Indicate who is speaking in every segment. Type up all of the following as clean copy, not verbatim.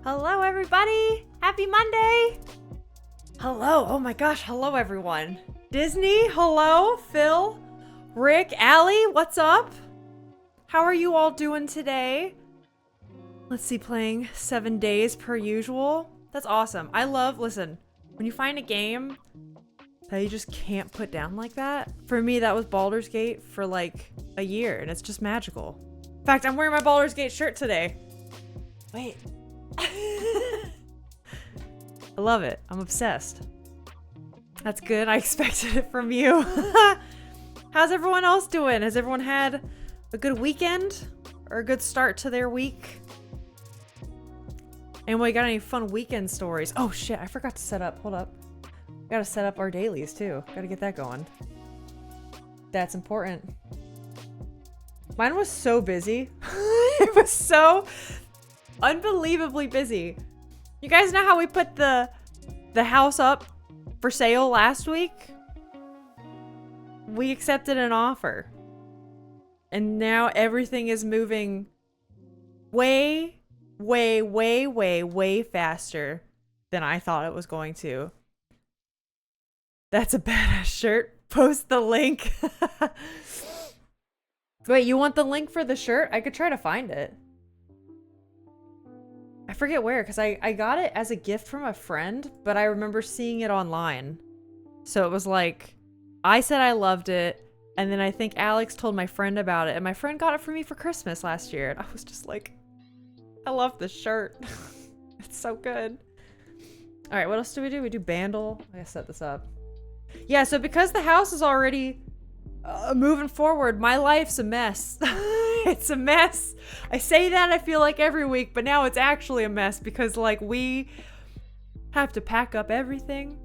Speaker 1: Hello, everybody! Happy Monday! Hello, oh my gosh, hello, everyone. Disney, hello, Phil, Rick, Allie, what's up? How are you all doing today? Let's see, playing 7 days per usual. That's awesome. I love, listen, when you find a game that you just can't put down like that, for me, that was Baldur's Gate for like a year, and it's just magical. In fact, I'm wearing my Baldur's Gate shirt today. Wait. I love it. I'm obsessed. That's good. I expected it from you. How's everyone else doing? Has everyone had a good weekend or a good start to their week? Anybody got any fun weekend stories? Oh shit, I forgot to set up. Hold up. Gotta set up our dailies too. Gotta get that going. That's important. Mine was so busy. It was so unbelievably busy. You guys know how we put the house up for sale last week? We accepted an offer. And now everything is moving way faster than I thought it was going to. That's a badass shirt. Post the link. Wait, you want the link for the shirt? I could try to find it. I forget where, because I got it as a gift from a friend, but I remember seeing it online. So it was like, I said I loved it, and then I think Alex told my friend about it, and my friend got it for me for Christmas last year, and I was just like, I love this shirt. It's so good. All right, what else do? We do Bandle. I gotta set this up. Yeah, so because the house is already moving forward, my life's a mess. It's a mess. I say that I feel like every week, but now it's actually a mess because like we have to pack up everything.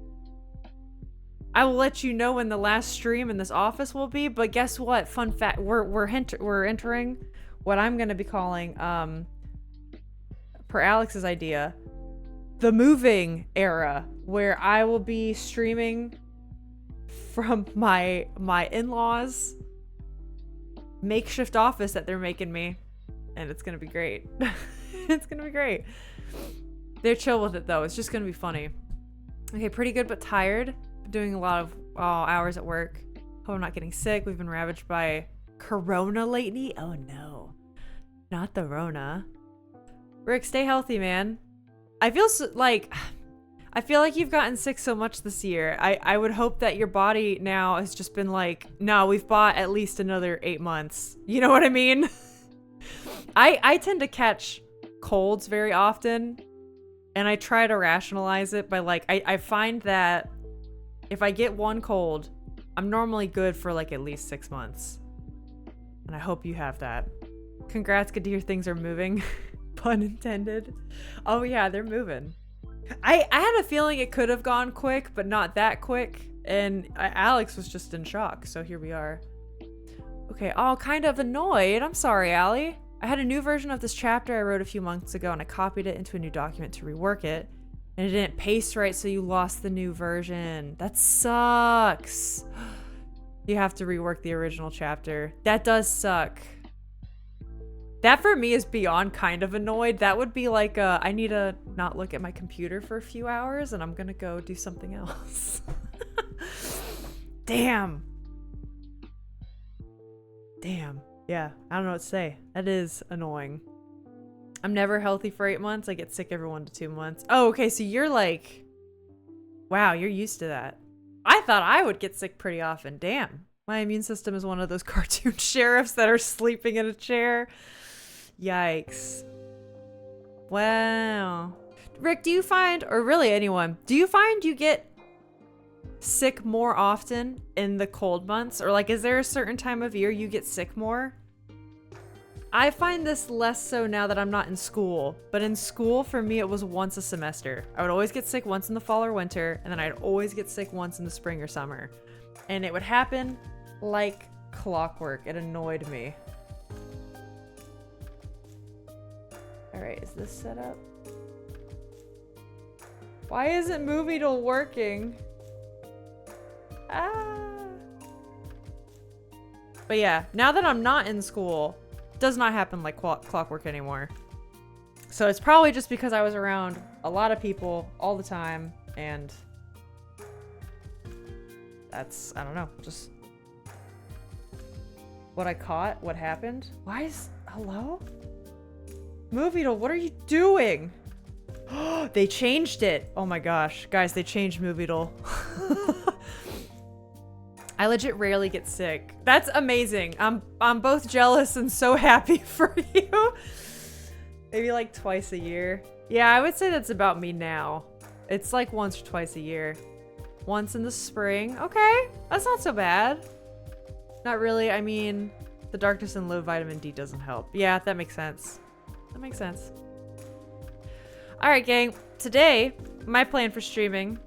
Speaker 1: I will let you know when the last stream in this office will be, but guess what? Fun fact, we're entering what I'm gonna be calling, per Alex's idea, the moving era, where I will be streaming from my in-laws' makeshift office that they're making me, and it's gonna be great. It's gonna be great. They're chill with it though. It's just gonna be funny. Okay, pretty good but tired. Doing a lot of hours at work. Hope I'm not getting sick. We've been ravaged by corona lately. Oh no, not the Rona. Rick, stay healthy, man. I feel like you've gotten sick so much this year. I would hope that your body now has just been like, no, we've bought at least another 8 months. You know what I mean? I tend to catch colds very often, and I try to rationalize it by like, I find that if I get one cold, I'm normally good for like at least 6 months. And I hope you have that. Congrats, good to hear things are moving. Pun intended. Oh yeah, they're moving. I had a feeling it could have gone quick, but not that quick. And Alex was just in shock, so here we are. Okay, all kind of annoyed. I'm sorry, Allie. I had a new version of this chapter I wrote a few months ago, and I copied it into a new document to rework it. And it didn't paste right, so you lost the new version. That sucks. You have to rework the original chapter. That does suck. That for me is beyond kind of annoyed. That would be like, I need to not look at my computer for a few hours and I'm gonna go do something else. Damn. Damn. Yeah, I don't know what to say. That is annoying. I'm never healthy for 8 months. I get sick every 1 to 2 months. Oh, okay, so you're like, wow, you're used to that. I thought I would get sick pretty often. Damn. My immune system is one of those cartoon sheriffs that are sleeping in a chair. Yikes. Wow. Rick, do you find, or really anyone, do you find you get sick more often in the cold months? Or like, is there a certain time of year you get sick more? I find this less so now that I'm not in school, but in school for me it was once a semester. I would always get sick once in the fall or winter, and then I'd always get sick once in the spring or summer. And it would happen like clockwork. It annoyed me. Alright, is this set up? Why isn't Movie Tool working? Ah. But yeah, now that I'm not in school, it does not happen like clockwork anymore. So it's probably just because I was around a lot of people all the time, and that's, I don't know, just what I caught, what happened. Why is, hello? Moviedle, what are you doing? They changed it. Oh my gosh. Guys, they changed Moviedle. I legit rarely get sick. That's amazing. I'm both jealous and so happy for you. Maybe like twice a year. Yeah, I would say that's about me now. It's like once or twice a year. Once in the spring. Okay, that's not so bad. Not really. I mean, the darkness and low vitamin D doesn't help. Yeah, that makes sense. That makes sense. All right, gang. Today, my plan for streaming,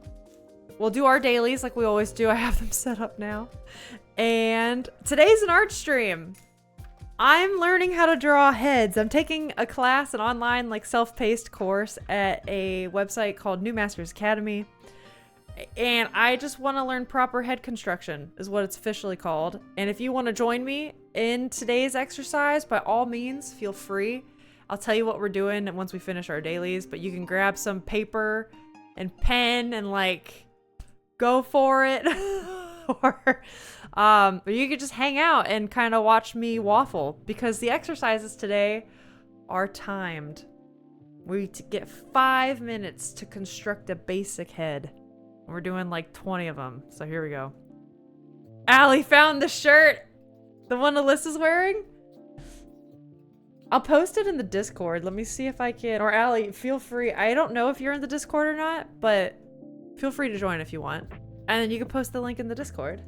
Speaker 1: we'll do our dailies like we always do. I have them set up now. And today's an art stream. I'm learning how to draw heads. I'm taking a class, an online like self-paced course at a website called New Masters Academy. And I just want to learn proper head construction is what it's officially called. And if you want to join me in today's exercise, by all means, feel free. I'll tell you what we're doing once we finish our dailies, but you can grab some paper and pen and like go for it. Or you could just hang out and kind of watch me waffle, because the exercises today are timed. We get 5 minutes to construct a basic head. We're doing like 20 of them. So here we go. Allie found the shirt. The one Alyssa's wearing. I'll post it in the Discord. Let me see if I can. Or Allie, feel free. I don't know if you're in the Discord or not, but feel free to join if you want. And then you can post the link in the Discord.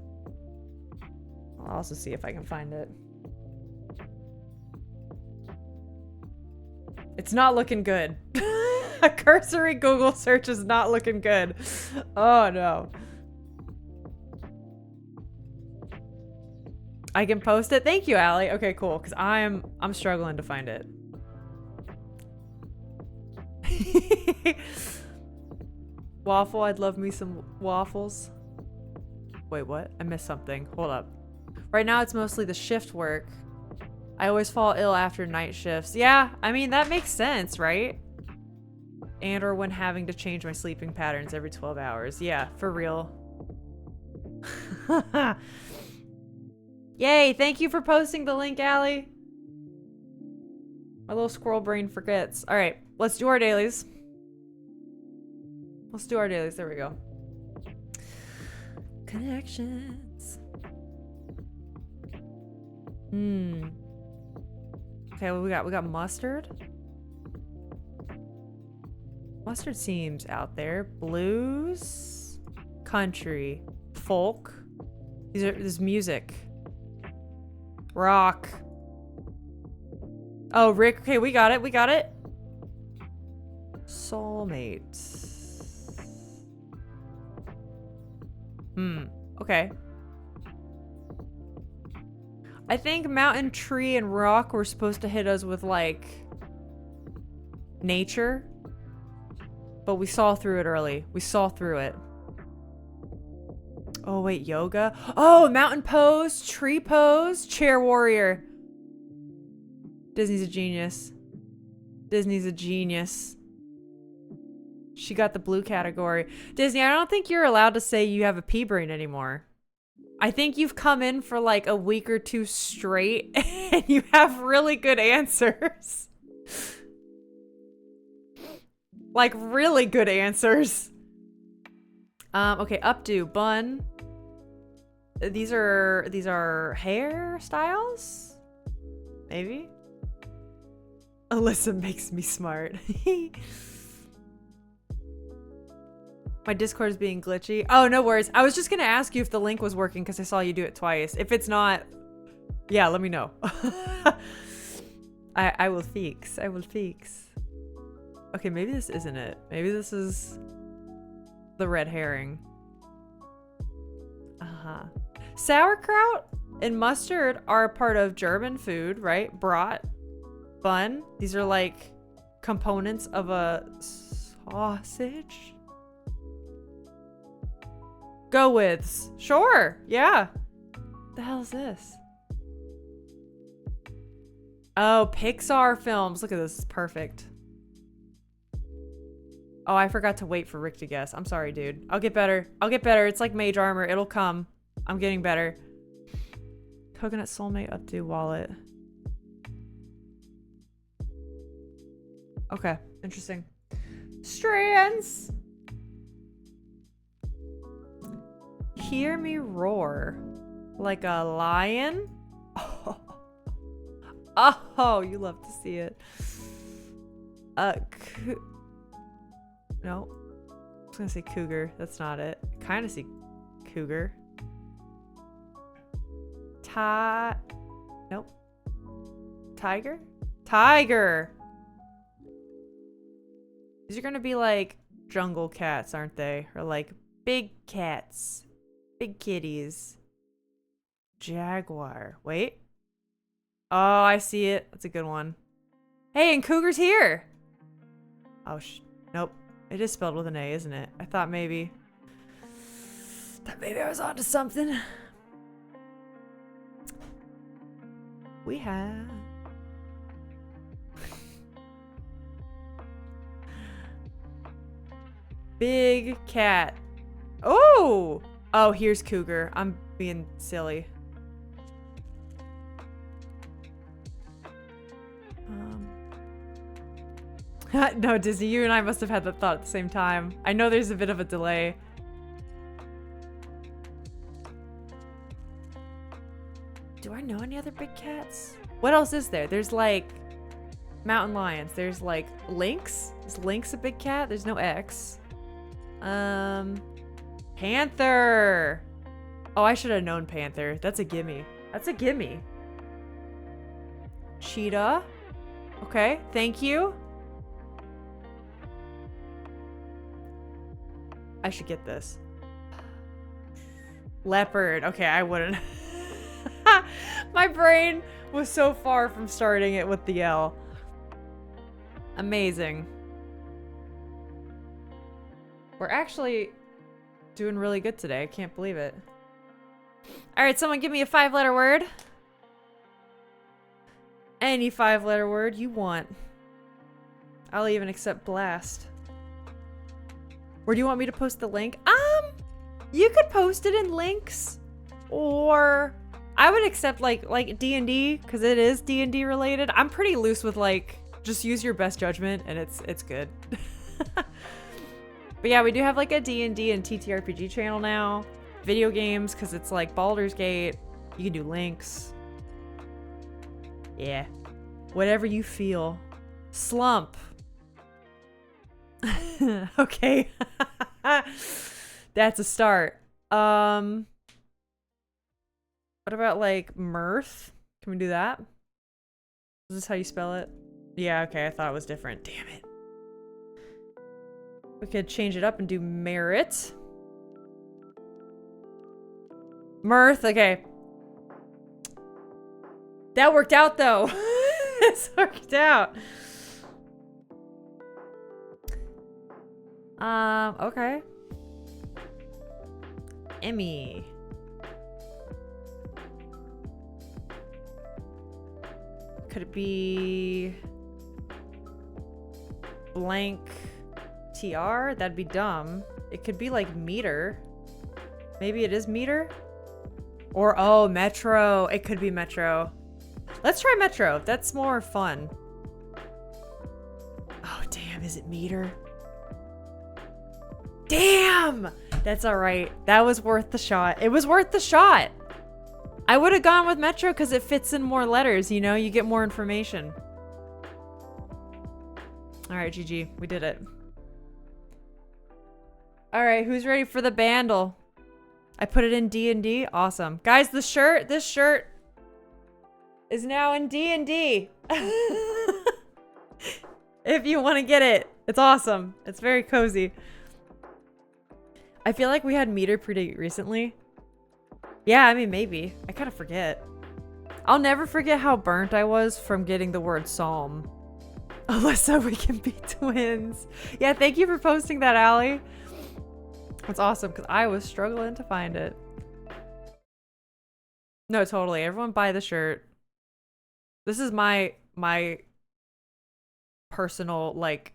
Speaker 1: I'll also see if I can find it. It's not looking good. A cursory Google search is not looking good. Oh no. I can post it. Thank you, Allie. Okay, cool. Because I'm struggling to find it. Waffle. I'd love me some waffles. Wait, what? I missed something. Hold up. Right now, it's mostly the shift work. I always fall ill after night shifts. Yeah, I mean, that makes sense, right? And or when having to change my sleeping patterns every 12 hours. Yeah, for real. Yay, thank you for posting the link, Allie. My little squirrel brain forgets. All right, let's do our dailies. Let's do our dailies. There we go. Connections. Okay, what we got mustard. Mustard seems out there. Blues, country, folk. There's music. Rock. Oh, Rick. Okay, we got it. We got it. Soulmate. Okay. I think mountain, tree, and rock were supposed to hit us with, like, nature. But we saw through it early. We saw through it. Oh, wait, yoga? Oh, mountain pose, tree pose, chair warrior. Disney's a genius. Disney's a genius. She got the blue category. Disney, I don't think you're allowed to say you have a pea brain anymore. I think you've come in for like a week or two straight and you have really good answers. Like really good answers. Okay, updo, bun. These are hairstyles? Maybe? Alyssa makes me smart. My Discord is being glitchy. Oh, no worries. I was just gonna ask you if the link was working because I saw you do it twice. If it's not, yeah, let me know. I will fix. I will fix. Okay, maybe this isn't it. Maybe this is the red herring. Sauerkraut and mustard are a part of German food, right? Brat, bun. These are like components of a sausage. Go with. Sure. Yeah. The hell is this? Oh, Pixar films. Look at this. It's perfect. Oh, I forgot to wait for Rick to guess. I'm sorry, dude. I'll get better. I'll get better. It's like mage armor. It'll come. I'm getting better. Coconut soulmate updo wallet. Okay, interesting. Strands. Hear me roar. Like a lion? Oh, oh, you love to see it. No. I was gonna say cougar. That's not it. Kind of see cougar. Nope. Tiger? Tiger! These are gonna be like jungle cats, aren't they? Or like big cats. Big kitties. Jaguar. Wait. Oh, I see it. That's a good one. Hey, and cougar's here! Oh, nope. It is spelled with an A, isn't it? I thought maybe I was onto something. We have... Big cat. Oh! Oh, here's cougar. I'm being silly. No, Disney, you and I must have had that thought at the same time. I know there's a bit of a delay. Do I know any other big cats? What else is there? There's like mountain lions. There's like lynx. Is lynx a big cat? There's no X. Panther. Oh, I should have known panther. That's a gimme. That's a gimme. Cheetah. Okay, thank you. I should get this. Leopard. Okay, I wouldn't. My brain was so far from starting it with the L. Amazing. We're actually doing really good today. I can't believe it. All right, someone give me a 5-letter word. Any 5-letter word you want. I'll even accept blast. Where do you want me to post the link? You could post it in links, or I would accept like D&D, because it is D&D related. I'm pretty loose with like, just use your best judgment and it's good. But yeah, we do have like a D&D and TTRPG channel now. Video games, because it's like Baldur's Gate. You can do links. Yeah. Whatever you feel. Slump. Okay. That's a start. What about like mirth? Can we do that? Is this how you spell it? Yeah, okay, I thought it was different. Damn it. We could change it up and do merit. Mirth, okay. That worked out though. This worked out. Okay. Emmy. Could it be blank TR? That'd be dumb. It could be like meter. Maybe it is meter? Or, oh, Metro. It could be Metro. Let's try Metro. That's more fun. Oh, damn. Is it meter? Damn! That's alright. That was worth the shot. It was worth the shot! I would have gone with Metro because it fits in more letters, you know? You get more information. Alright, GG. We did it. Alright, who's ready for the bandle? I put it in D&D. Awesome. Guys, this shirt is now in D&D. If you want to get it. It's awesome. It's very cozy. I feel like we had meter pretty recently. Yeah, I mean, maybe. I kind of forget. I'll never forget how burnt I was from getting the word psalm. Alyssa, we can be twins. Yeah, thank you for posting that, Allie. That's awesome, because I was struggling to find it. No, totally. Everyone buy the shirt. This is my personal, like,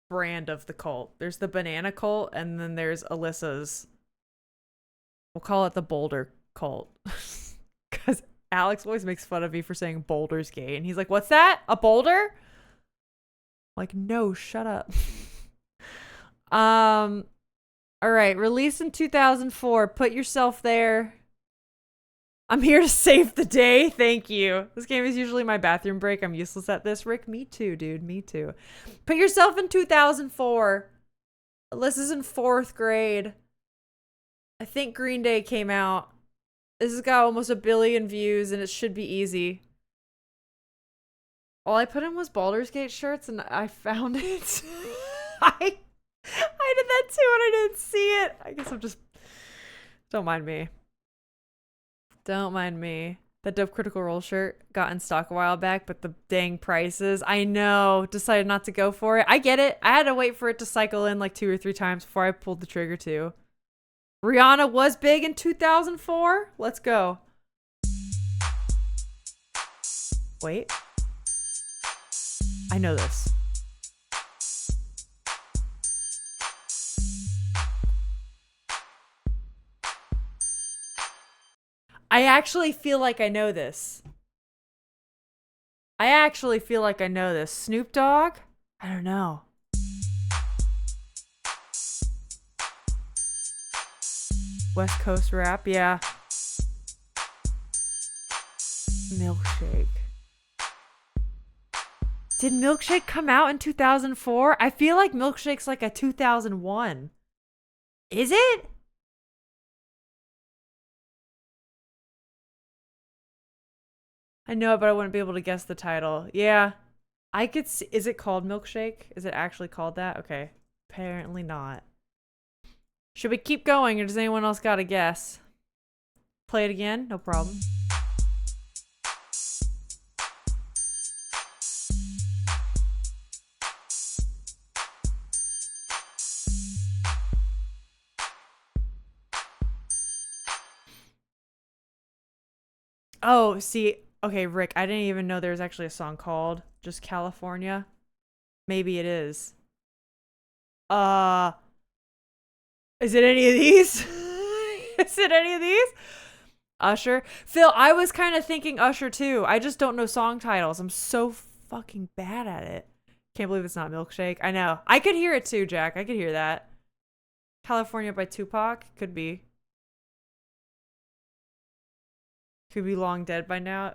Speaker 1: brand of the cult. There's the banana cult, and then there's Alyssa's. We'll call it the Boulder cult. Because Alex always makes fun of me for saying Boulder's Gate. And he's like, what's that? A boulder? Like, no, shut up. All right, released in 2004. Put yourself there. I'm here to save the day. Thank you. This game is usually my bathroom break. I'm useless at this. Rick, me too, dude. Me too. Put yourself in 2004. Alyssa's in 4th grade. I think Green Day came out. This has got almost 1 billion views, and it should be easy. All I put in was Baldur's Gate shirts, and I found it. I did that too, and I didn't see it. I guess I'm just... Don't mind me. Don't mind me. That dope Critical Role shirt got in stock a while back, but the dang prices. I know. Decided not to go for it. I get it. I had to wait for it to cycle in like 2 or 3 times before I pulled the trigger too. Rihanna was big in 2004. Let's go. Wait. I know this. I actually feel like I know this. Snoop Dogg? I don't know. West Coast rap, yeah. Milkshake. Did Milkshake come out in 2004? I feel like Milkshake's like a 2001. Is it? I know it, but I wouldn't be able to guess the title. Yeah. I could see. Is it called Milkshake? Is it actually called that? Okay. Apparently not. Should we keep going, or does anyone else got a guess? Play it again? No problem. Oh, see, okay, Rick, I didn't even know there was actually a song called just California. Maybe it is. Is it any of these? Is it any of these? Usher. Phil, I was kind of thinking Usher too. I just don't know song titles. I'm so fucking bad at it. Can't believe it's not Milkshake. I know. I could hear it too, Jack. I could hear that. California by Tupac? Could be. Could be long dead by now.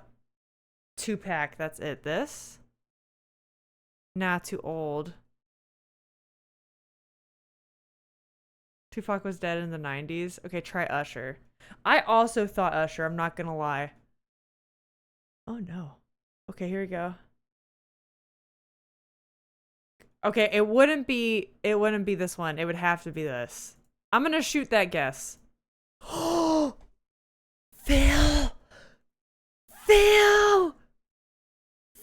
Speaker 1: Tupac, that's it. This? Nah, too old. Tupac was dead in the 90s. Okay, try Usher. I also thought Usher, I'm not gonna lie. Oh no. Okay, here we go. Okay, it wouldn't be this one. It would have to be this. I'm gonna shoot that guess. Oh, Phil! Phil!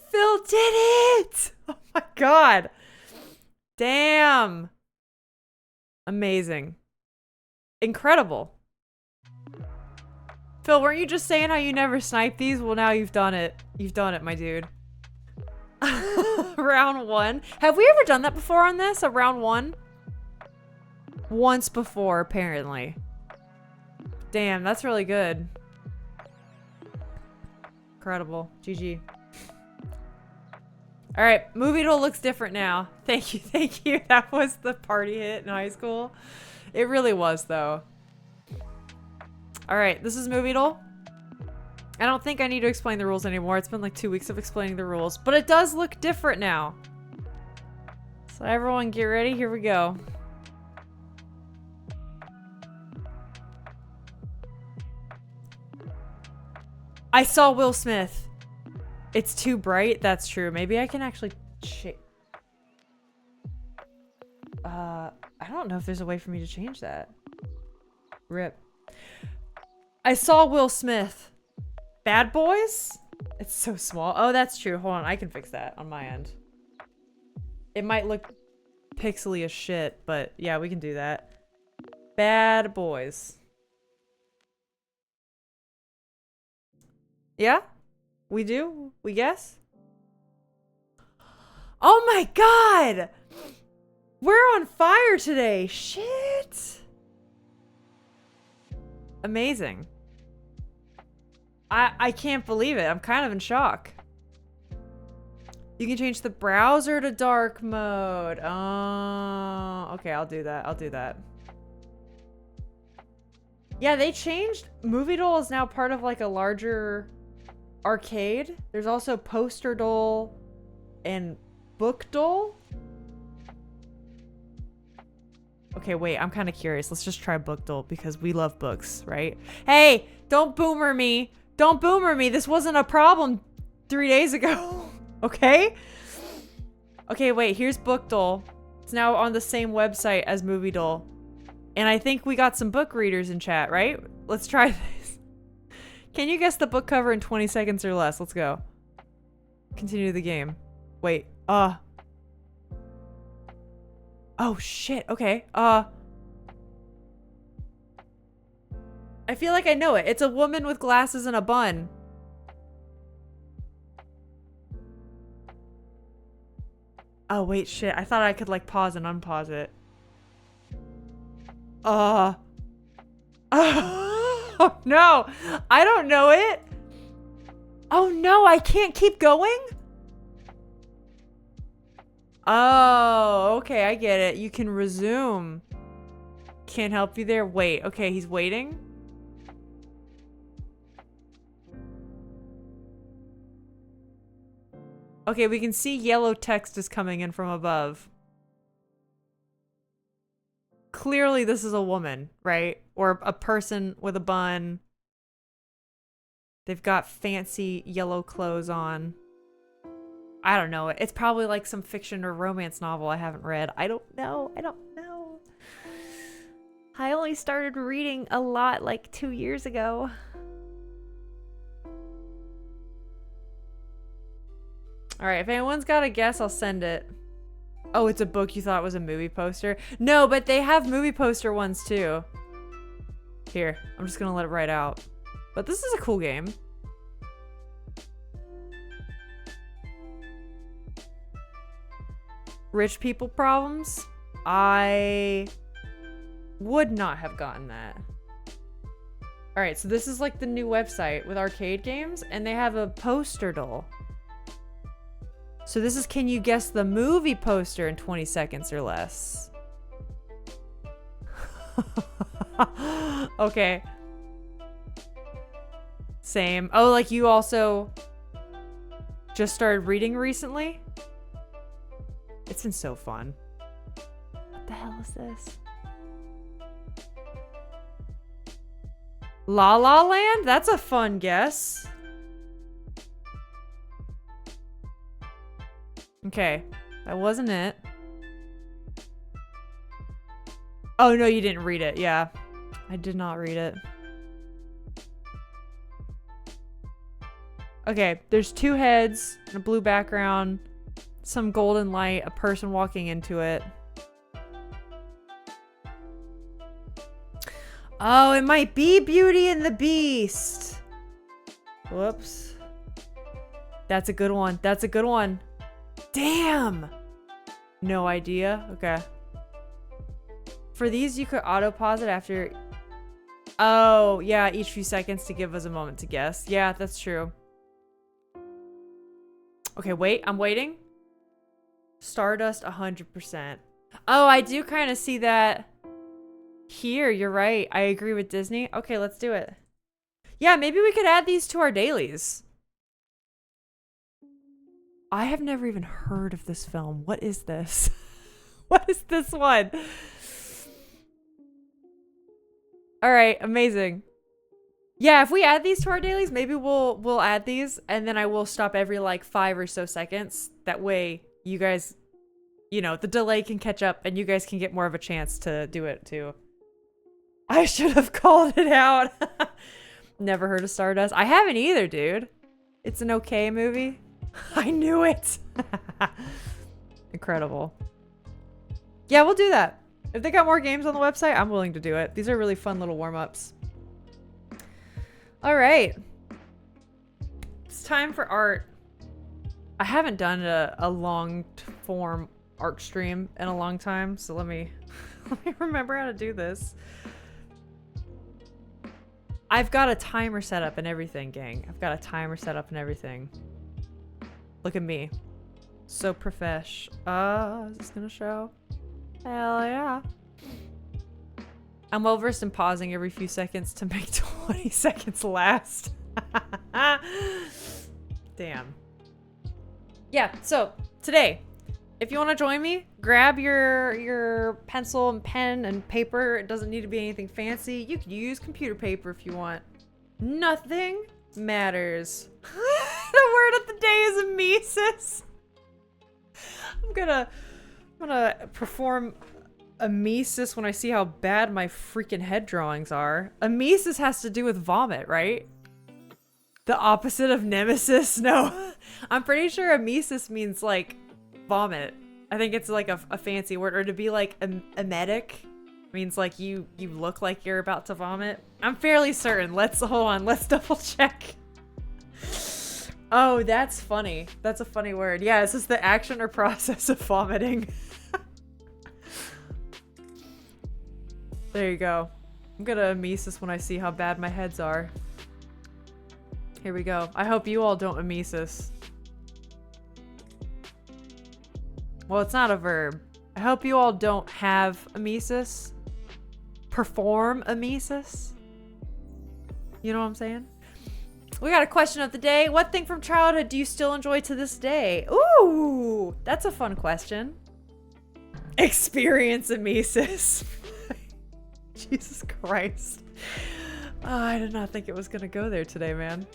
Speaker 1: Phil did it! Oh my god. Damn. Amazing. Incredible. Phil, weren't you just saying how you never snipe these? Well, now you've done it. You've done it, my dude. Round 1. Have we ever done that before on this? A round 1? Once before, apparently. Damn, that's really good. Incredible. GG. Alright, Movie Doll looks different now. Thank you, thank you. That was the party hit in high school. It really was, though. Alright, this is Movie Doll. I don't think I need to explain the rules anymore. It's been like 2 weeks of explaining the rules. But it does look different now. So everyone get ready. Here we go. I saw Will Smith. It's too bright. That's true. Maybe I can actually I don't know if there's a way for me to change that. RIP. I saw Will Smith. Bad Boys? It's so small. Oh, that's true. Hold on. I can fix that on my end. It might look pixely as shit, but yeah, we can do that. Bad Boys. Yeah? We do? We guess? Oh my god! We're on fire today. Shit. Amazing. I can't believe it. I'm kind of in shock. You can change the browser to dark mode. Oh, okay, I'll do that. I'll do that. Yeah, they changed. Movie Doll is now part of like a larger arcade. There's also Poster Doll and Book Doll. Okay, wait, I'm kind of curious. Let's just try Book Doll because we love books, right? Hey, don't boomer me. Don't boomer me. This wasn't a problem 3 days ago. Okay? Okay, wait, here's Book Doll. It's now on the same website as Movie Doll. And I think we got some book readers in chat, right? Let's try this. Can you guess the book cover in 20 seconds or less? Let's go. Continue the game. Wait, oh shit, okay. I feel like I know it. It's a woman with glasses and a bun. Oh, wait, shit. I thought I could, like, pause and unpause it. Oh, no. I don't know it. Oh, no. I can't keep going? Oh, okay. I get it. You can resume. Can't help you there. Wait. Okay, he's waiting. Okay, we can see yellow text is coming in from above. Clearly this is a woman, right? Or a person with a bun. They've got fancy yellow clothes on. I don't know. It's probably like some fiction or romance novel I haven't read. I don't know. I don't know. I only started reading a lot like 2 years ago. Alright, if anyone's got a guess, I'll send it. Oh, it's a book you thought was a movie poster? No, but they have movie poster ones too. Here, I'm just gonna let it write out. But this is a cool game. Rich people problems? I would not have gotten that. Alright, so this is like the new website with arcade games, and they have a poster doll. So this is, can you guess the movie poster in 20 seconds or less? Okay. Same. Oh, like you also just started reading recently? It's been so fun. What the hell is this? La La Land? That's a fun guess. Okay, that wasn't it. Oh no, you didn't read it. Yeah, I did not read it. Okay, there's 2 heads and a blue background, some golden light, a person walking into it. Oh, it might be Beauty and the Beast. Whoops. That's a good one. That's a good one. Damn! No idea. Okay. For these, you could auto pause it after. Oh, yeah, each few seconds to give us a moment to guess. Yeah, that's true. Okay, wait. I'm waiting. Stardust 100%. Oh, I do kind of see that here. You're right. I agree with Disney. Okay, let's do it. Yeah, maybe we could add these to our dailies. I have never even heard of this film. What is this? What is this one? All right, amazing. Yeah, if we add these to our dailies, maybe we'll add these, and then I will stop every like 5 or so seconds. That way, you guys, you know, the delay can catch up, and you guys can get more of a chance to do it too. I should have called it out. Never heard of Stardust. I haven't either, dude. It's an okay movie. I knew it. Incredible. Yeah, we'll do that. If they got more games on the website, I'm willing to do it. These are really fun little warm-ups. All right. It's time for art. I haven't done a long form ARC stream in a long time, so let me remember how to do this. I've got a timer set up and everything, gang. I've got a timer set up and everything. Look at me. So profesh. Is this gonna show? Hell yeah. I'm well versed in pausing every few seconds to make 20 seconds last. Damn. Yeah, so today, if you want to join me, grab your pencil and pen and paper. It doesn't need to be anything fancy. You can use computer paper if you want. Nothing matters. The word of the day is emesis. I'm gonna perform emesis when I see how bad my freaking head drawings are. Emesis has to do with vomit, right? The opposite of nemesis? No. I'm pretty sure emesis means like vomit. I think it's like a fancy word. Or to be like emetic means like you look like you're about to vomit. I'm fairly certain. Hold on, let's double check. Oh, that's funny. That's a funny word. Yeah, it's just the action or process of vomiting. There you go. I'm gonna emesis when I see how bad my heads are. Here we go. I hope you all don't emesis. Well, it's not a verb. I hope you all don't have emesis. Perform emesis. You know what I'm saying? We got a question of the day. What thing from childhood do you still enjoy to this day? Ooh, that's a fun question. Experience emesis. Jesus Christ. Oh, I did not think it was gonna go there today, man.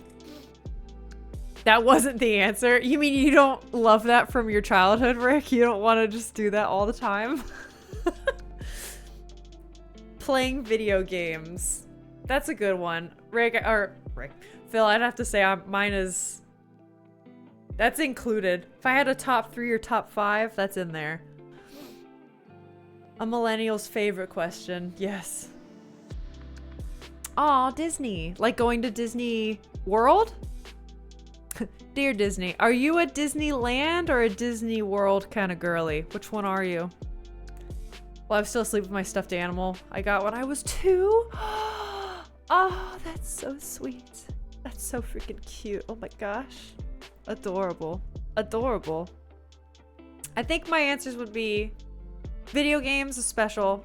Speaker 1: That wasn't the answer. You mean you don't love that from your childhood, Rick? You don't want to just do that all the time? Playing video games. That's a good one. Phil, I'd have to say mine is... That's included. If I had a top 3 or top 5, that's in there. A millennial's favorite question. Yes. Aw, Disney. Like going to Disney World? Dear Disney, are you a Disneyland or a Disney World kind of girly? Which one are you? Well, I'm still asleep with my stuffed animal I got when I was 2. Oh, that's so sweet. That's so freaking cute. Oh my gosh. Adorable. Adorable. I think my answers would be video games is special.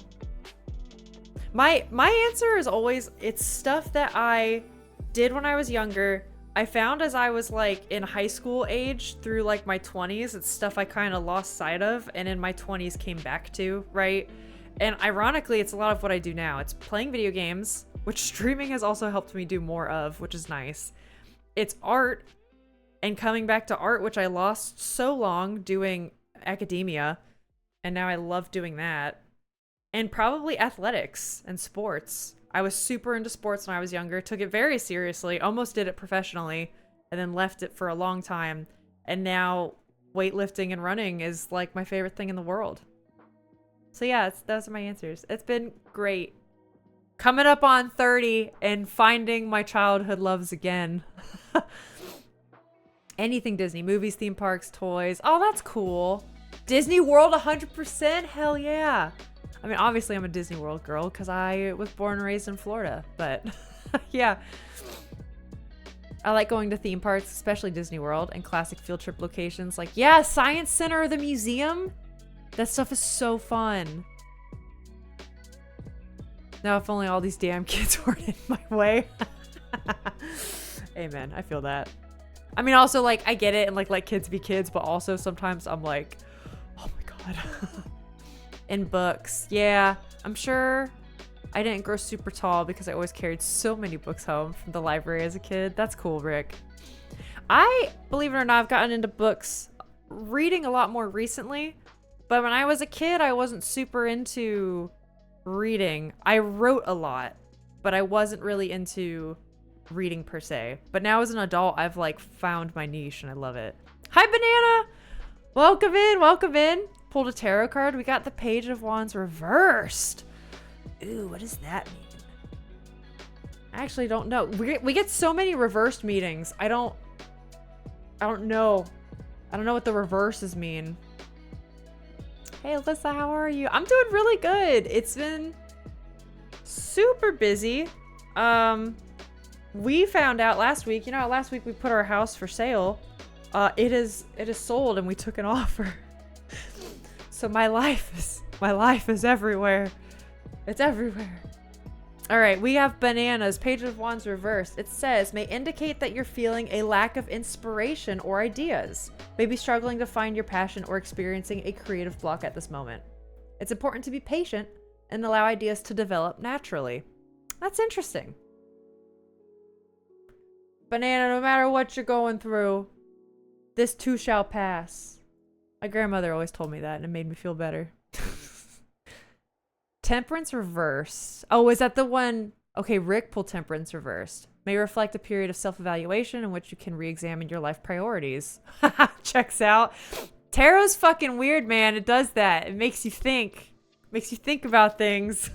Speaker 1: My answer is always, it's stuff that I did when I was younger. I found as I was like in high school age through like my 20s, it's stuff I kind of lost sight of and in my 20s came back to, right? And ironically, it's a lot of what I do now. It's playing video games, which streaming has also helped me do more of, which is nice. It's art and coming back to art, which I lost so long doing academia. And now I love doing that. And probably athletics and sports. I was super into sports when I was younger, took it very seriously, almost did it professionally, and then left it for a long time. And now weightlifting and running is like my favorite thing in the world. So yeah, those are my answers. It's been great. Coming up on 30 and finding my childhood loves again. Anything Disney, movies, theme parks, toys. Oh, that's cool. Disney World 100%? Hell yeah. I mean, obviously I'm a Disney World girl because I was born and raised in Florida, but yeah. I like going to theme parks, especially Disney World, and classic field trip locations like, yeah, Science Center or the museum. That stuff is so fun. Now, if only all these damn kids weren't in my way. Amen. I feel that. I mean, also, like, I get it and, like, let kids be kids, but also sometimes I'm like, oh my God. In books. Yeah, I'm sure I didn't grow super tall because I always carried so many books home from the library as a kid. That's cool, Rick. I, believe it or not, I've gotten into books reading a lot more recently, but when I was a kid, I wasn't super into reading. I wrote a lot, but I wasn't really into reading per se. But now as an adult, I've like found my niche and I love it. Hi, Banana! Welcome in, welcome in. Pulled a tarot card. We got the Page of Wands reversed. Ooh, what does that mean? I actually don't know. We get so many reversed meetings. I don't know. I don't know what the reverses mean. Hey, Alyssa, how are you? I'm doing really good. It's been super busy. We found out last week, you know, last week we put our house for sale. It is sold and we took an offer. So my life is everywhere. It's everywhere. All right, we have bananas, Page of Wands reversed. It says, may indicate that you're feeling a lack of inspiration or ideas. Maybe struggling to find your passion or experiencing a creative block at this moment. It's important to be patient and allow ideas to develop naturally. That's interesting. Banana, no matter what you're going through, this too shall pass. My grandmother always told me that and it made me feel better. Temperance reversed. Oh, is that the one? Okay, Rick pulled Temperance reversed. May reflect a period of self-evaluation in which you can re-examine your life priorities. Checks out. Tarot's fucking weird, man. It does that. It makes you think. Makes you think about things.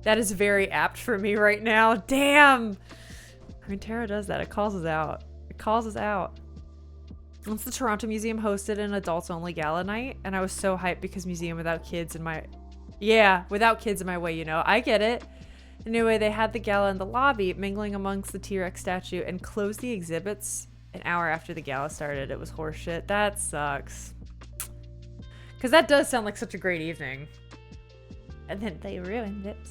Speaker 1: That is very apt for me right now. Damn. I mean, tarot does that. It calls us out. It calls us out. Once the Toronto Museum hosted an adults-only gala night, and I was so hyped because museum without kids in my... Yeah, without kids in my way, you know. I get it. Anyway, they had the gala in the lobby, mingling amongst the T-Rex statue, and closed the exhibits an hour after the gala started. It was horseshit. That sucks. Because that does sound like such a great evening. And then they ruined it.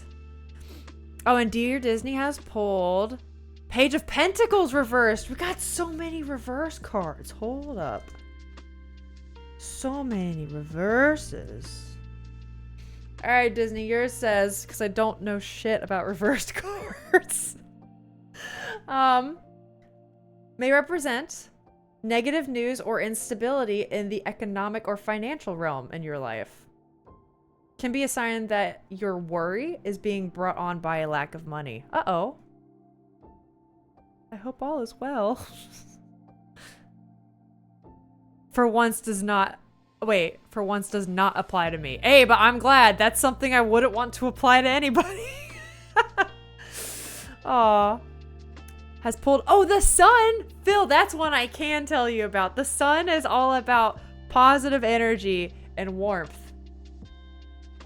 Speaker 1: Oh, and Dear Disney has pulled... Page of Pentacles reversed. We got so many reverse cards. Hold up. So many reverses. All right, Disney, yours says, because I don't know shit about reversed cards. May represent negative news or instability in the economic or financial realm in your life. Can be a sign that your worry is being brought on by a lack of money. Uh-oh. I hope all is well. For once does not apply to me. Hey, but I'm glad. That's something I wouldn't want to apply to anybody. Aw. Has pulled, oh, the sun! Phil, that's one I can tell you about. The sun is all about positive energy and warmth.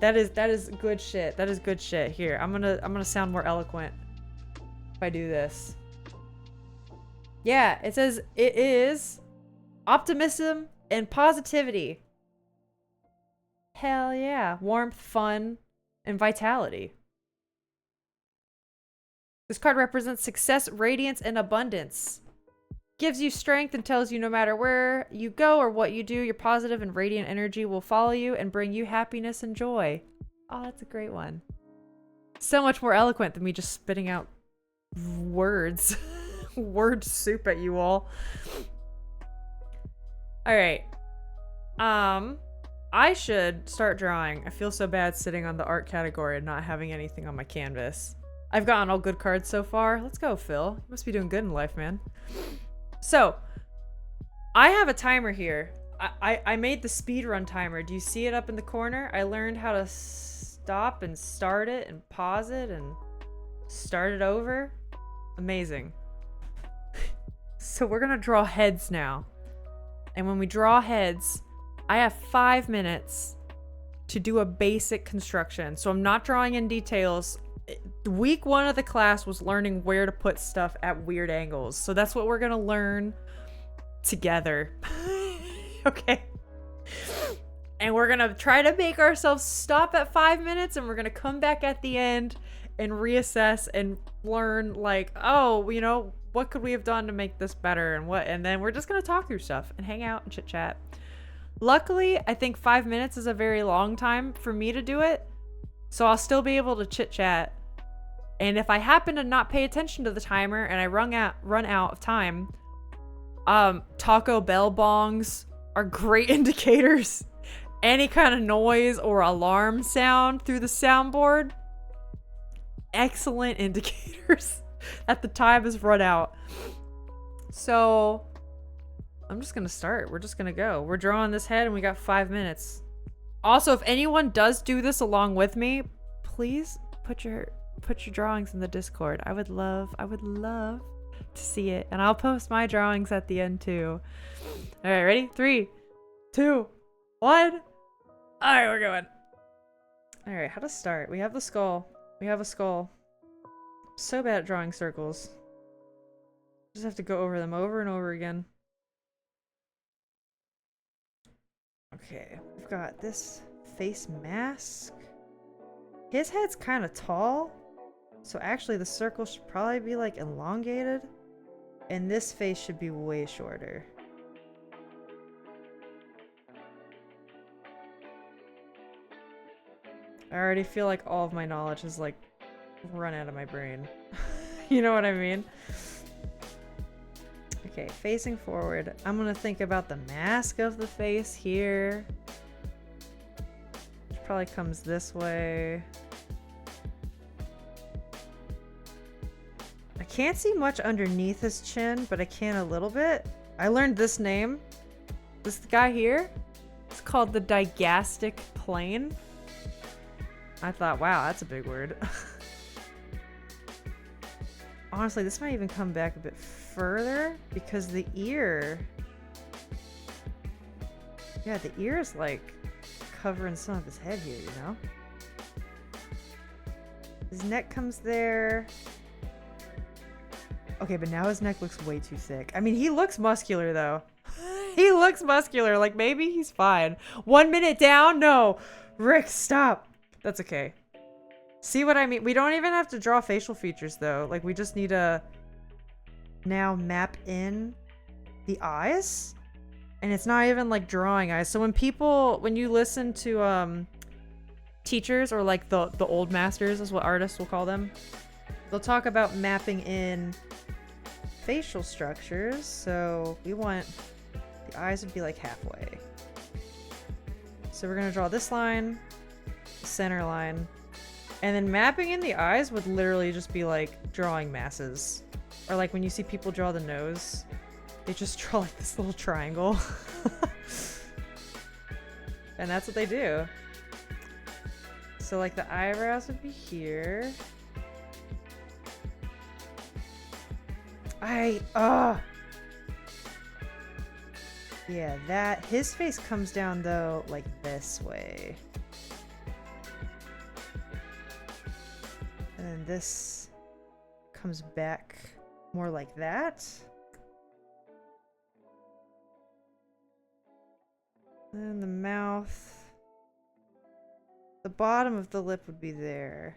Speaker 1: That is good shit. That is good shit. Here, I'm gonna sound more eloquent if I do this. Yeah, it says it is optimism and positivity. Hell yeah. Warmth, fun, and vitality. This card represents success, radiance, and abundance. Gives you strength and tells you no matter where you go or what you do, your positive and radiant energy will follow you and bring you happiness and joy. Oh, that's a great one. So much more eloquent than me just spitting out words. Word soup at you all. All right. I should start drawing. I feel so bad sitting on the art category and not having anything on my canvas. I've gotten all good cards so far. Let's go, Phil. You must be doing good in life, man. So, I have a timer here. I made the speed run timer. Do you see it up in the corner? I learned how to stop and start it and pause it and start it over. Amazing. So we're gonna draw heads now. And when we draw heads, I have 5 minutes to do a basic construction. So I'm not drawing in details. Week 1 of the class was learning where to put stuff at weird angles. So that's what we're gonna learn together. Okay. And we're gonna try to make ourselves stop at 5 minutes and we're gonna come back at the end and reassess and learn like, oh, you know, what could we have done to make this better and then we're just gonna talk through stuff and hang out and chit chat. Luckily, I think 5 minutes is a very long time for me to do it. So I'll still be able to chit chat. And if I happen to not pay attention to the timer and I run out of time, Taco Bell bongs are great indicators. Any kind of noise or alarm sound through the soundboard, excellent indicators that the time has run out. So I'm just gonna start. We're just gonna go. We're drawing this head and we got 5 minutes. Also, if anyone does do this along with me, please put your drawings in the Discord. I would love to see it. And I'll post my drawings at the end too. All right, ready? 3, 2, What? Alright, we're going. Alright, how to start? We have the skull. We have a skull. So bad at drawing circles. Just have to go over them over and over again. Okay, we've got this face mask. His head's kind of tall, so actually the circle should probably be like elongated, and this face should be way shorter. I already feel like all of my knowledge has like run out of my brain. You know what I mean? Okay, facing forward. I'm gonna think about the mask of the face here. Which probably comes this way. I can't see much underneath his chin, but I can a little bit. I learned this name. This guy here. It's called the digastic plane. I thought, wow, that's a big word. Honestly, this might even come back a bit further because the ear... Yeah, the ear is like covering some of his head here, you know? His neck comes there. Okay, but now his neck looks way too thick. I mean, he looks muscular though. He looks muscular, like maybe he's fine. 1 minute down? No. Rick, stop. That's okay. See what I mean? We don't even have to draw facial features though. Like we just need to now map in the eyes. And it's not even like drawing eyes. So when you listen to teachers or like the old masters is what artists will call them. They'll talk about mapping in facial structures. So we want the eyes would be like halfway. So we're gonna draw this line, center line, and then mapping in the eyes would literally just be like drawing masses. Or like when you see people draw the nose, they just draw like this little triangle. And that's what they do. So like the eyebrows would be here. Yeah, that his face comes down though like this way. And then this comes back more like that. And the mouth. The bottom of the lip would be there.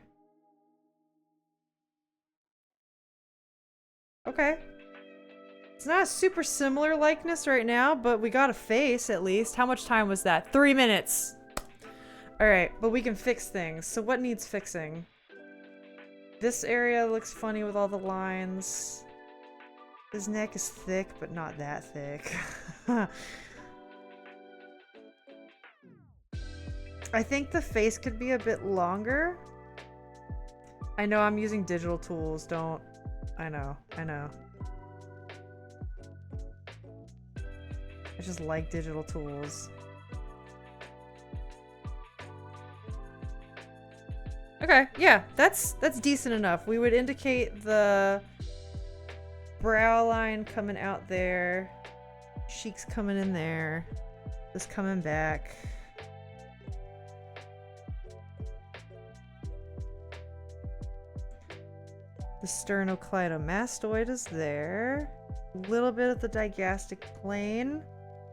Speaker 1: Okay. It's not a super similar likeness right now, but we got a face at least. How much time was that? 3 minutes. Alright, but we can fix things. So what needs fixing? This area looks funny with all the lines. His neck is thick, but not that thick. I think the face could be a bit longer. I know I'm using digital tools, don't... I know. I just like digital tools. Okay, yeah, that's decent enough. We would indicate the brow line coming out there, cheeks coming in there, this coming back. The sternocleidomastoid is there. A little bit of the digastic plane.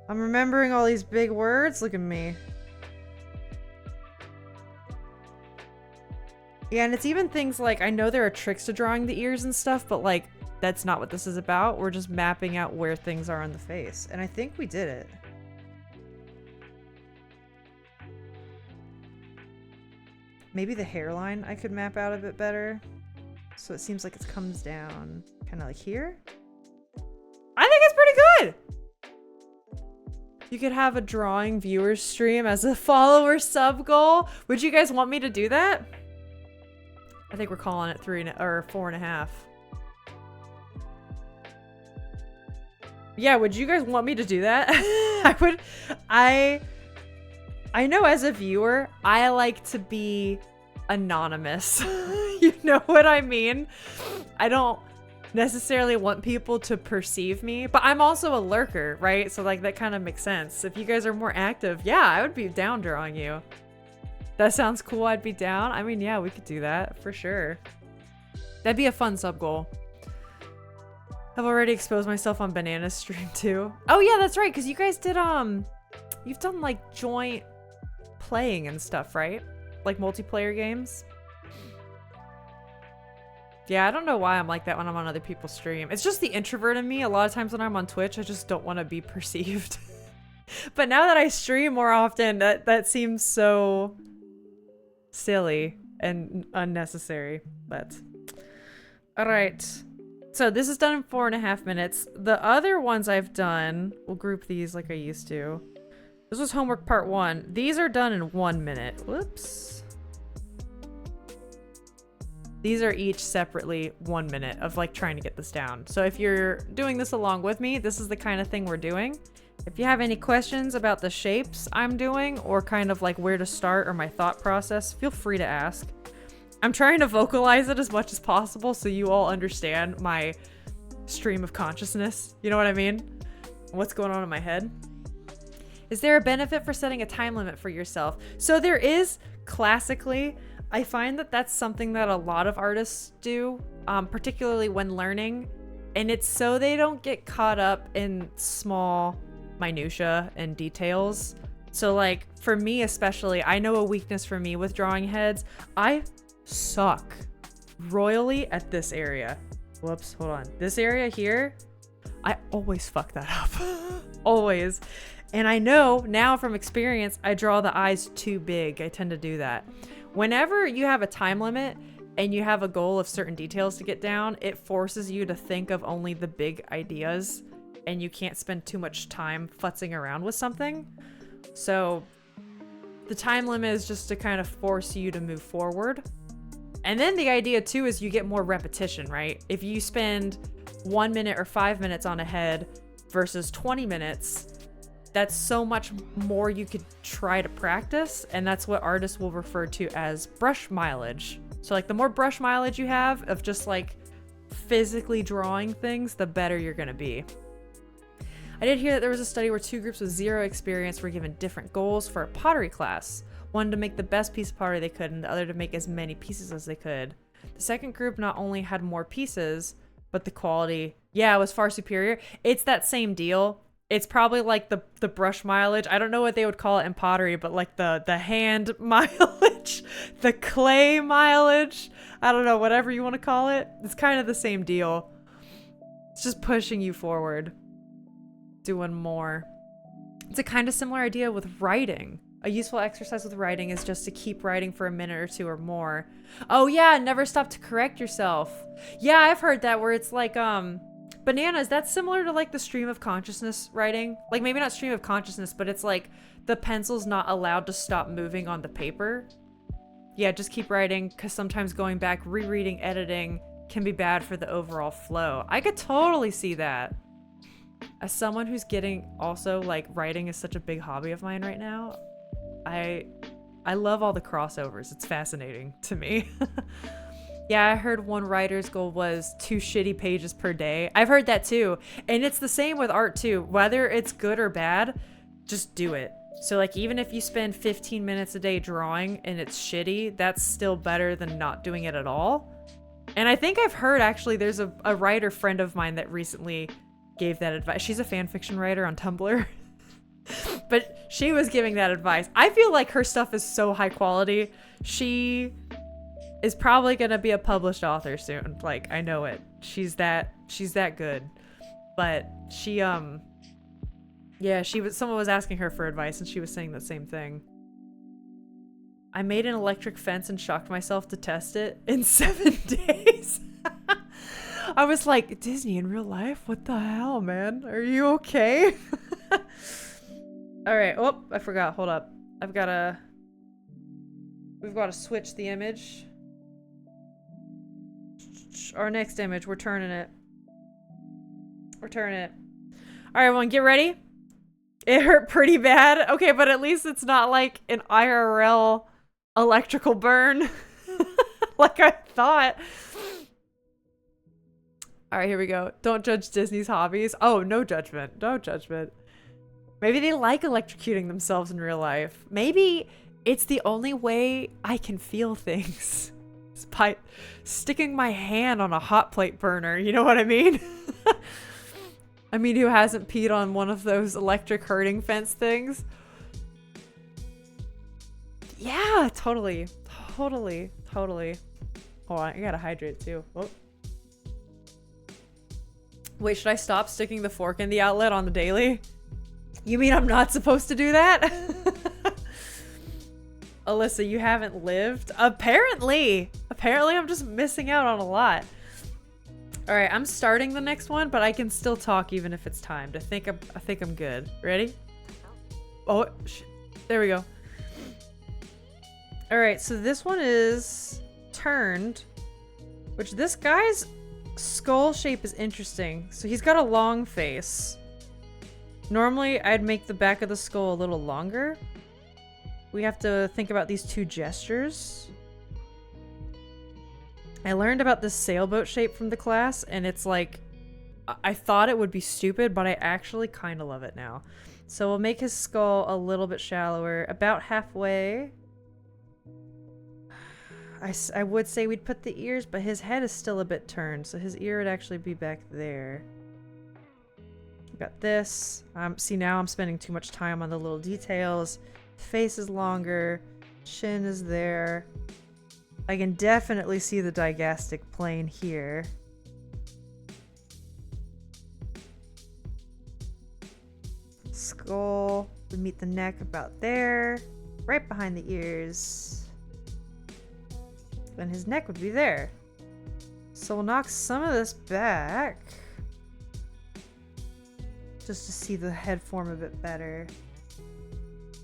Speaker 1: I'm remembering all these big words. Look at me. Yeah, and it's even things like, I know there are tricks to drawing the ears and stuff, but like, that's not what this is about. We're just mapping out where things are on the face. And I think we did it. Maybe the hairline I could map out a bit better. So it seems like it comes down kind of like here. I think it's pretty good. You could have a drawing viewers stream as a follower sub goal. Would you guys want me to do that? I think we're calling it 4.5. Yeah, would you guys want me to do that? I know as a viewer, I like to be anonymous. You know what I mean? I don't necessarily want people to perceive me, but I'm also a lurker, right? So like that kind of makes sense. If you guys are more active, yeah, I would be down drawing you. That sounds cool. I'd be down. I mean, yeah, we could do that for sure. That'd be a fun sub goal. I've already exposed myself on Banana's stream too. Oh yeah, that's right. Cause you guys did, you've done like joint playing and stuff, right? Like multiplayer games. Yeah, I don't know why I'm like that when I'm on other people's stream. It's just the introvert in me. A lot of times when I'm on Twitch, I just don't want to be perceived. But now that I stream more often, that seems so silly and unnecessary. But all right. So this is done in 4.5 minutes. The other ones I've done, we'll group these like I used to. This was homework part 1. These are done in 1 minute. Whoops. These are each separately 1 minute of like trying to get this down. So if you're doing this along with me, this is the kind of thing we're doing. If you have any questions about the shapes I'm doing or kind of like where to start or my thought process, feel free to ask. I'm trying to vocalize it as much as possible so you all understand my stream of consciousness. You know what I mean? What's going on in my head? Is there a benefit for setting a time limit for yourself? So there is, classically. I find that that's something that a lot of artists do, particularly when learning, and it's so they don't get caught up in small minutia and details. So like for me especially, I know a weakness for me with drawing heads. I suck royally at this area. Whoops, hold on. This area here, I always fuck that up. Always. And I know now from experience, I draw the eyes too big. I tend to do that. Whenever you have a time limit and you have a goal of certain details to get down, it forces you to think of only the big ideas and you can't spend too much time futzing around with something. So the time limit is just to kind of force you to move forward. And then the idea too is you get more repetition, right? If you spend 1 minute or 5 minutes on a head versus 20 minutes, that's so much more you could try to practice, and that's what artists will refer to as brush mileage. So like the more brush mileage you have of just like physically drawing things, the better you're gonna be. I did hear that there was a study where 2 groups with 0 experience were given different goals for a pottery class. One to make the best piece of pottery they could, and the other to make as many pieces as they could. The second group not only had more pieces, but the quality, yeah, was far superior. It's that same deal. It's probably like the brush mileage. I don't know what they would call it in pottery, but like the hand mileage, the clay mileage. I don't know, whatever you want to call it. It's kind of the same deal. It's just pushing you forward, doing more. It's a kind of similar idea with writing. A useful exercise with writing is just to keep writing for a minute or 2 or more. Oh yeah, never stop to correct yourself. Yeah, I've heard that where it's like, Bananas, that's similar to like the stream of consciousness writing. Like maybe not stream of consciousness, but it's like the pencil's not allowed to stop moving on the paper. Yeah, just keep writing, because sometimes going back, rereading, editing can be bad for the overall flow. I could totally see that. As someone who's getting also like writing is such a big hobby of mine right now, I love all the crossovers. It's fascinating to me. Yeah, I heard one writer's goal was 2 shitty pages per day. I've heard that too. And it's the same with art too. Whether it's good or bad, just do it. So like even if you spend 15 minutes a day drawing and it's shitty, that's still better than not doing it at all. And I think I've heard actually there's a writer friend of mine that recently gave that advice. She's a fan fiction writer on Tumblr. But she was giving that advice. I feel like her stuff is so high quality. She is probably gonna be a published author soon. Like, I know it. She's that good. But she yeah, someone was asking her for advice and she was saying the same thing. I made an electric fence and shocked myself to test it in 7 days. I was like, Disney in real life? What the hell, man? Are you okay? All right. Oh, I forgot. Hold up. We've got to switch the image. Our next image, we're turning it. All right, everyone, get ready. It hurt pretty bad. Okay, but at least it's not like an IRL electrical burn like I thought. All right, here we go. Don't judge Disney's hobbies. Oh, no judgment. No judgment. Maybe they like electrocuting themselves in real life. Maybe it's the only way I can feel things. It's by sticking my hand on a hot plate burner. You know what I mean? I mean, who hasn't peed on one of those electric hurting fence things? Yeah, totally. Totally. Totally. Oh, I gotta hydrate too. Oh. Wait, should I stop sticking the fork in the outlet on the daily? You mean I'm not supposed to do that? Alyssa, you haven't lived? Apparently! Apparently I'm just missing out on a lot. Alright, I'm starting the next one, but I can still talk even if it's timed. I think I'm good. Ready? Oh, there we go. Alright, so this one is turned, which this guy's skull shape is interesting. So he's got a long face. Normally, I'd make the back of the skull a little longer. We have to think about these two gestures. I learned about this sailboat shape from the class, and it's like, I thought it would be stupid, but I actually kind of love it now. So we'll make his skull a little bit shallower, about halfway. I would say we'd put the ears, but his head is still a bit turned, so his ear would actually be back there. Got this. See, now I'm spending too much time on the little details. Face is longer. Chin is there. I can definitely see the digastic plane here. Skull would meet the neck about there. Right behind the ears. Then his neck would be there. So we'll knock some of this back. Just to see the head form a bit better.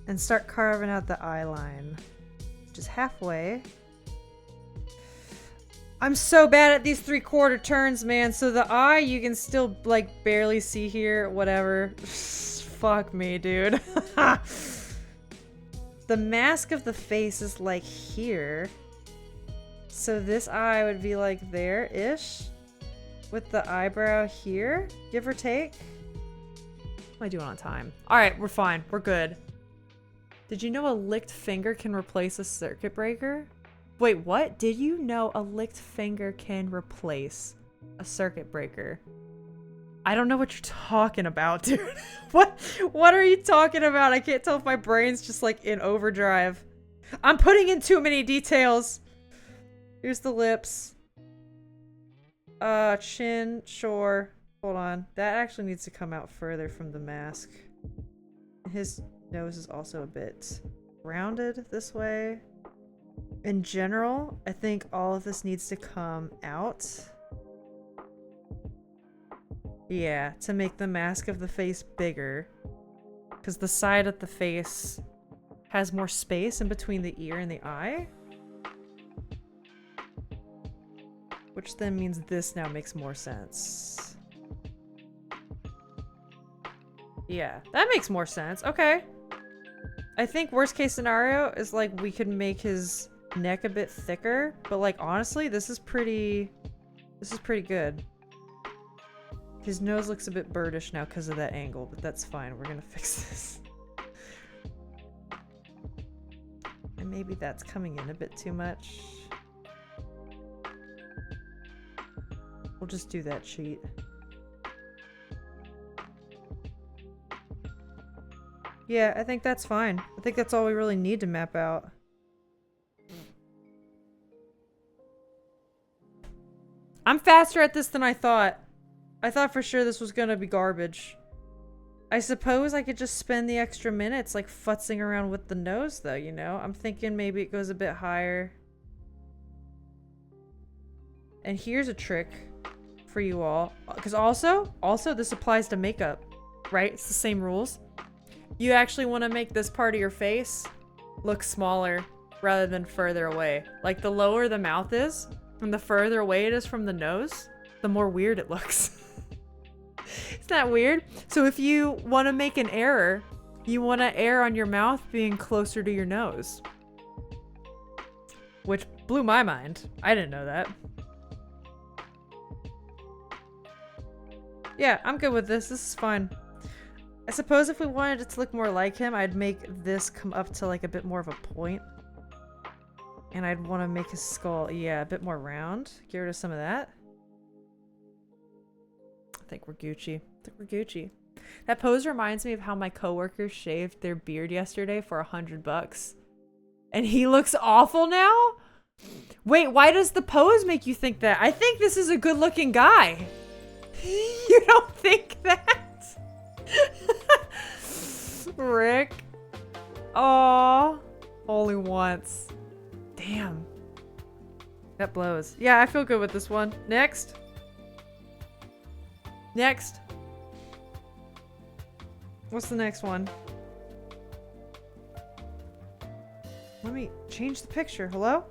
Speaker 1: And start carving out the eye line. Just halfway. I'm so bad at these 3/4 turns, man. So the eye you can still like barely see here. Whatever. Fuck me, dude. The mask of the face is like here. So this eye would be like there-ish. With the eyebrow here, give or take. What am I doing on time? Alright, we're fine. We're good. Did you know a licked finger can replace a circuit breaker? Wait, what? Did you know a licked finger can replace a circuit breaker? I don't know what you're talking about, dude. What are you talking about? I can't tell if my brain's just like in overdrive. I'm putting in too many details. Here's the lips. Chin, sure. Hold on. That actually needs to come out further from the mask. His nose is also a bit rounded this way. In general, I think all of this needs to come out. Yeah, to make the mask of the face bigger. Because the side of the face has more space in between the ear and the eye. Which then means this now makes more sense. Yeah, that makes more sense. Okay. I think worst case scenario is like we could make his neck a bit thicker, but like honestly, this is pretty good. His nose looks a bit birdish now because of that angle, but that's fine. We're gonna fix this. And maybe that's coming in a bit too much. We'll just do that cheat. Yeah, I think that's fine. I think that's all we really need to map out. I'm faster at this than I thought. I thought for sure this was gonna be garbage. I suppose I could just spend the extra minutes like futzing around with the nose though, you know? I'm thinking maybe it goes a bit higher. And here's a trick for you all. Because also this applies to makeup, right? It's the same rules. You actually want to make this part of your face look smaller rather than further away. Like the lower the mouth is and the further away it is from the nose, the more weird it looks. Isn't that weird? So if you want to make an error, you want to err on your mouth being closer to your nose. Which blew my mind. I didn't know that. Yeah, I'm good with this. This is fine. I suppose if we wanted it to look more like him, I'd make this come up to like a bit more of a point. And I'd want to make his skull, yeah, a bit more round. Get rid of some of that. I think we're Gucci. That pose reminds me of how my coworkers shaved their beard yesterday for $100. And he looks awful now? Wait, why does the pose make you think that? I think this is a good looking guy. You don't think that? Rick. Aww. Only once. Damn. That blows. Yeah, I feel good with this one. Next. Next. What's the next one? Let me change the picture. Hello?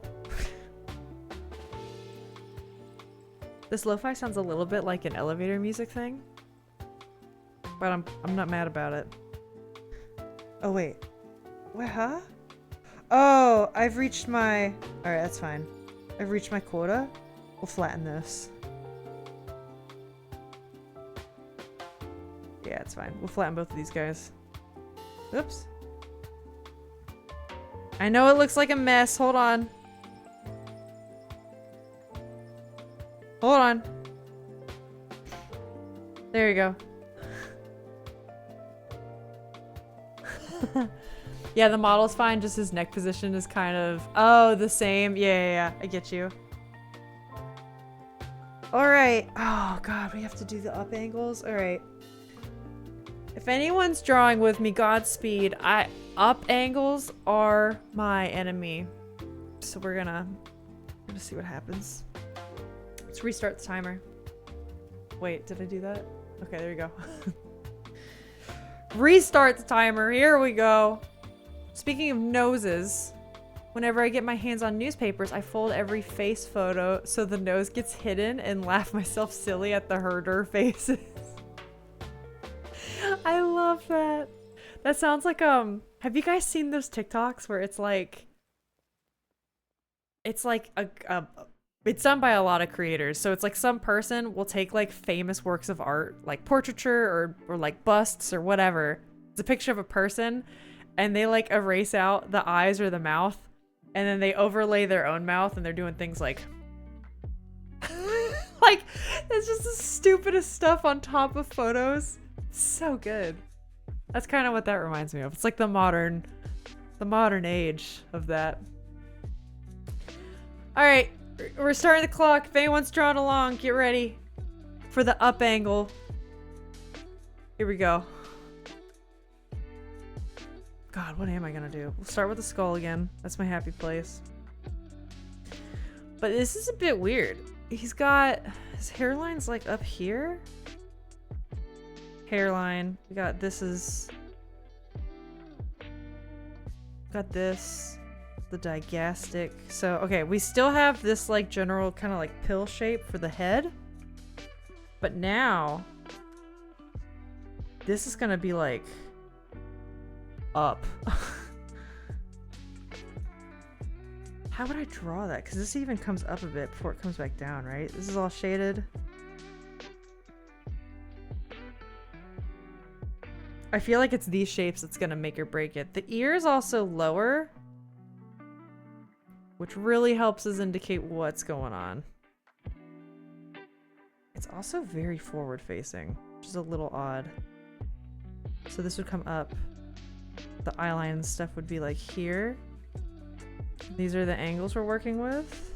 Speaker 1: This lo-fi sounds a little bit like an elevator music thing. But I'm not mad about it. Oh wait. What, huh? Oh, I've reached my... Alright, that's fine. I've reached my quota. We'll flatten this. Yeah, it's fine. We'll flatten both of these guys. Oops. I know it looks like a mess. Hold on. Hold on. There you go. Yeah, the model's fine. Just his neck position is kind of... Oh, the same. Yeah. I get you. Alright. Oh, God. We have to do the up angles? Alright. If anyone's drawing with me, Godspeed. Up angles are my enemy. So we're gonna see what happens. Let's restart the timer. Wait, did I do that? Okay, there you go. Restart the timer. Here we go. Speaking of noses, whenever I get my hands on newspapers, I fold every face photo so the nose gets hidden and laugh myself silly at the herder faces. I love that. That sounds like, have you guys seen those TikToks where it's like it's done by a lot of creators. So it's like some person will take like famous works of art, like portraiture or like busts or whatever. It's a picture of a person and they like erase out the eyes or the mouth and then they overlay their own mouth and they're doing things like like it's just the stupidest stuff on top of photos. So good. That's kind of what that reminds me of. It's like the modern age of that. All right, we're starting the clock. If anyone's drawing along, get ready for the up angle. Here we go. God, what am I gonna do? We'll start with the skull again. That's my happy place. But this is a bit weird. He's got his hairline's like up here. Hairline. We got this is... Got this. The digastic. So, okay, we still have this like general kind of like pill shape for the head. But now... This is gonna be like... up. How would I draw that? Because this even comes up a bit before it comes back down, right? This is all shaded. I feel like it's these shapes that's gonna make or break it. The ear is also lower, which really helps us indicate what's going on. It's also very forward facing, which is a little odd. So this would come up. The eyeline and stuff would be like here. These are the angles we're working with.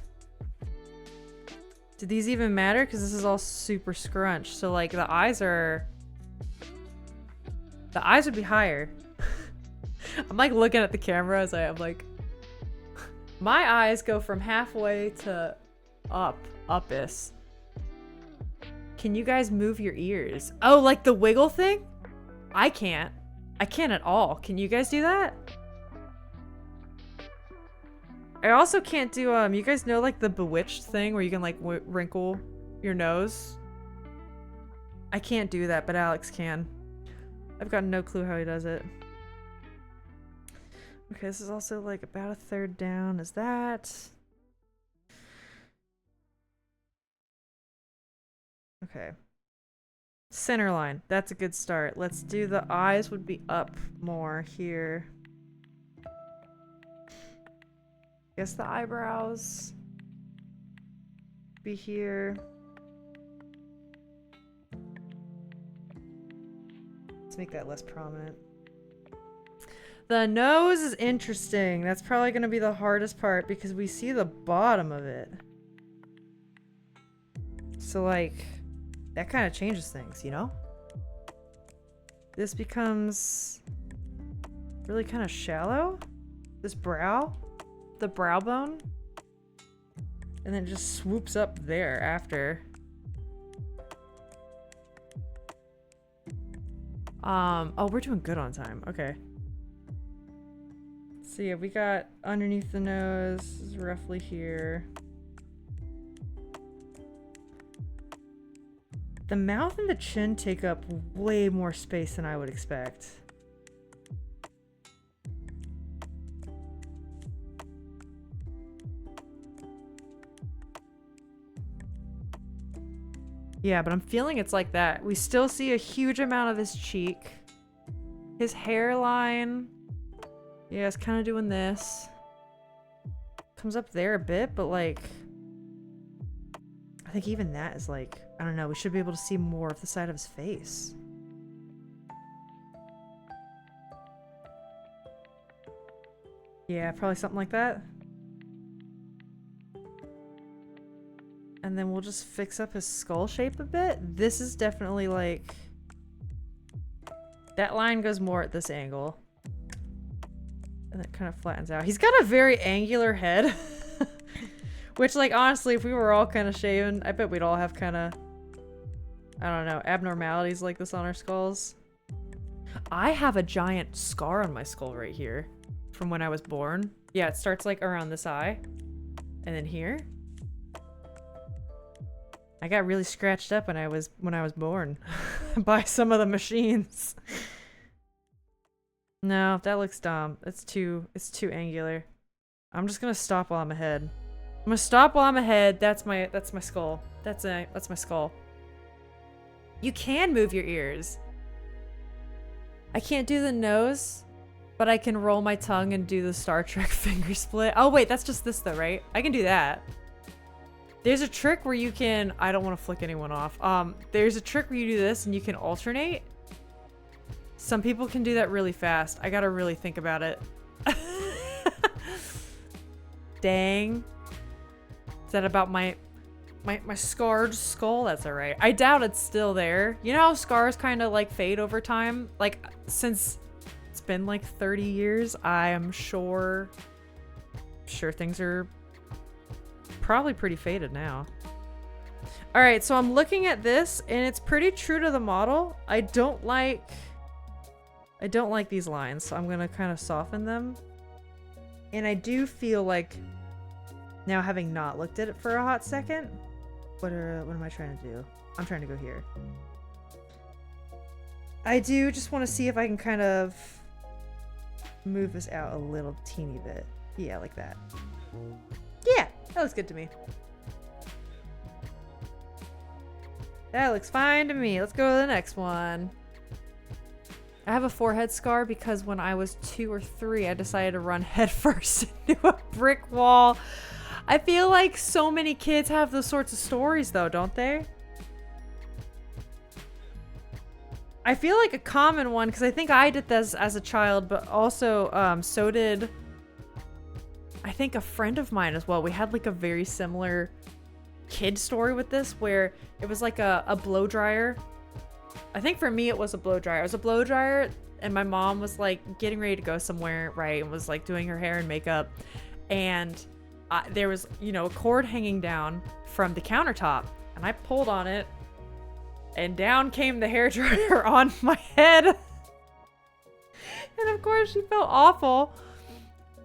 Speaker 1: Do these even matter? Because this is all super scrunched. So like the eyes are... The eyes would be higher. I'm like looking at the camera as I'm like... My eyes go from halfway to up-is. Can you guys move your ears? Oh, like the wiggle thing? I can't. I can't at all. Can you guys do that? I also can't do, you guys know like the Bewitched thing where you can like wrinkle your nose? I can't do that, but Alex can. I've got no clue how he does it. Okay, this is also like about a third down. Is that? Okay. Center line. That's a good start. Let's do the eyes would be up more here. Guess the eyebrows be here. Let's make that less prominent. The nose is interesting. That's probably going to be the hardest part because we see the bottom of it. So like, that kind of changes things, you know? This becomes really kind of shallow. This brow, the brow bone. And then it just swoops up there after. Oh, we're doing good on time. Okay. So yeah, we got underneath the nose is roughly here. The mouth and the chin take up way more space than I would expect. Yeah, but I'm feeling it's like that. We still see a huge amount of his cheek. His hairline. Yeah, it's kind of doing this. Comes up there a bit, but like... I think even that is like... I don't know, we should be able to see more of the side of his face. Yeah, probably something like that. And then we'll just fix up his skull shape a bit. This is definitely like... That line goes more at this angle. And it kind of flattens out. He's got a very angular head. Which, like, honestly, if we were all kind of shaven, I bet we'd all have kind of... I don't know, abnormalities like this on our skulls. I have a giant scar on my skull right here from when I was born. Yeah, it starts like around this eye. And then here. I got really scratched up when I was born by some of the machines. No, that looks dumb. It's too angular. I'm just gonna stop while I'm ahead. I'm gonna stop while I'm ahead. That's my skull. That's my skull. You can move your ears. I can't do the nose, but I can roll my tongue and do the Star Trek finger split. Oh wait, that's just this though, right? I can do that. There's a trick where you can... I don't want to flick anyone off. There's a trick where you do this and you can alternate. Some people can do that really fast. I gotta really think about it. Dang. Is that about my scarred skull? That's alright. I doubt it's still there. You know how scars kind of like fade over time? Like, since it's been like 30 years, I am sure things are probably pretty faded now. Alright, so I'm looking at this and it's pretty true to the model. I don't like these lines, so I'm gonna kind of soften them. And I do feel like, now having not looked at it for a hot second, what am I trying to do? I'm trying to go here. I do just want to see if I can kind of move this out a little teeny bit. Yeah, like that. Yeah, that looks good to me. That looks fine to me. Let's go to the next one. I have a forehead scar because when I was 2 or 3, I decided to run headfirst into a brick wall. I feel like so many kids have those sorts of stories though, don't they? I feel like a common one, because I think I did this as a child, but also so did, I think, a friend of mine as well. We had like a very similar kid story with this, where it was like a blow dryer. I think for me it was a blow dryer. It was a blow dryer, and my mom was like getting ready to go somewhere, right, and was like doing her hair and makeup, and there was, you know, a cord hanging down from the countertop, and I pulled on it, and down came the hairdryer on my head. And of course she felt awful.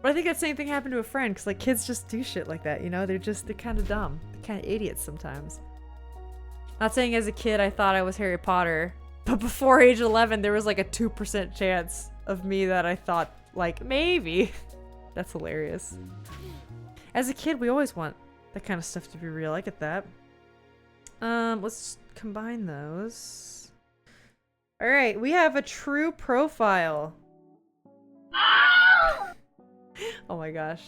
Speaker 1: But I think that same thing happened to a friend, because like kids just do shit like that, you know? They're kind of dumb. They're kind of idiots sometimes. Not saying as a kid I thought I was Harry Potter, but before age 11 there was like a 2% chance of me that I thought, like, maybe. That's hilarious. As a kid, we always want that kind of stuff to be real. I get that. Let's combine those. All right, we have a true profile. Oh my gosh.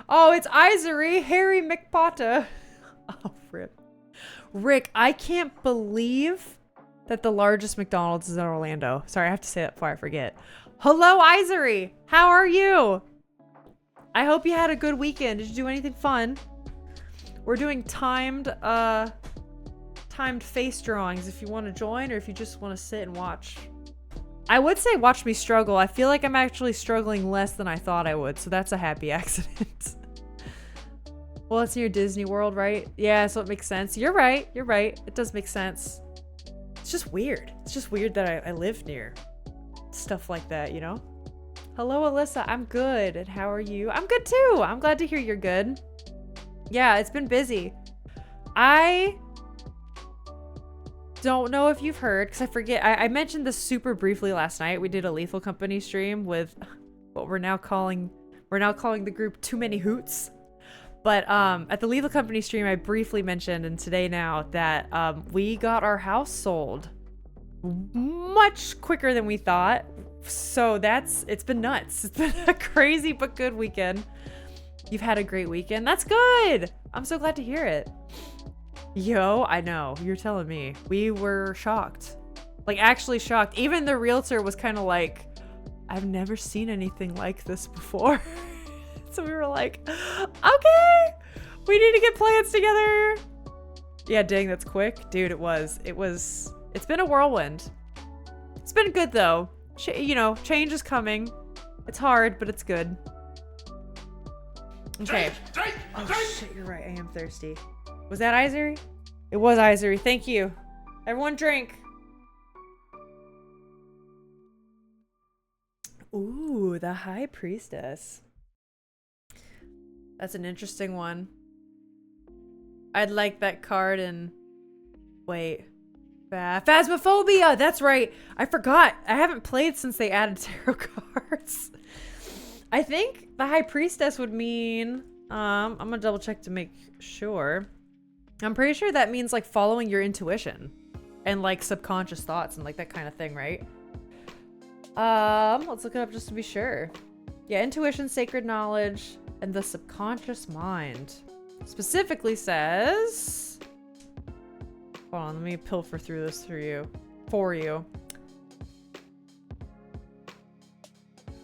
Speaker 1: Oh, it's Isery, Harry McPotta. Oh, rip. Rick, I can't believe that the largest McDonald's is in Orlando. Sorry, I have to say that before I forget. Hello, Isery. How are you? I hope you had a good weekend. Did you do anything fun? We're doing timed face drawings if you want to join or if you just want to sit and watch. I would say watch me struggle. I feel like I'm actually struggling less than I thought I would, so that's a happy accident. Well, it's near Disney World, right? Yeah, so it makes sense. You're right. You're right. It does make sense. It's just weird. It's just weird that I live near stuff like that, you know? Hello, Alyssa. I'm good. And how are you? I'm good too. I'm glad to hear you're good. Yeah, it's been busy. I don't know if you've heard, because I forget. I mentioned this super briefly last night. We did a Lethal Company stream with what we're now calling the group Too Many Hoots. But at the Lethal Company stream, I briefly mentioned, and today now, that we got our house sold much quicker than we thought. So it's been nuts. It's been a crazy but good weekend. You've had a great weekend. That's good. I'm so glad to hear it. Yo, I know. You're telling me. We were shocked. Like, actually shocked. Even the realtor was kind of like, I've never seen anything like this before. So we were like, okay, we need to get plans together. Yeah, dang, that's quick. Dude, it's been a whirlwind. It's been good though. You know, change is coming. It's hard, but it's good. Okay. Oh shit, you're right. I am thirsty. Was that Isery? It was Isery. Thank you. Everyone drink. Ooh, the High Priestess. That's an interesting one. I'd like that card in... Wait. Phasmophobia! That's right. I forgot. I haven't played since they added tarot cards. I think the High Priestess would mean... I'm gonna double check to make sure. I'm pretty sure that means like following your intuition. And like subconscious thoughts and like that kind of thing, right? Let's look it up just to be sure. Yeah, intuition, sacred knowledge, and the subconscious mind. Specifically says... Hold on, let me pilfer through this for you.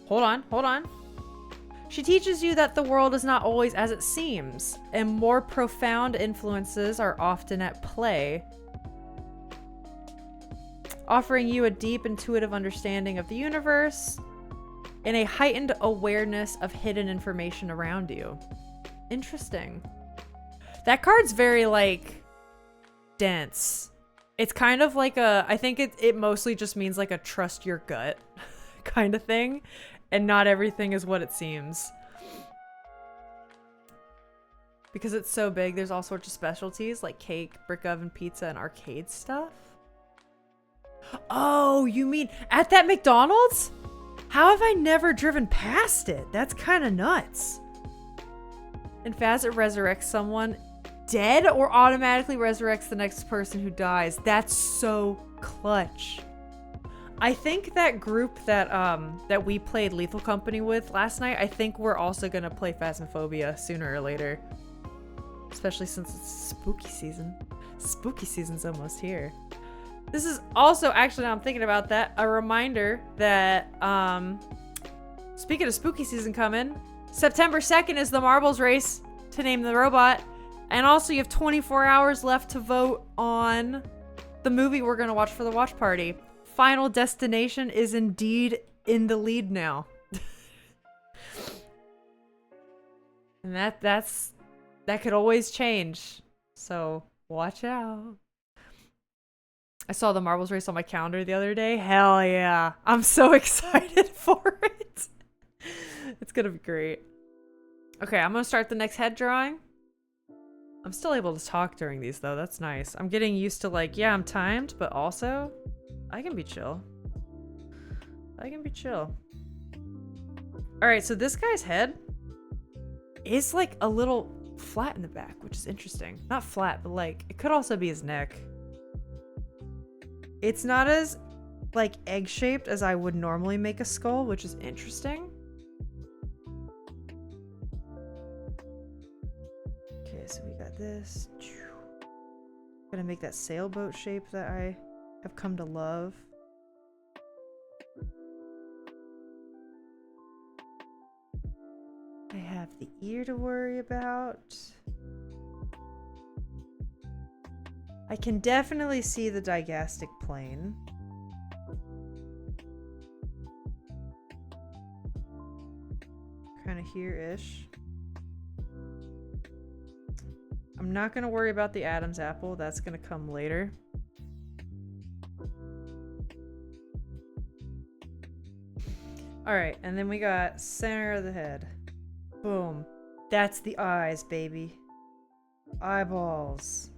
Speaker 1: Hold on. She teaches you that the world is not always as it seems, and more profound influences are often at play, offering you a deep intuitive understanding of the universe and a heightened awareness of hidden information around you. Interesting. That card's very, like, dense. It's kind of like I think it mostly just means like a trust your gut kind of thing. And not everything is what it seems. Because it's so big, there's all sorts of specialties like cake, brick oven pizza, and arcade stuff. Oh, you mean at that McDonald's? How have I never driven past it? That's kind of nuts. And Phas, it resurrects someone dead or automatically resurrects the next person who dies. That's so clutch. I think that group that we played Lethal Company with last night, I think we're also gonna play Phasmophobia sooner or later. Especially since it's spooky season. Spooky season's almost here. This is also, actually now I'm thinking about that, a reminder that, speaking of spooky season coming, September 2nd is the marbles race to name the robot. And also you have 24 hours left to vote on the movie we're gonna watch for the watch party. Final Destination is indeed in the lead now. And that could always change. So watch out. I saw the marbles race on my calendar the other day. Hell yeah. I'm so excited for it. It's gonna be great. Okay, I'm gonna start the next head drawing. I'm still able to talk during these though. That's nice. I'm getting used to like, yeah, I'm timed, but also I can be chill. All right, so this guy's head is like a little flat in the back, which is interesting. Not flat, but like it could also be his neck. It's not as like egg-shaped as I would normally make a skull, which is interesting. Okay, so we got this. Gonna make that sailboat shape that I have come to love. I have the ear to worry about. I can definitely see the digastic plane. Kind of here-ish. I'm not gonna worry about the Adam's apple. That's gonna come later. Alright, and then we got center of the head. Boom. That's the eyes, baby. Eyeballs.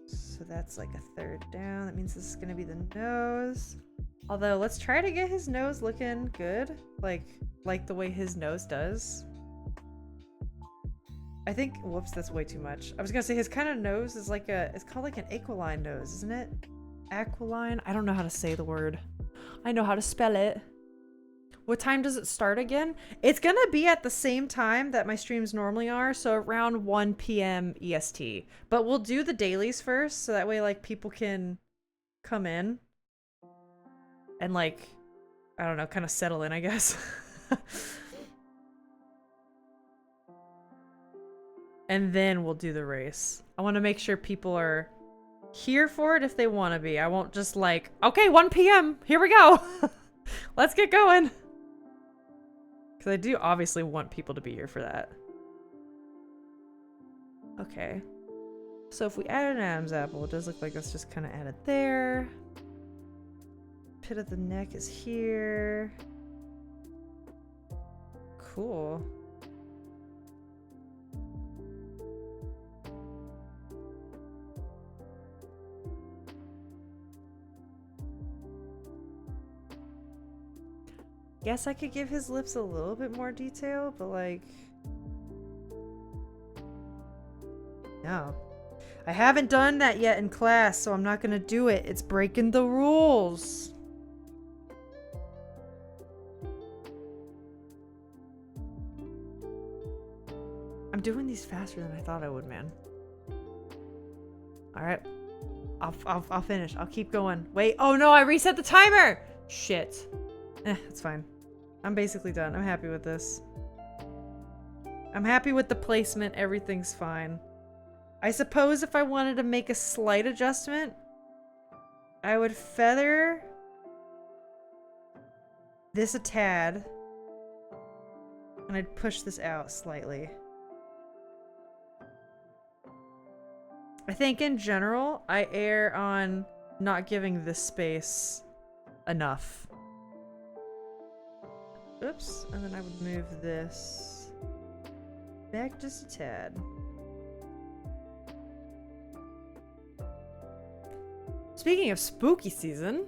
Speaker 1: So that's like a third down. That means this is gonna be the nose. Although, let's try to get his nose looking good. Like the way his nose does. I think, whoops, that's way too much. I was gonna say his kind of nose is like it's called like an aquiline nose, isn't it? Aquiline? I don't know how to say the word. I know how to spell it. What time does it start again? It's gonna be at the same time that my streams normally are, so around 1 p.m. EST. But we'll do the dailies first, so that way like people can come in and like, I don't know, kind of settle in, I guess. And then we'll do the race. I want to make sure people are here for it if they want to be. I won't just like, okay, 1 p.m. Here we go. Let's get going. Because I do obviously want people to be here for that. Okay. So if we add an Adam's apple, it does look like that's just kind of added there. Pit of the neck is here. Cool. Guess I could give his lips a little bit more detail, but like... No. I haven't done that yet in class, so I'm not gonna do it. It's breaking the rules. I'm doing these faster than I thought I would, man. Alright. I'll finish. I'll keep going. Wait. Oh no, I reset the timer! Shit. It's fine. I'm basically done. I'm happy with this. I'm happy with the placement. Everything's fine. I suppose if I wanted to make a slight adjustment, I would feather this a tad, and I'd push this out slightly. I think in general, I err on not giving this space enough. Oops, and then I would move this back just a tad. Speaking of spooky season,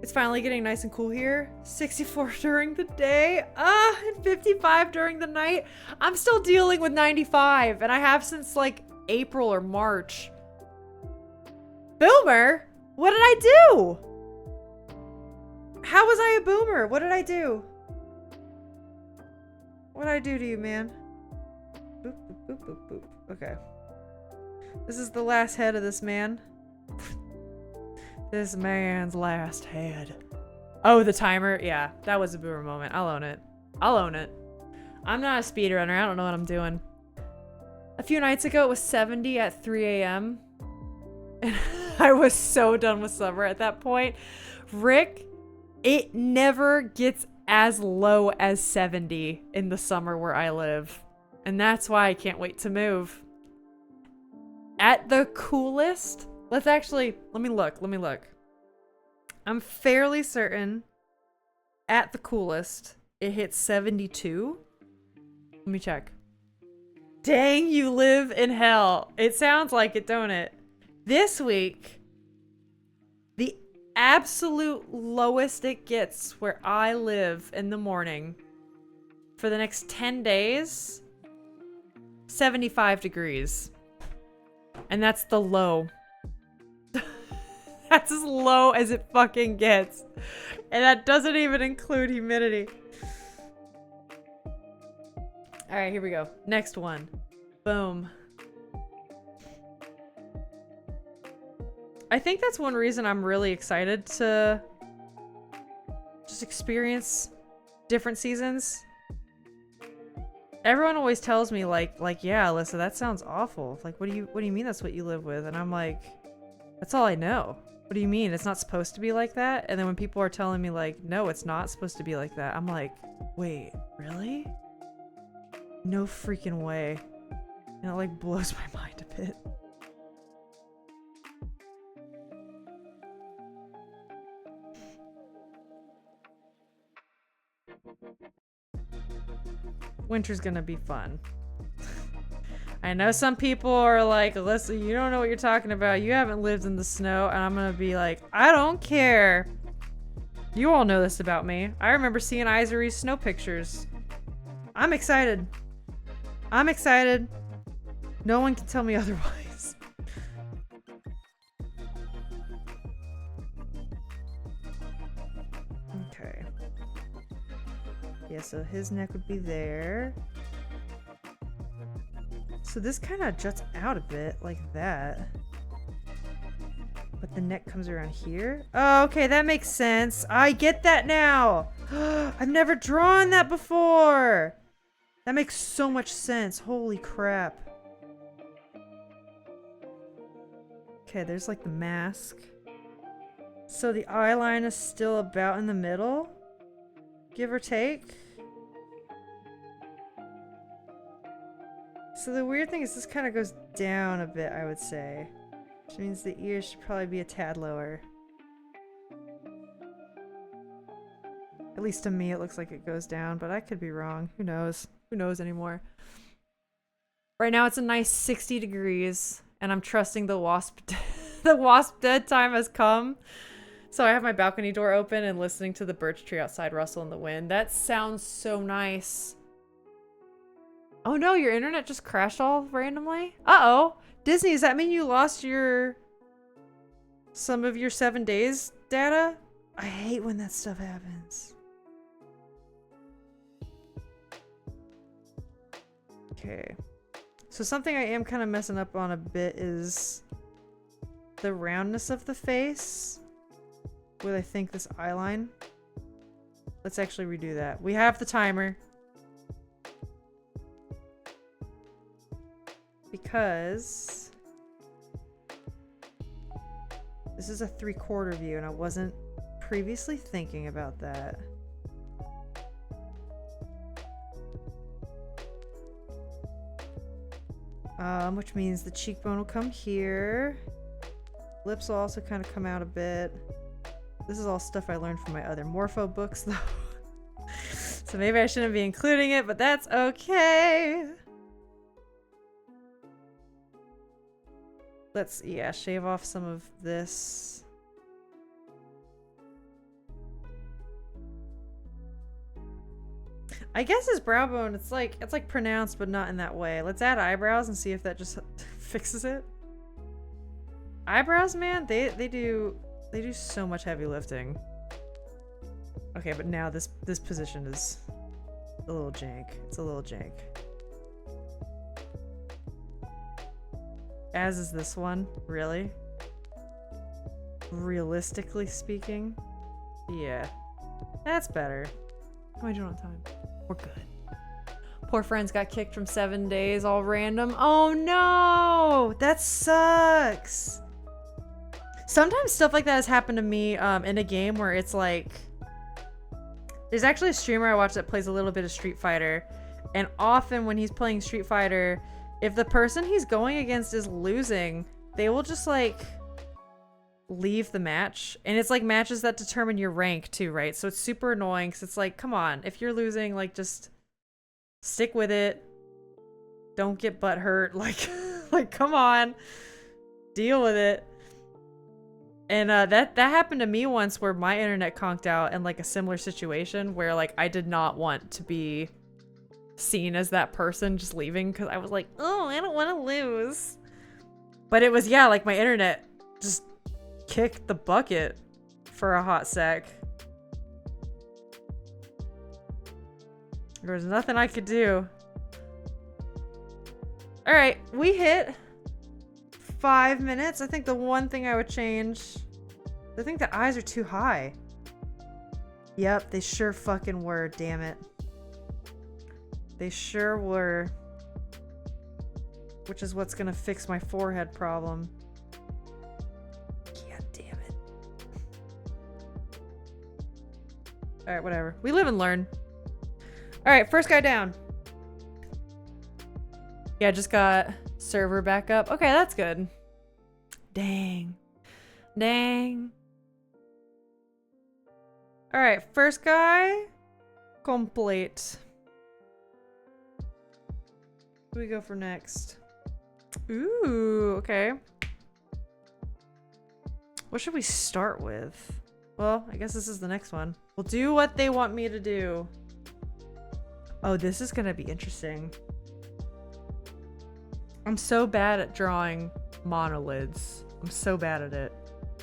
Speaker 1: it's finally getting nice and cool here. 64 during the day, and 55 during the night. I'm still dealing with 95, and I have since like April or March. Boomer? What did I do? How was I a boomer? What did I do? What did I do to you, man? Boop, boop, boop, boop, boop. Okay. This is the last head of this man. This man's last head. Oh, the timer? Yeah, that was a boomer moment. I'll own it. I'll own it. I'm not a speedrunner. I don't know what I'm doing. A few nights ago, it was 70 at 3 a.m. And I was so done with summer at that point. Rick, it never gets as low as 70 in the summer where I live. And that's why I can't wait to move. At the coolest, let me look. I'm fairly certain at the coolest, it hits 72. Let me check. Dang, you live in hell. It sounds like it, don't it? This week, the absolute lowest it gets where I live in the morning for the next 10 days, 75 degrees. And that's the low. That's as low as it fucking gets. And that doesn't even include humidity. All right, here we go. Next one. Boom. I think that's one reason I'm really excited to just experience different seasons. Everyone always tells me like, yeah, Alyssa, that sounds awful. Like, what do you mean that's what you live with? And I'm like, that's all I know. What do you mean? It's not supposed to be like that? And then when people are telling me like, no, it's not supposed to be like that, I'm like, wait, really? No freaking way. And it like blows my mind a bit. Winter's gonna be fun. I know some people are like, Alyssa, you don't know what you're talking about. You haven't lived in the snow. And I'm gonna be like, I don't care. You all know this about me. I remember seeing Isery's snow pictures. I'm excited. I'm excited. No one can tell me otherwise. Okay. Yeah, so his neck would be there. So this kind of juts out a bit like that. But the neck comes around here. Oh, okay, that makes sense. I get that now. I've never drawn that before. That makes so much sense. Holy crap. Okay, there's like the mask. So the eye line is still about in the middle, give or take. So the weird thing is this kind of goes down a bit, I would say. Which means the ears should probably be a tad lower. At least to me it looks like it goes down, but I could be wrong. Who knows? Who knows anymore? Right now it's a nice 60 degrees, and I'm trusting the wasp the wasp dead time has come. So I have my balcony door open and listening to the birch tree outside rustle in the wind. That sounds so nice. Oh no, your internet just crashed all randomly? Uh-oh. Disney, does that mean you lost some of your 7 days data? I hate when that stuff happens. Okay. So something I am kind of messing up on a bit is the roundness of the face with, I think, this eye line. Let's actually redo that. We have the timer. Because this is a 3/4 view and I wasn't previously thinking about that. Which means the cheekbone will come here. Lips will also kind of come out a bit. This is all stuff I learned from my other Morpho books though. So maybe I shouldn't be including it, but that's okay. Let's, yeah, shave off some of this. I guess his brow bone, it's like pronounced, but not in that way. Let's add eyebrows and see if that just fixes it. Eyebrows, man, they do so much heavy lifting. Okay, but now this position is a little jank. It's a little jank. As is this one, really? Realistically speaking? Yeah. That's better. How am I doing on time? We're good. Poor friends got kicked from 7 days all random. Oh no! That sucks! Sometimes stuff like that has happened to me in a game where it's like... There's actually a streamer I watch that plays a little bit of Street Fighter. And often when he's playing Street Fighter, if the person he's going against is losing, they will just like leave the match. And it's like matches that determine your rank too, right? So it's super annoying because it's like, come on, if you're losing, like just stick with it. Don't get butt hurt. Like come on, deal with it. And that happened to me once where my internet conked out in like a similar situation where like I did not want to be seen as that person just leaving because I was like, oh, I don't want to lose. But it was, yeah, like my internet just kicked the bucket for a hot sec. There was nothing I could do. All right, we hit 5 minutes. I think the one thing I would change, I think the eyes are too high. Yep, they sure fucking were, damn it. They sure were. Which is what's gonna fix my forehead problem. God damn it. Alright, whatever. We live and learn. Alright, first guy down. Yeah, just got server back up. Okay, that's good. Dang. Dang. Alright, first guy. Complete. Who do we go for next? Ooh, okay. What should we start with? Well, I guess this is the next one. We'll do what they want me to do. Oh, this is gonna be interesting. I'm so bad at drawing monolids. I'm so bad at it.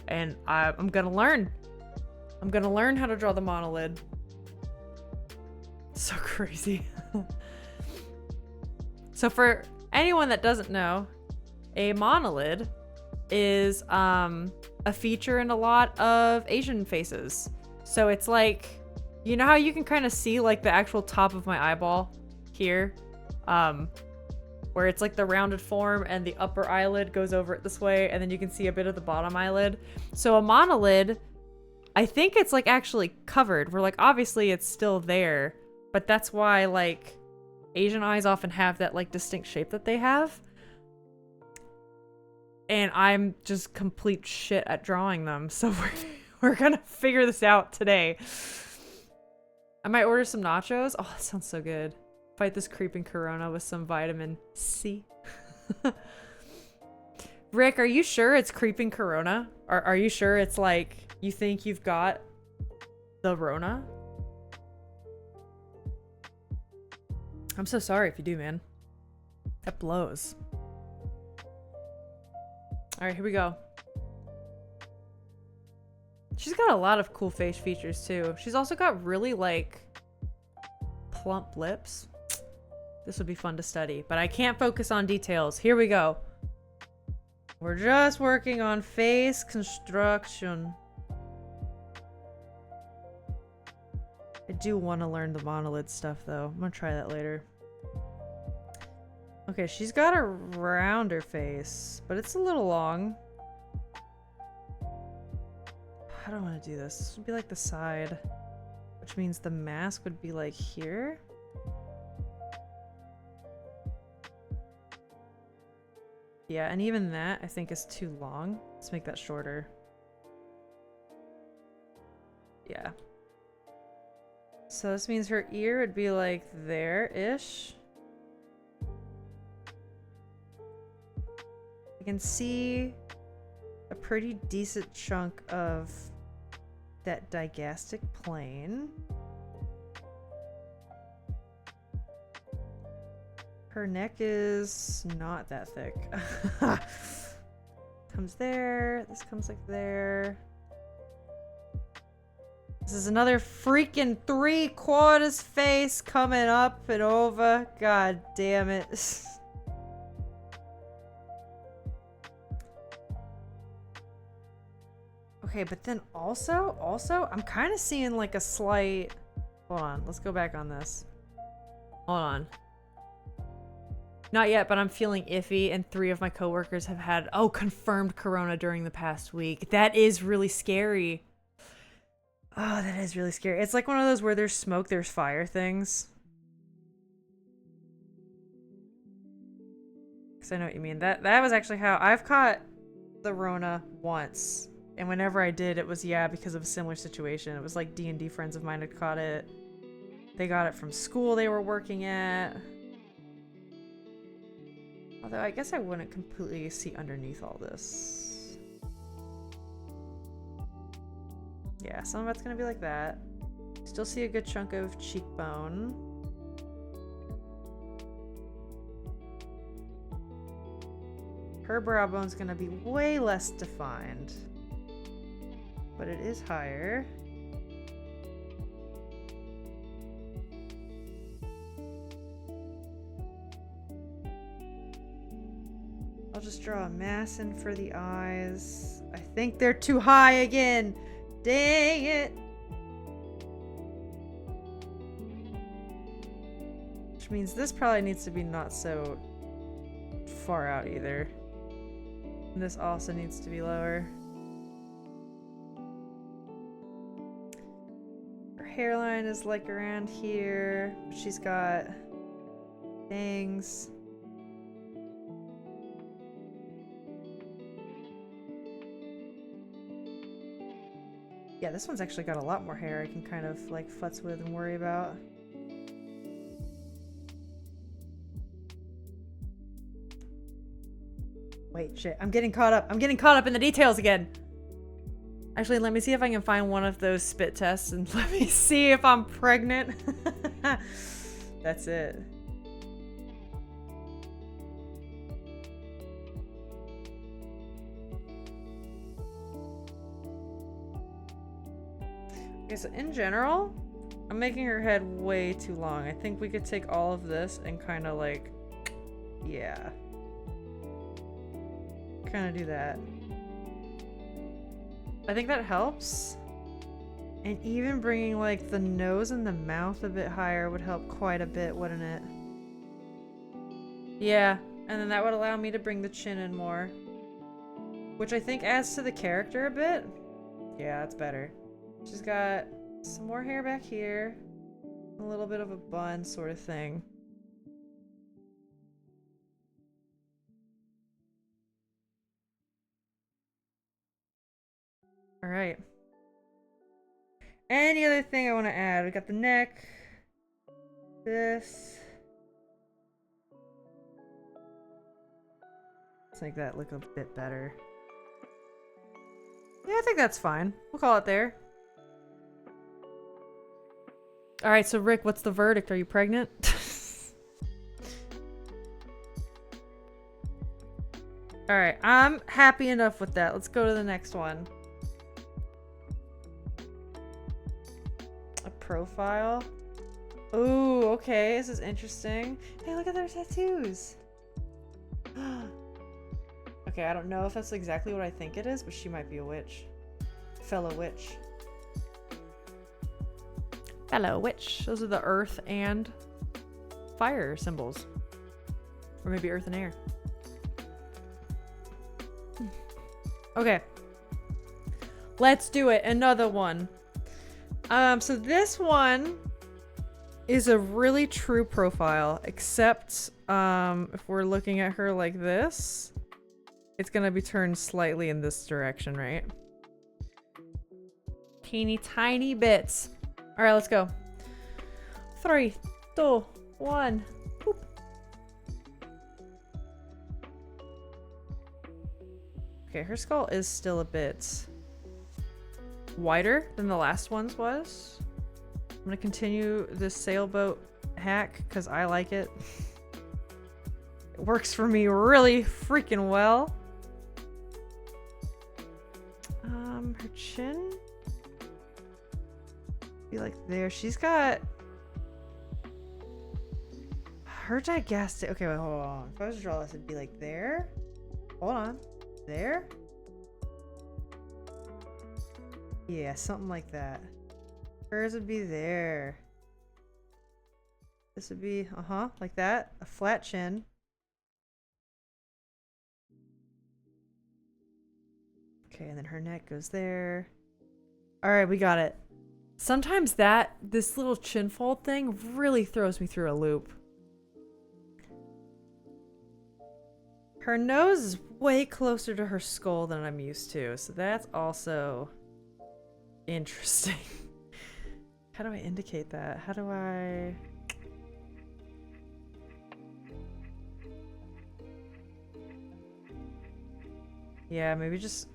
Speaker 1: And I'm gonna learn. I'm gonna learn how to draw the monolid. So crazy. So for anyone that doesn't know, a monolid is a feature in a lot of Asian faces. So it's like, you know how you can kind of see like the actual top of my eyeball here? Where it's like the rounded form and the upper eyelid goes over it this way, and then you can see a bit of the bottom eyelid. So a monolid, I think it's like actually covered. Where like obviously it's still there, but that's why like Asian eyes often have that like distinct shape that they have. And I'm just complete shit at drawing them. So we're gonna figure this out today. I might order some nachos. Oh, that sounds so good. Fight this creeping corona with some vitamin C. Rick, are you sure it's creeping corona? Are you sure it's like, you think you've got the Rona? I'm so sorry if you do, man. That blows. Alright, here we go. She's got a lot of cool face features, too. She's also got really, like, plump lips. This would be fun to study, but I can't focus on details. Here we go. We're just working on face construction. I do want to learn the monolid stuff, though. I'm gonna try that later. Okay, she's got a rounder face, but it's a little long. How do I want to do this? This would be like the side, which means the mask would be like here. Yeah, and even that I think is too long. Let's make that shorter. Yeah. So this means her ear would be like there-ish. I can see a pretty decent chunk of that digastic plane. Her neck is not that thick. Comes there. This comes like there. This is another freaking 3/4 face coming up and over. God damn it. Okay, but then also, I'm kind of seeing like a slight... Hold on, let's go back on this. Hold on. Not yet, but I'm feeling iffy, and 3 of my coworkers have had, confirmed corona during the past week. That is really scary. Oh, that is really scary. It's like one of those where there's smoke, there's fire things. Because I know what you mean. That was actually how I've caught the Rona once. And whenever I did, it was, because of a similar situation. It was like D&D friends of mine had caught it. They got it from school they were working at. Although I guess I wouldn't completely see underneath all this. Yeah, some of it's gonna be like that. Still see a good chunk of cheekbone. Her brow bone's gonna be way less defined. but it is higher. I'll just draw a mass in for the eyes. I think they're too high again. Dang it. Which means this probably needs to be not so far out either. And this also needs to be lower. Her hairline is like around here. She's got bangs. Yeah, this one's actually got a lot more hair I can kind of like futz with and worry about. Wait, shit. I'm getting caught up. I'm getting caught up in the details again. Actually, let me see if I can find one of those spit tests and let me see if I'm pregnant. That's it. Okay, so in general, I'm making her head way too long. I think we could take all of this and kind of like, yeah. Kind of do that. I think that helps. And even bringing like the nose and the mouth a bit higher would help quite a bit, wouldn't it? Yeah, and then that would allow me to bring the chin in more. Which I think adds to the character a bit. Yeah, that's better. She's got some more hair back here. A little bit of a bun sort of thing. Alright. Any other thing I want to add? We got the neck. This. Let's make that look a bit better. Yeah, I think that's fine. We'll call it there. Alright, so Rick, what's the verdict? Are you pregnant? Alright, I'm happy enough with that. Let's go to the next one. A profile. Ooh, okay, this is interesting. Hey, look at their tattoos. Okay, I don't know if that's exactly what I think it is, but she might be a witch. Fellow witch. Fellow witch. Those are the earth and fire symbols. Or maybe earth and air. Okay. Let's do it. Another one. So this one is a really true profile, except if we're looking at her like this, it's gonna be turned slightly in this direction, right? Teeny tiny bits. All right, let's go. 3, 2, 1. Boop. Okay, her skull is still a bit wider than the last one's was. I'm gonna continue this sailboat hack because I like it. It works for me really freaking well. Her chin be like there. She's got her gigantic. Okay, wait, hold on. If I was to draw this, it'd be like there. Hold on, there. Yeah, something like that. Hers would be there. This would be, like that. A flat chin. Okay, and then her neck goes there. Alright, we got it. Sometimes this little chin fold thing really throws me through a loop. Her nose is way closer to her skull than I'm used to, so that's also interesting. How do I indicate that? How do I... Yeah, maybe just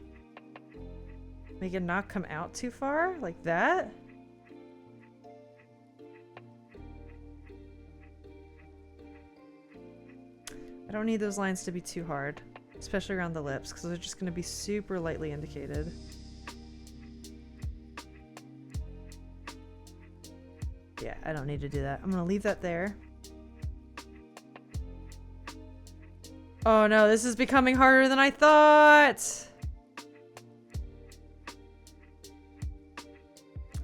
Speaker 1: make it not come out too far, like that. I don't need those lines to be too hard, especially around the lips, because they're just going to be super lightly indicated. I don't need to do that. I'm gonna leave that there. Oh no, this is becoming harder than I thought.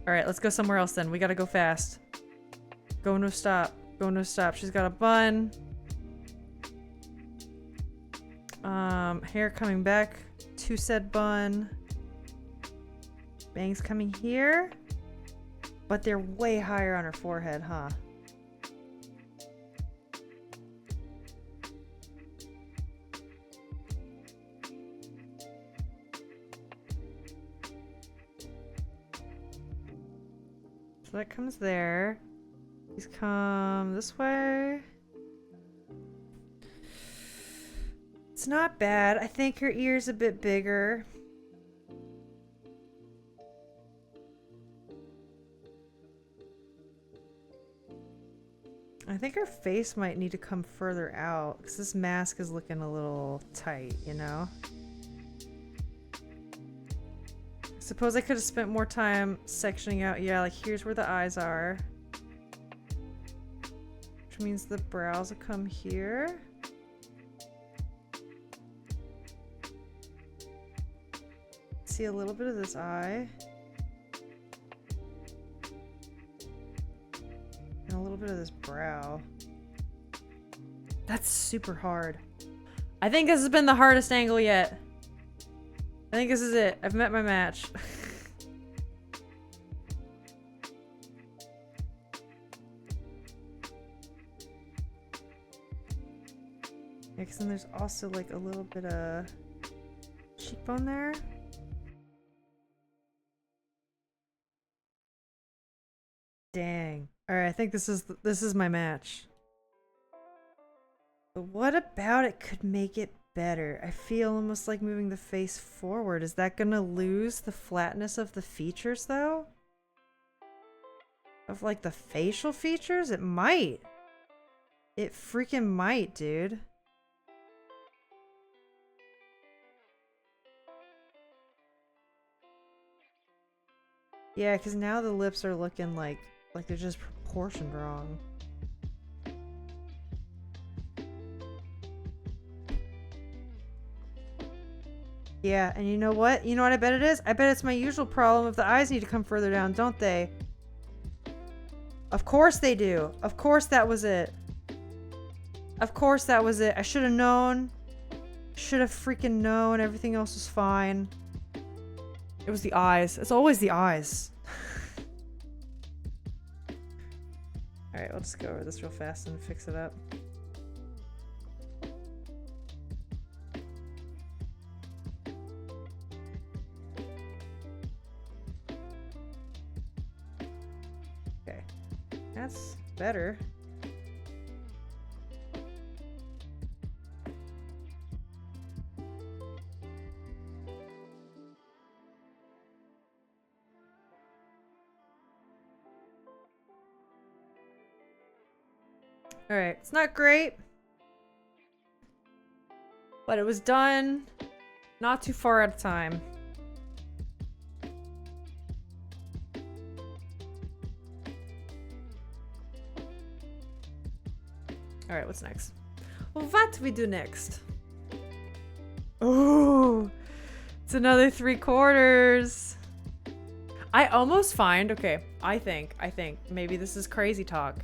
Speaker 1: Alright, let's go somewhere else then. We gotta go fast. Go no stop. Go no stop. She's got a bun. Hair coming back to said bun. Bangs coming here. But they're way higher on her forehead, huh? So that comes there. These come this way. It's not bad. I think her ear's a bit bigger. I think her face might need to come further out because this mask is looking a little tight, you know? Suppose I could have spent more time sectioning out. Yeah, like here's where the eyes are. Which means the brows will come here. See a little bit of this eye. And a little bit of this brow. That's super hard. I think this has been the hardest angle yet. I think this is it. I've met my match. Yeah, because then there's also like a little bit of cheekbone there. Dang. Alright, I think this is my match. But what about it could make it better? I feel almost like moving the face forward. Is that gonna lose the flatness of the features though? Of like the facial features? It might. It freaking might, dude. Yeah, because now the lips are looking like they're just proportioned wrong. Yeah, and you know what? You know what I bet it is? I bet it's my usual problem of the eyes need to come further down, don't they? Of course they do. Of course that was it. Of course that was it. I should have known. Should have freaking known. Everything else was fine. It was the eyes. It's always the eyes. Alright, we'll just go over this real fast and fix it up. Okay. That's better. Alright, it's not great, but it was done not too far at a time. Alright, what's next? Well, what we do next? Oh, it's another 3/4. I almost find, okay, I think, maybe this is crazy talk.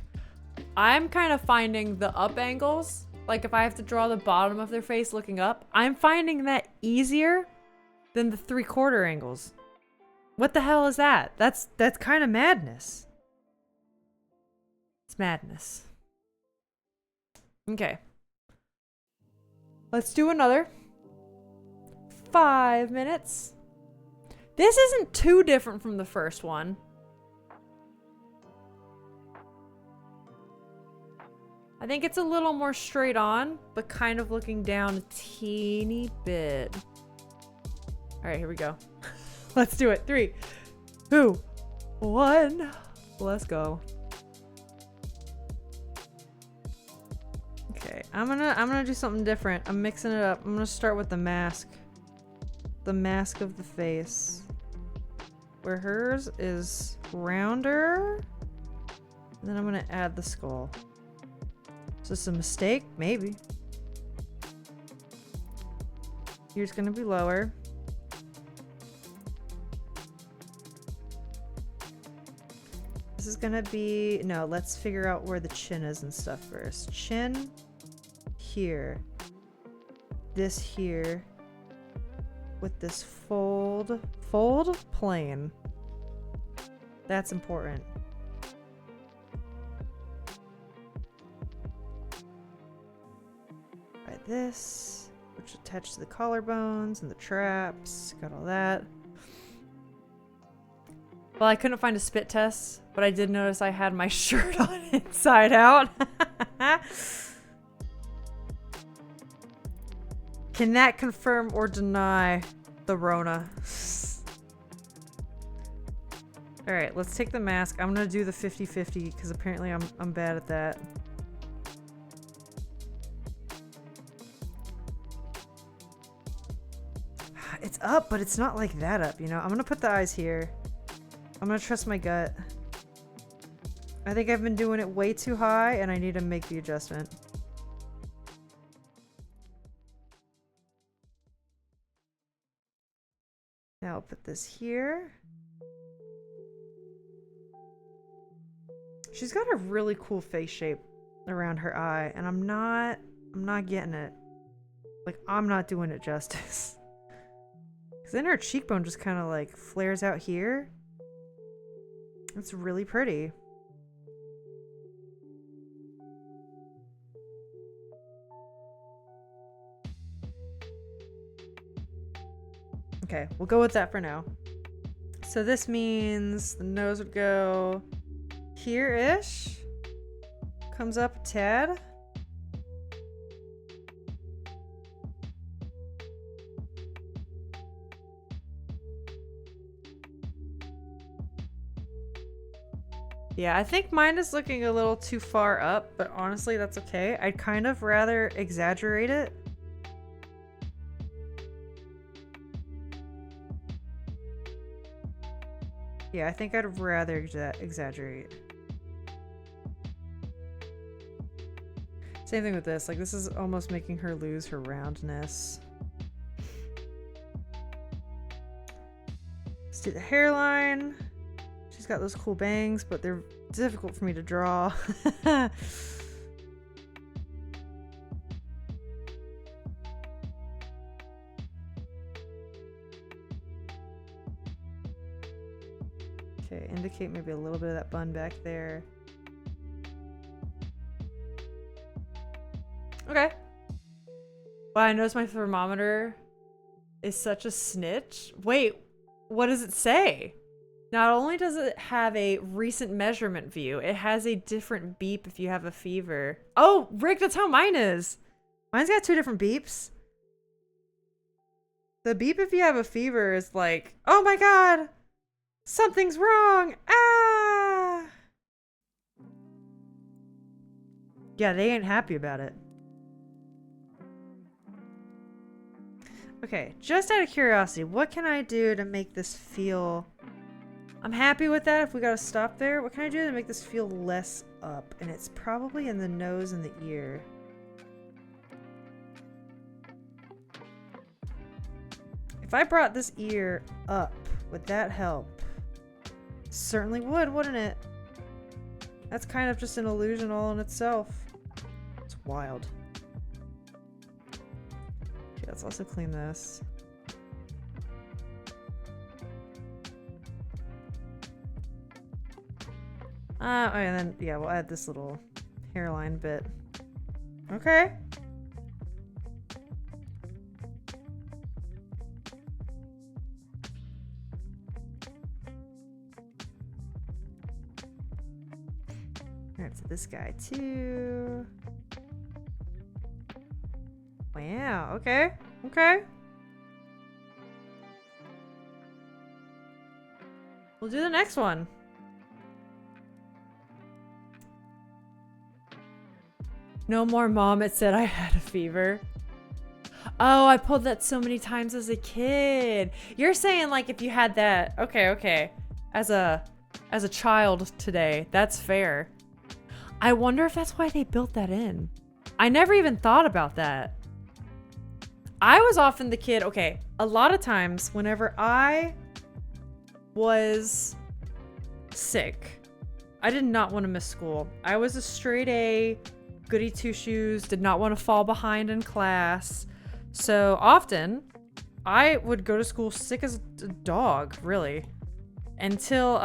Speaker 1: I'm kind of finding the up angles, like if I have to draw the bottom of their face looking up, I'm finding that easier than the 3/4 angles. What the hell is that? That's kind of madness. It's madness. Okay. Let's do another 5 minutes. This isn't too different from the first one. I think it's a little more straight on, but kind of looking down a teeny bit. All right, here we go. Let's do it. 3, 2, 1. Let's go. Okay, I'm gonna do something different. I'm mixing it up. I'm gonna start with the mask. The mask of the face. Where hers is rounder. And then I'm gonna add the skull. Is this a mistake? Maybe. Here's gonna be lower. This is gonna be... No, let's figure out where the chin is and stuff first. Chin here. This here. With this fold. Fold plane. That's important. Right, this. Which attached to the collarbones and the traps. Got all that. Well, I couldn't find a spit test, but I did notice I had my shirt on inside out. Can that confirm or deny the Rona? Alright, let's take the mask. I'm gonna do the 50-50 because apparently I'm bad at that. It's up, but it's not like that up, you know? I'm gonna put the eyes here. I'm gonna trust my gut. I think I've been doing it way too high and I need to make the adjustment. Now I'll put this here. She's got a really cool face shape around her eye and I'm not getting it. Like, I'm not doing it justice. Cause then her cheekbone just kind of like flares out here. It's really pretty. Okay, we'll go with that for now. So this means the nose would go here-ish. Comes up a tad. Yeah, I think mine is looking a little too far up, but honestly, that's okay. I'd kind of rather exaggerate it. Yeah, I think I'd rather exaggerate. Same thing with this. Like, this is almost making her lose her roundness. Let's do the hairline. She's got those cool bangs, but they're difficult for me to draw. Okay, indicate maybe a little bit of that bun back there. Okay. Wow, I noticed my thermometer is such a snitch. Wait, what does it say? Not only does it have a recent measurement view, it has a different beep if you have a fever. Oh, Rick, that's how mine is. Mine's got 2 different beeps. The beep if you have a fever is like, oh my god, something's wrong. Ah! Yeah, they ain't happy about it. Okay, just out of curiosity, what can I do to make this feel... I'm happy with that if we gotta stop there. What can I do to make this feel less up? And it's probably in the nose and the ear. If I brought this ear up, would that help? Certainly would, wouldn't it? That's kind of just an illusion all in itself. It's wild. Okay, let's also clean this. Oh, and then, yeah, we'll add this little hairline bit. Okay. Alright, so this guy too. Wow, okay. Okay. We'll do the next one. No more, Mom. It said I had a fever. Oh, I pulled that so many times as a kid. You're saying like if you had that. Okay, okay. As a child today. That's fair. I wonder if that's why they built that in. I never even thought about that. I was often the kid, okay, a lot of times whenever I was sick, I did not want to miss school. I was a straight A, goody two shoes, did not want to fall behind in class. So often I would go to school sick as a dog, really. Until,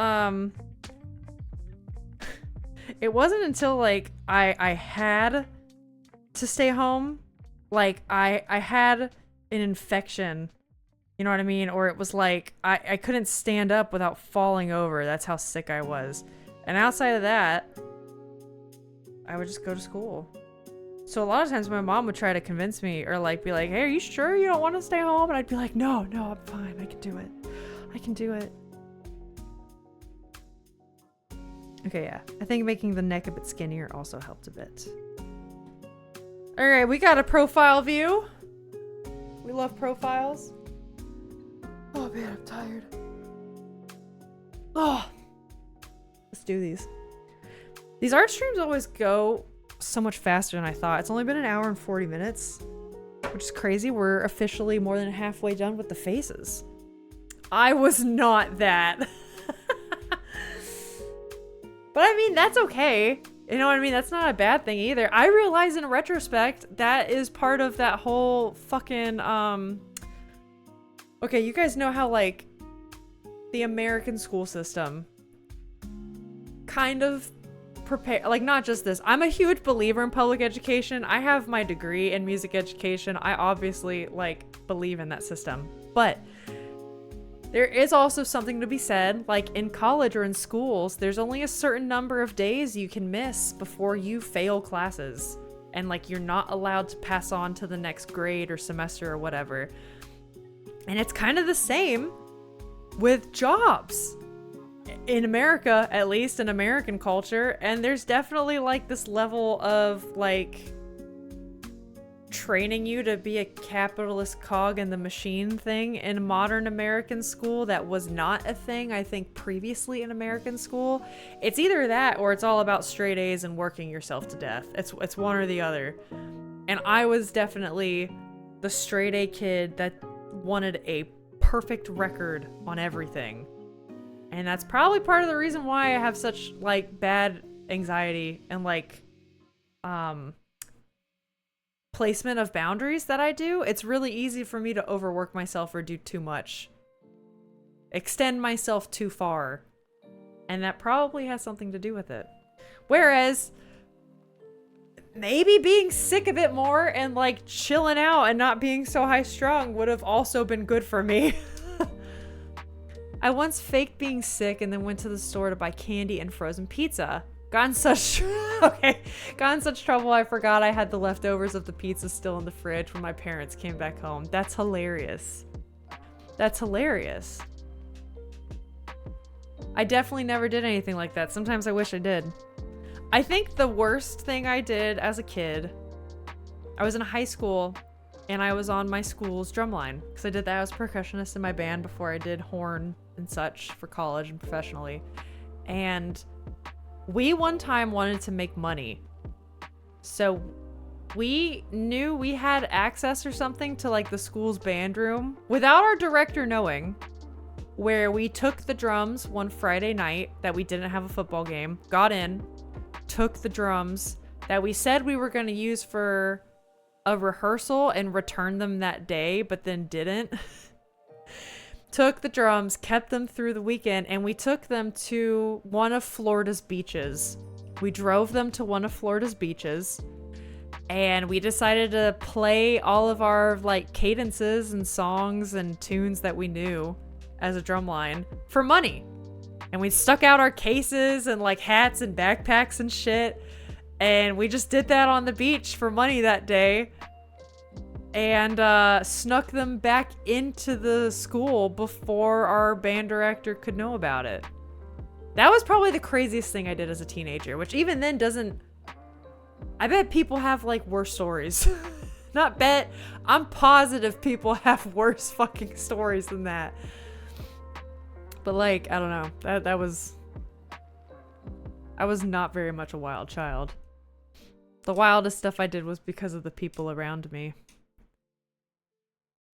Speaker 1: it wasn't until like I had to stay home. Like I had an infection, you know what I mean? Or it was like I couldn't stand up without falling over. That's how sick I was. And outside of that, I would just go to school. So a lot of times my mom would try to convince me or like be like, hey, are you sure you don't want to stay home? And I'd be like, no, I'm fine. I can do it. I can do it. Okay, yeah. I think making the neck a bit skinnier also helped a bit. All right, we got a profile view. We love profiles. Oh man, I'm tired. Oh, let's do these. These art streams always go so much faster than I thought. It's only been an hour and 40 minutes, which is crazy. We're officially more than halfway done with the faces. I was not that. But I mean, that's okay. You know what I mean? That's not a bad thing either. I realize in retrospect, that is part of that whole fucking, okay, you guys know how, like, the American school system kind of prepare, like, not just this. I'm a huge believer in public education. I have my degree in music education. I obviously, like, believe in that system. But there is also something to be said, like in college or in schools, there's only a certain number of days you can miss before you fail classes. And like you're not allowed to pass on to the next grade or semester or whatever. And it's kind of the same with jobs. In America, at least in American culture. And there's definitely like this level of like training you to be a capitalist cog in the machine thing in modern American school that was not a thing, I think, previously in American school. It's either that or it's all about straight A's and working yourself to death. It's one or the other. And I was definitely the straight A kid that wanted a perfect record on everything. And that's probably part of the reason why I have such like bad anxiety and like placement of boundaries that I do. It's really easy for me to overwork myself or do too much. Extend myself too far. And that probably has something to do with it. Whereas maybe being sick a bit more and like chilling out and not being so high strung would have also been good for me. I once faked being sick and then went to the store to buy candy and frozen pizza. Got in such trouble I forgot I had the leftovers of the pizza still in the fridge when my parents came back home. That's hilarious. That's hilarious. I definitely never did anything like that. Sometimes I wish I did. I think the worst thing I did as a kid, I was in high school and I was on my school's drumline because I did that. I was a percussionist in my band before I did horn and such for college and professionally. And we one time wanted to make money. So we knew we had access or something to like the school's band room without our director knowing, where we took the drums one Friday night that we didn't have a football game, got in, took the drums that we said we were going to use for a rehearsal and return them that day, but then didn't. Took the drums, kept them through the weekend, and we took them to one of Florida's beaches. We drove them to one of Florida's beaches, and we decided to play all of our like cadences and songs and tunes that we knew as a drum line for money. And we stuck out our cases and like hats and backpacks and shit, and we just did that on the beach for money that day. And snuck them back into the school before our band director could know about it. That was probably the craziest thing I did as a teenager, which even then doesn't... I bet people have, like, worse stories. Not bet. I'm positive people have worse fucking stories than that. But, like, I don't know. That was... I was not very much a wild child. The wildest stuff I did was because of the people around me.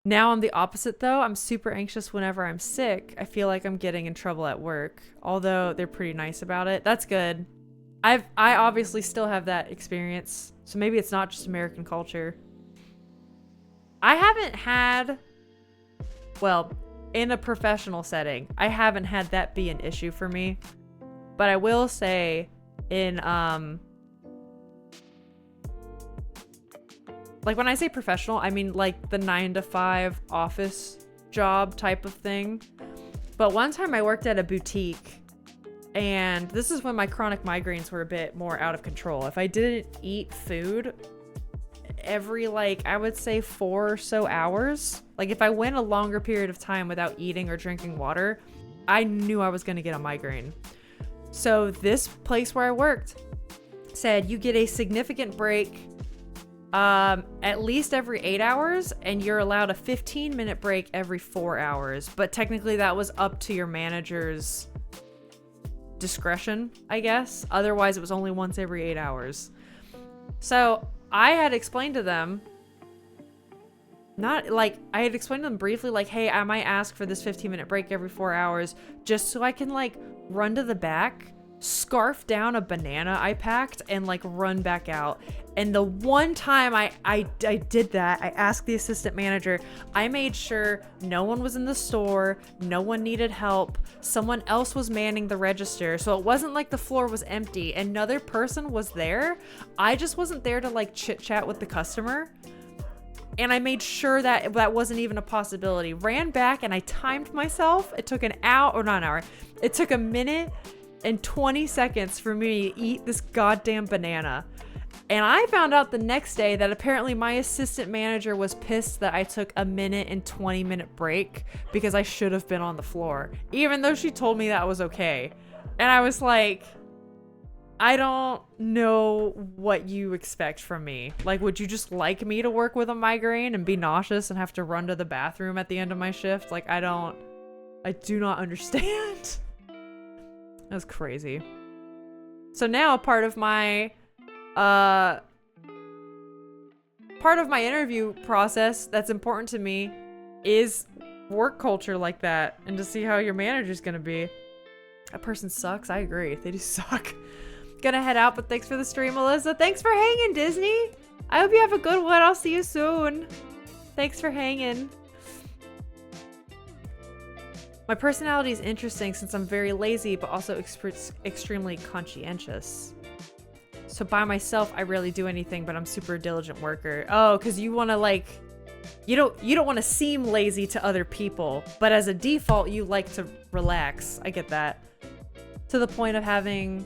Speaker 1: Now I'm the opposite though. I'm super anxious whenever I'm sick. I feel like I'm getting in trouble at work, although they're pretty nice about it. That's good. I obviously still have that experience, so maybe it's not just American culture. I haven't had, well, in a professional setting, I haven't had that be an issue for me. But I will say in, like when I say professional, I mean like the 9-to-5 office job type of thing. But one time I worked at a boutique, and this is when my chronic migraines were a bit more out of control. If I didn't eat food every, like, I would say 4 or so hours, like if I went a longer period of time without eating or drinking water, I knew I was going to get a migraine. So this place where I worked said you get a significant break at least every 8 hours, and you're allowed a 15-minute break every 4 hours. But technically that was up to your manager's discretion, I guess. Otherwise, it was only once every 8 hours. So I had explained to them, I had explained to them briefly, like, hey, I might ask for this 15-minute break every 4 hours just so I can, like, run to the back, scarf down a banana I packed, and, like, run back out. And the one time I did that, I asked the assistant manager, I made sure no one was in the store, no one needed help, someone else was manning the register, so it wasn't like the floor was empty, another person was there. I just wasn't there to, like, chit chat with the customer. And I made sure that that wasn't even a possibility. Ran back and I timed myself. It took an hour, or not an hour. It took a minute and 20 seconds for me to eat this goddamn banana. And I found out the next day that apparently my assistant manager was pissed that I took a minute and 20-minute break because I should have been on the floor, even though she told me that was okay. And I was like, I don't know what you expect from me. Like, would you just like me to work with a migraine and be nauseous and have to run to the bathroom at the end of my shift? Like, I do not understand. That was crazy. So now part of my interview process that's important to me is work culture like that, and to see how your manager's gonna be. That person sucks. I agree. They do suck. Gonna head out, but thanks for the stream, Melissa. Thanks for hanging, Disney. I hope you have a good one. I'll see you soon. Thanks for hanging. My personality is interesting since I'm very lazy, but also extremely conscientious. So by myself, I rarely do anything, but I'm super diligent worker. Oh, because you want to, like, you don't want to seem lazy to other people, but as a default, you like to relax. I get that. To the point of having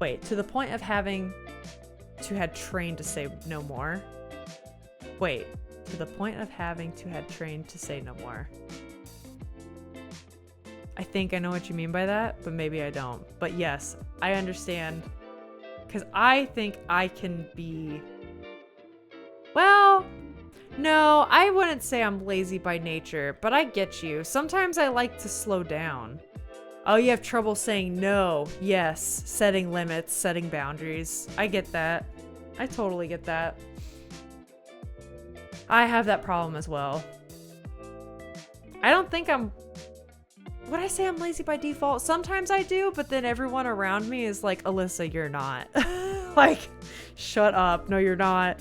Speaker 1: to had trained to say no more. Wait, to the point of having to had trained to say no more. I think I know what you mean by that, but maybe I don't. But yes, I understand. Because I think I can be... Well, no, I wouldn't say I'm lazy by nature, but I get you. Sometimes I like to slow down. Oh, you have trouble saying no. Yes, setting limits, setting boundaries. I get that. I totally get that. I have that problem as well. I don't think I'm... Would I say I'm lazy by default? Sometimes I do, but then everyone around me is like, Alyssa, you're not. Like, shut up. No, you're not.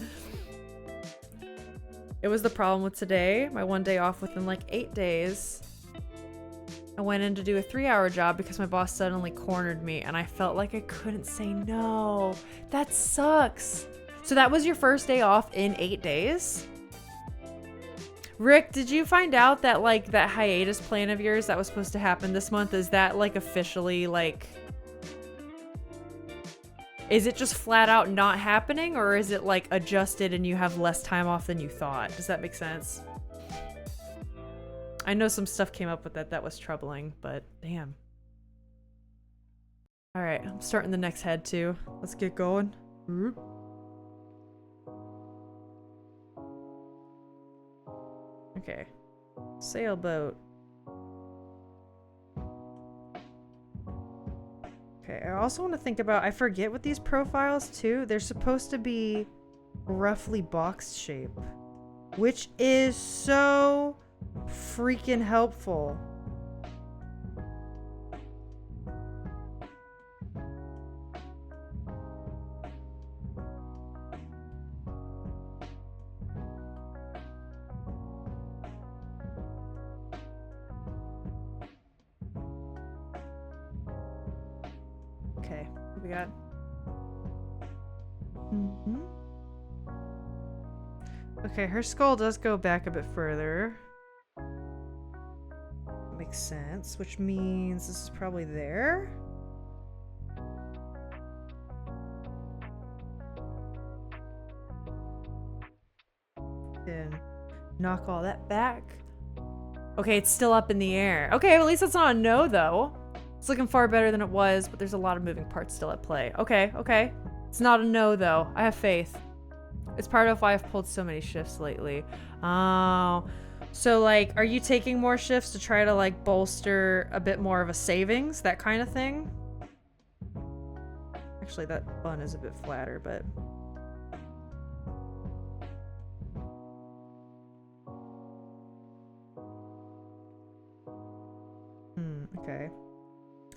Speaker 1: It was the problem with today. My one day off within like 8 days. I went in to do a 3-hour job because my boss suddenly cornered me and I felt like I couldn't say no. That sucks. So that was your first day off in 8 days? Rick, did you find out that, like, that hiatus plan of yours that was supposed to happen this month, is that, like, officially, like... Is it just flat out not happening, or is it, like, adjusted and you have less time off than you thought? Does that make sense? I know some stuff came up with that was troubling, but damn. Alright, I'm starting the next head, too. Let's get going. Okay. Sailboat. Okay. Okay, I also want to think about, I forget with these profiles too, they're supposed to be roughly box shape, which is so freaking helpful. Okay, what we got? Okay, her skull does go back a bit further. Makes sense, which means this is probably there. Then knock all that back. Okay, it's still up in the air. Okay, well, at least it's not a no, though. It's looking far better than it was, but there's a lot of moving parts still at play. Okay, okay. It's not a no, though. I have faith. It's part of why I've pulled so many shifts lately. Oh. So, like, are you taking more shifts to try to, like, bolster a bit more of a savings? That kind of thing? Actually, that bun is a bit flatter, but... okay.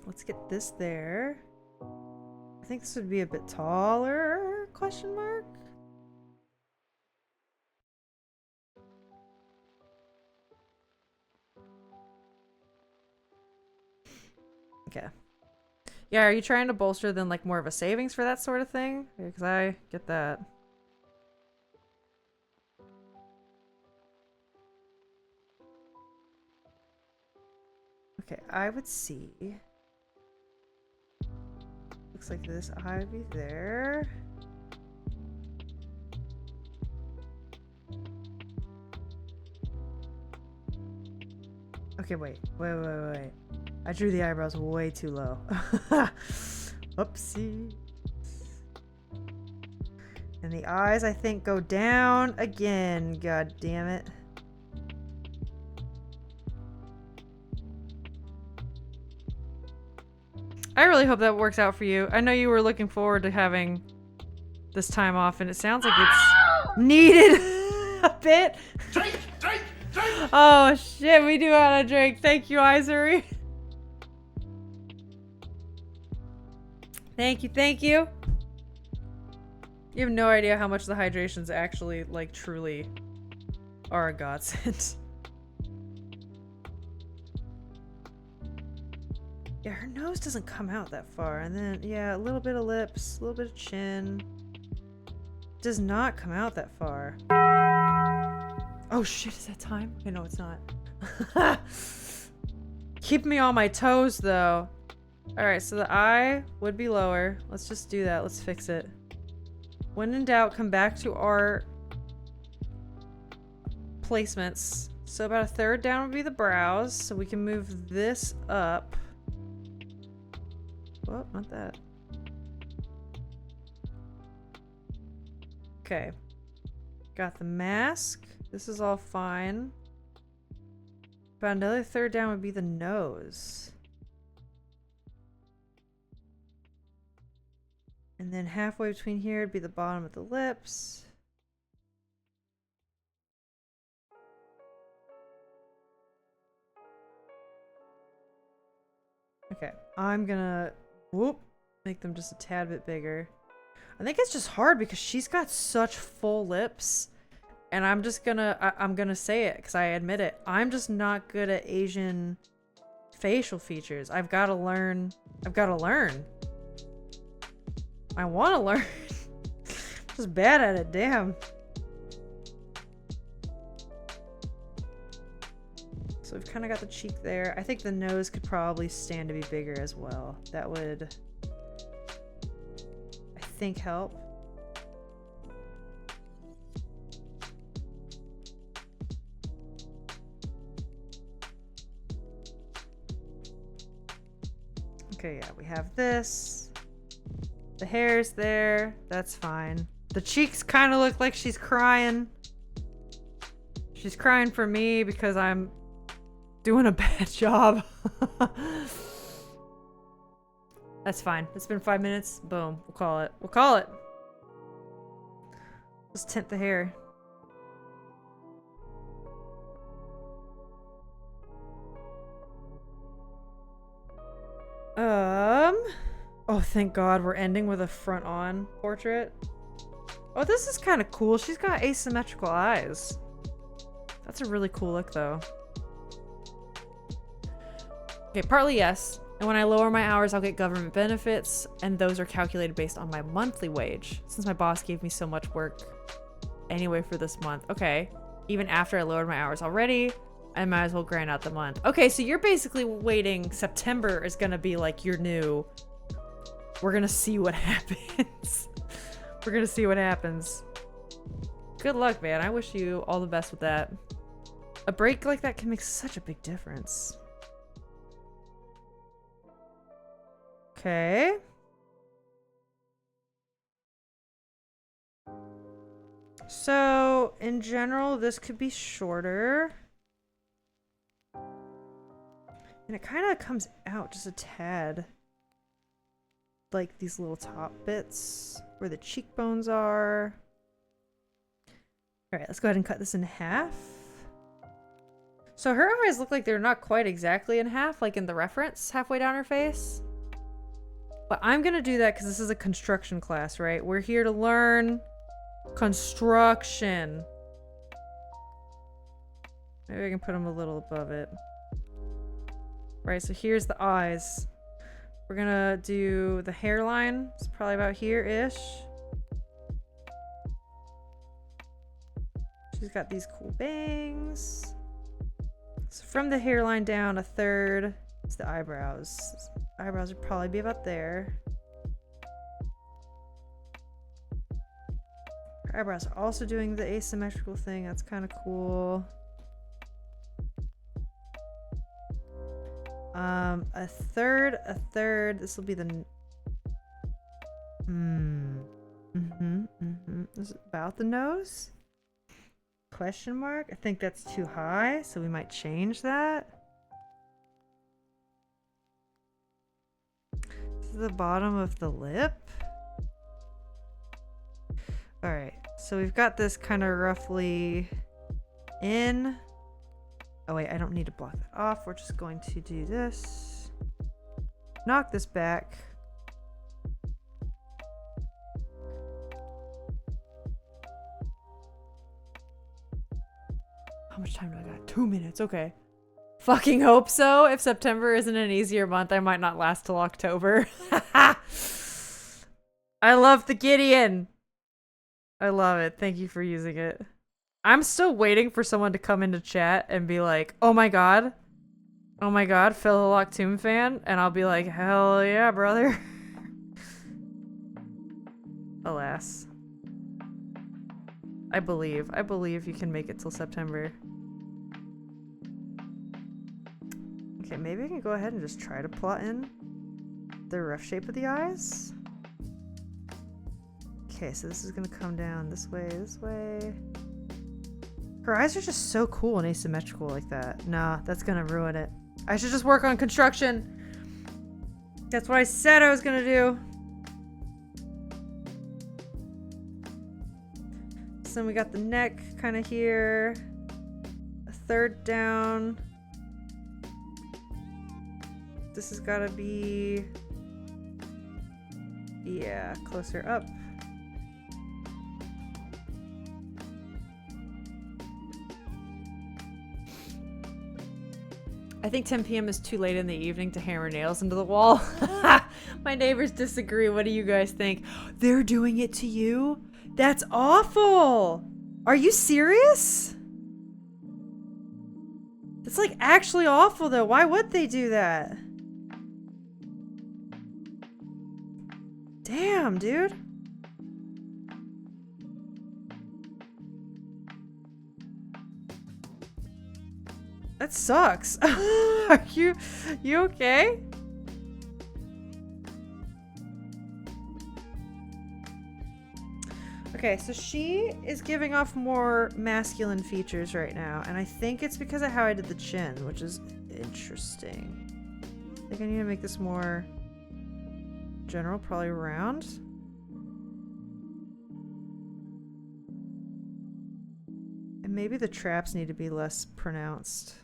Speaker 1: Let's get this there. I think this would be a bit taller, question mark? Okay. Yeah, are you trying to bolster then like more of a savings for that sort of thing? Because I get that. Okay, I would see. Looks like this eye would be there. Okay, wait. I drew the eyebrows way too low. Oopsie. And the eyes, I think, go down again. God damn it. I really hope that works out for you. I know you were looking forward to having this time off, and it sounds like it's needed a bit.
Speaker 2: Drink!
Speaker 1: Oh shit, we do want a drink. Thank you, Izuri. Thank you, thank you. You have no idea how much the hydrations actually, like, truly are a godsend. Yeah, her nose doesn't come out that far. And then, yeah, a little bit of lips, a little bit of chin. Does not come out that far. Oh shit, is that time? Okay, no, it's not. Keep me on my toes, though. Alright, so the eye would be lower. Let's just do that. Let's fix it. When in doubt, come back to our placements. So about a third down would be the brows. So we can move this up. Well, not that. Okay. Got the mask. This is all fine. About another third down would be the nose. And then halfway between here would be the bottom of the lips. Okay, I'm gonna make them just a tad bit bigger. I think it's just hard because she's got such full lips. And I'm just gonna, I'm gonna say it because I admit it. I'm just not good at Asian facial features. I've got to learn. I want to learn. I'm just bad at it, damn. So we've kind of got the cheek there. I think the nose could probably stand to be bigger as well. That would, I think, help. Okay, yeah, we have this. The hair's there. That's fine. The cheeks kind of look like she's crying. She's crying for me because I'm doing a bad job. That's fine. It's been 5 minutes. Boom. We'll call it. We'll call it. Just tint the hair. Oh, thank God we're ending with a front-on portrait. Oh, this is kind of cool. She's got asymmetrical eyes. That's a really cool look, though. Okay, partly yes. And when I lower my hours, I'll get government benefits, and those are calculated based on my monthly wage, since my boss gave me so much work anyway for this month. Okay, even after I lowered my hours already, I might as well grind out the month. Okay, so you're basically waiting. September is gonna be like your new... We're gonna see what happens. We're gonna see what happens. Good luck, man. I wish you all the best with that. A break like that can make such a big difference. Okay. So, in general, this could be shorter. And it kind of comes out just a tad. Like these little top bits where the cheekbones are. Alright, let's go ahead and cut this in half. So her eyes look like they're not quite exactly in half, like in the reference, halfway down her face. But I'm gonna do that because this is a construction class, right? We're here to learn construction. Maybe I can put them a little above it. Right, so here's the eyes. We're gonna do the hairline. It's probably about here-ish. She's got these cool bangs. So from the hairline down, a third is the eyebrows. Eyebrows would probably be about there. Her eyebrows are also doing the asymmetrical thing. That's kind of cool. A third. This will be the... This is about the nose? Question mark? I think that's too high, so we might change that. This is the bottom of the lip. Alright, so we've got this kind of roughly in. Oh wait, I don't need to block that off. We're just going to do this. Knock this back. How much time do I got? 2 minutes, okay. Fucking hope so. If September isn't an easier month, I might not last till October. I love the Gideon. I love it. Thank you for using it. I'm still waiting for someone to come into chat and be like, oh my god, Philolock Tomb fan, and I'll be like, hell yeah, brother. Alas. I believe you can make it till September. Okay, maybe I can go ahead and just try to plot in the rough shape of the eyes. Okay, so this is gonna come down this way, this way. Her eyes are just so cool and asymmetrical like that. Nah, that's gonna ruin it. I should just work on construction. That's what I said I was gonna do. So then we got the neck kind of here. A third down. This has gotta be... yeah, closer up. I think 10 p.m. is too late in the evening to hammer nails into the wall. My neighbors disagree. What do you guys think? They're doing it to you? That's awful! Are you serious? It's like actually awful though. Why would they do that? Damn, dude. That sucks. Are you okay? Okay, so she is giving off more masculine features right now, and I think it's because of how I did the chin, which is interesting. I think I need to make this more General, probably round. And maybe the traps need to be less pronounced.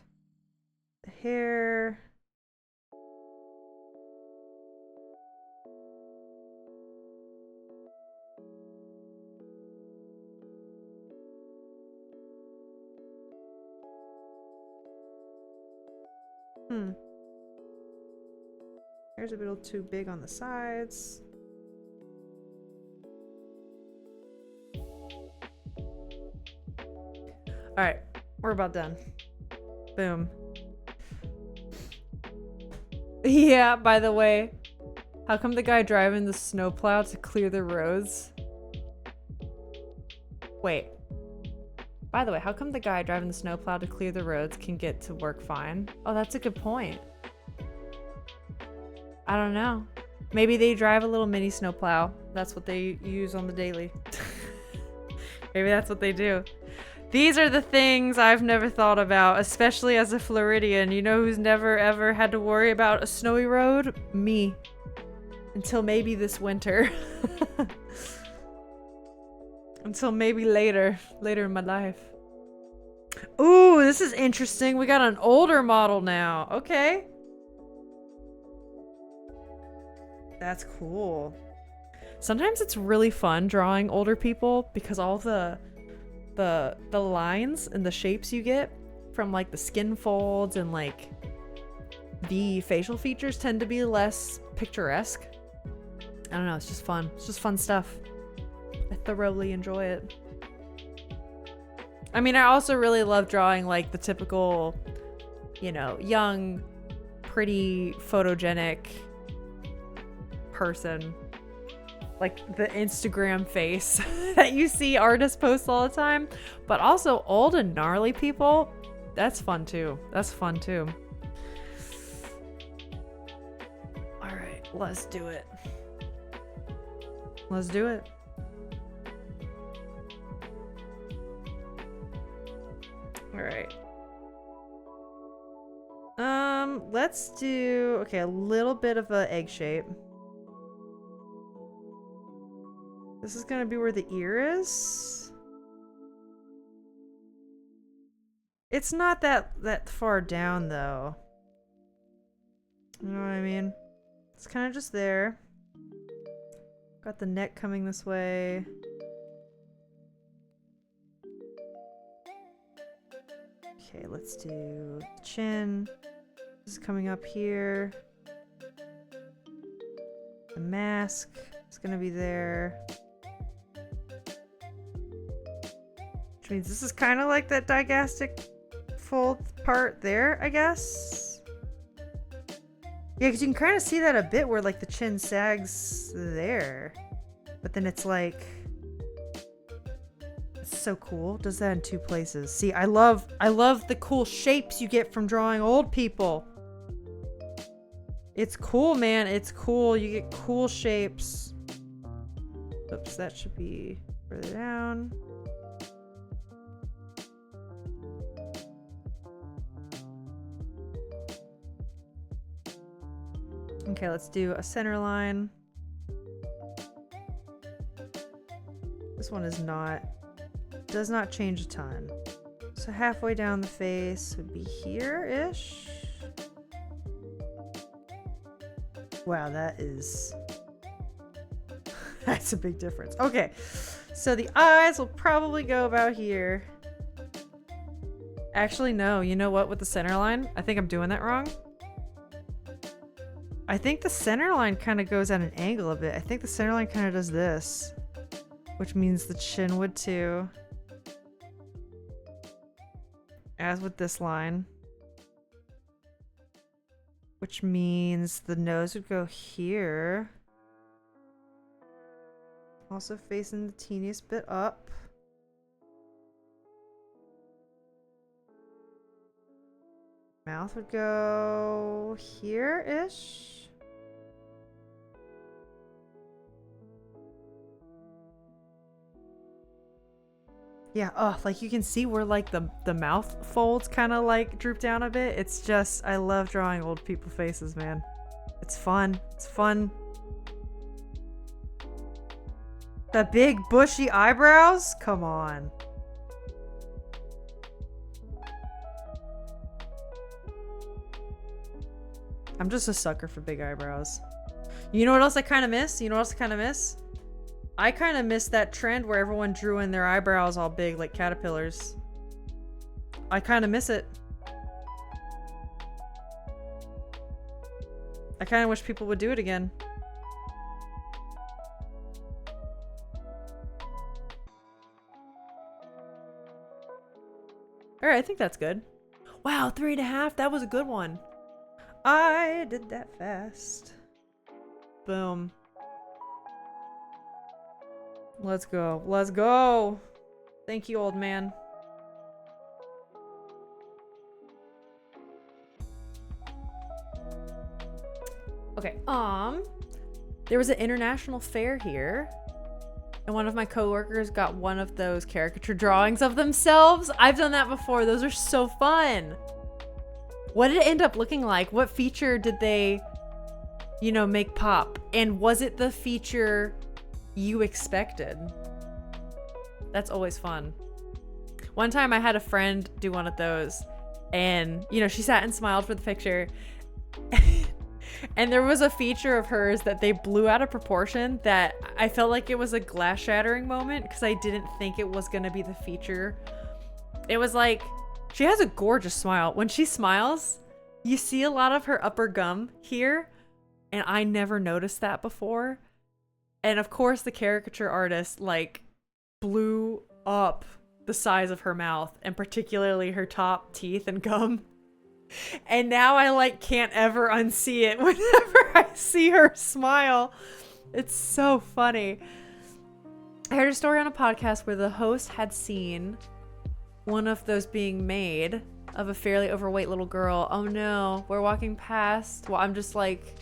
Speaker 1: The hair. Hair's a little too big on the sides. Alright, we're about done. Boom. Yeah, by the way, how come the guy driving the snowplow to clear the roads? Wait. By the way, how come the guy driving the snowplow to clear the roads can get to work fine? Oh, that's a good point. I don't know. Maybe they drive a little mini snowplow. That's what they use on the daily. Maybe that's what they do. These are the things I've never thought about, especially as a Floridian. You know who's never ever had to worry about a snowy road? Me. Until maybe this winter. Until maybe later in my life. Ooh, this is interesting. We got an older model now. Okay. That's cool. Sometimes it's really fun drawing older people because all the lines and the shapes you get from like the skin folds and like the facial features tend to be less picturesque. I don't know, it's just fun. It's just fun stuff. I thoroughly enjoy it. I mean, I also really love drawing like the typical, you know, young, pretty, photogenic person. Like the Instagram face that you see artists post all the time. But also old and gnarly people, that's fun too. That's fun too. Alright, let's do it. Let's do it. Alright. Let's do, okay, a little bit of an egg shape. This is gonna be where the ear is. It's not that far down though. You know what I mean? It's kind of just there. Got the neck coming this way. Okay, let's do the chin. This is coming up here. The mask is gonna be there. Which means this is kind of like that digastic fold part there, I guess. Yeah, because you can kind of see that a bit where like the chin sags there. But then it's like... It's so cool. Does that in two places. See, I love the cool shapes you get from drawing old people. It's cool, man. It's cool. You get cool shapes. Oops, that should be further down. Okay, let's do a center line. This one is not, does not change a ton. So halfway down the face would be here-ish. Wow, that is, that's a big difference. Okay, so the eyes will probably go about here. Actually, no, you know what, with the center line? I think I'm doing that wrong. I think the center line kind of goes at an angle a bit. I think the center line kind of does this, which means the chin would too. As with this line. Which means the nose would go here. Also facing the teeniest bit up. Mouth would go here-ish. Yeah, oh, like you can see where like the mouth folds kind of like droop down a bit. It's just, I love drawing old people faces, man. It's fun. It's fun. The big bushy eyebrows? Come on. I'm just a sucker for big eyebrows. You know what else I kind of miss? I kind of miss that trend where everyone drew in their eyebrows all big like caterpillars. I kind of miss it. I kind of wish people would do it again. Alright, I think that's good. Wow, 3.5? That was a good one. I did that fast. Boom. Let's go. Let's go. Thank you, old man. Okay. There was an international fair here, and one of my coworkers got one of those caricature drawings of themselves. I've done that before. Those are so fun. What did it end up looking like? What feature did they, you know, make pop? And was it the feature you expected? That's always fun. One time I had a friend do one of those, and, you know, she sat and smiled for the picture. And there was a feature of hers that they blew out of proportion that I felt like it was a glass shattering moment because I didn't think it was going to be the feature. It was like, she has a gorgeous smile. When she smiles, you see a lot of her upper gum here, and I never noticed that before. And of course, the caricature artist like blew up the size of her mouth, and particularly her top teeth and gum. And now I like can't ever unsee it whenever I see her smile. It's so funny. I heard a story on a podcast where the host had seen one of those being made of a fairly overweight little girl. Oh no, we're walking past. Well, I'm just like,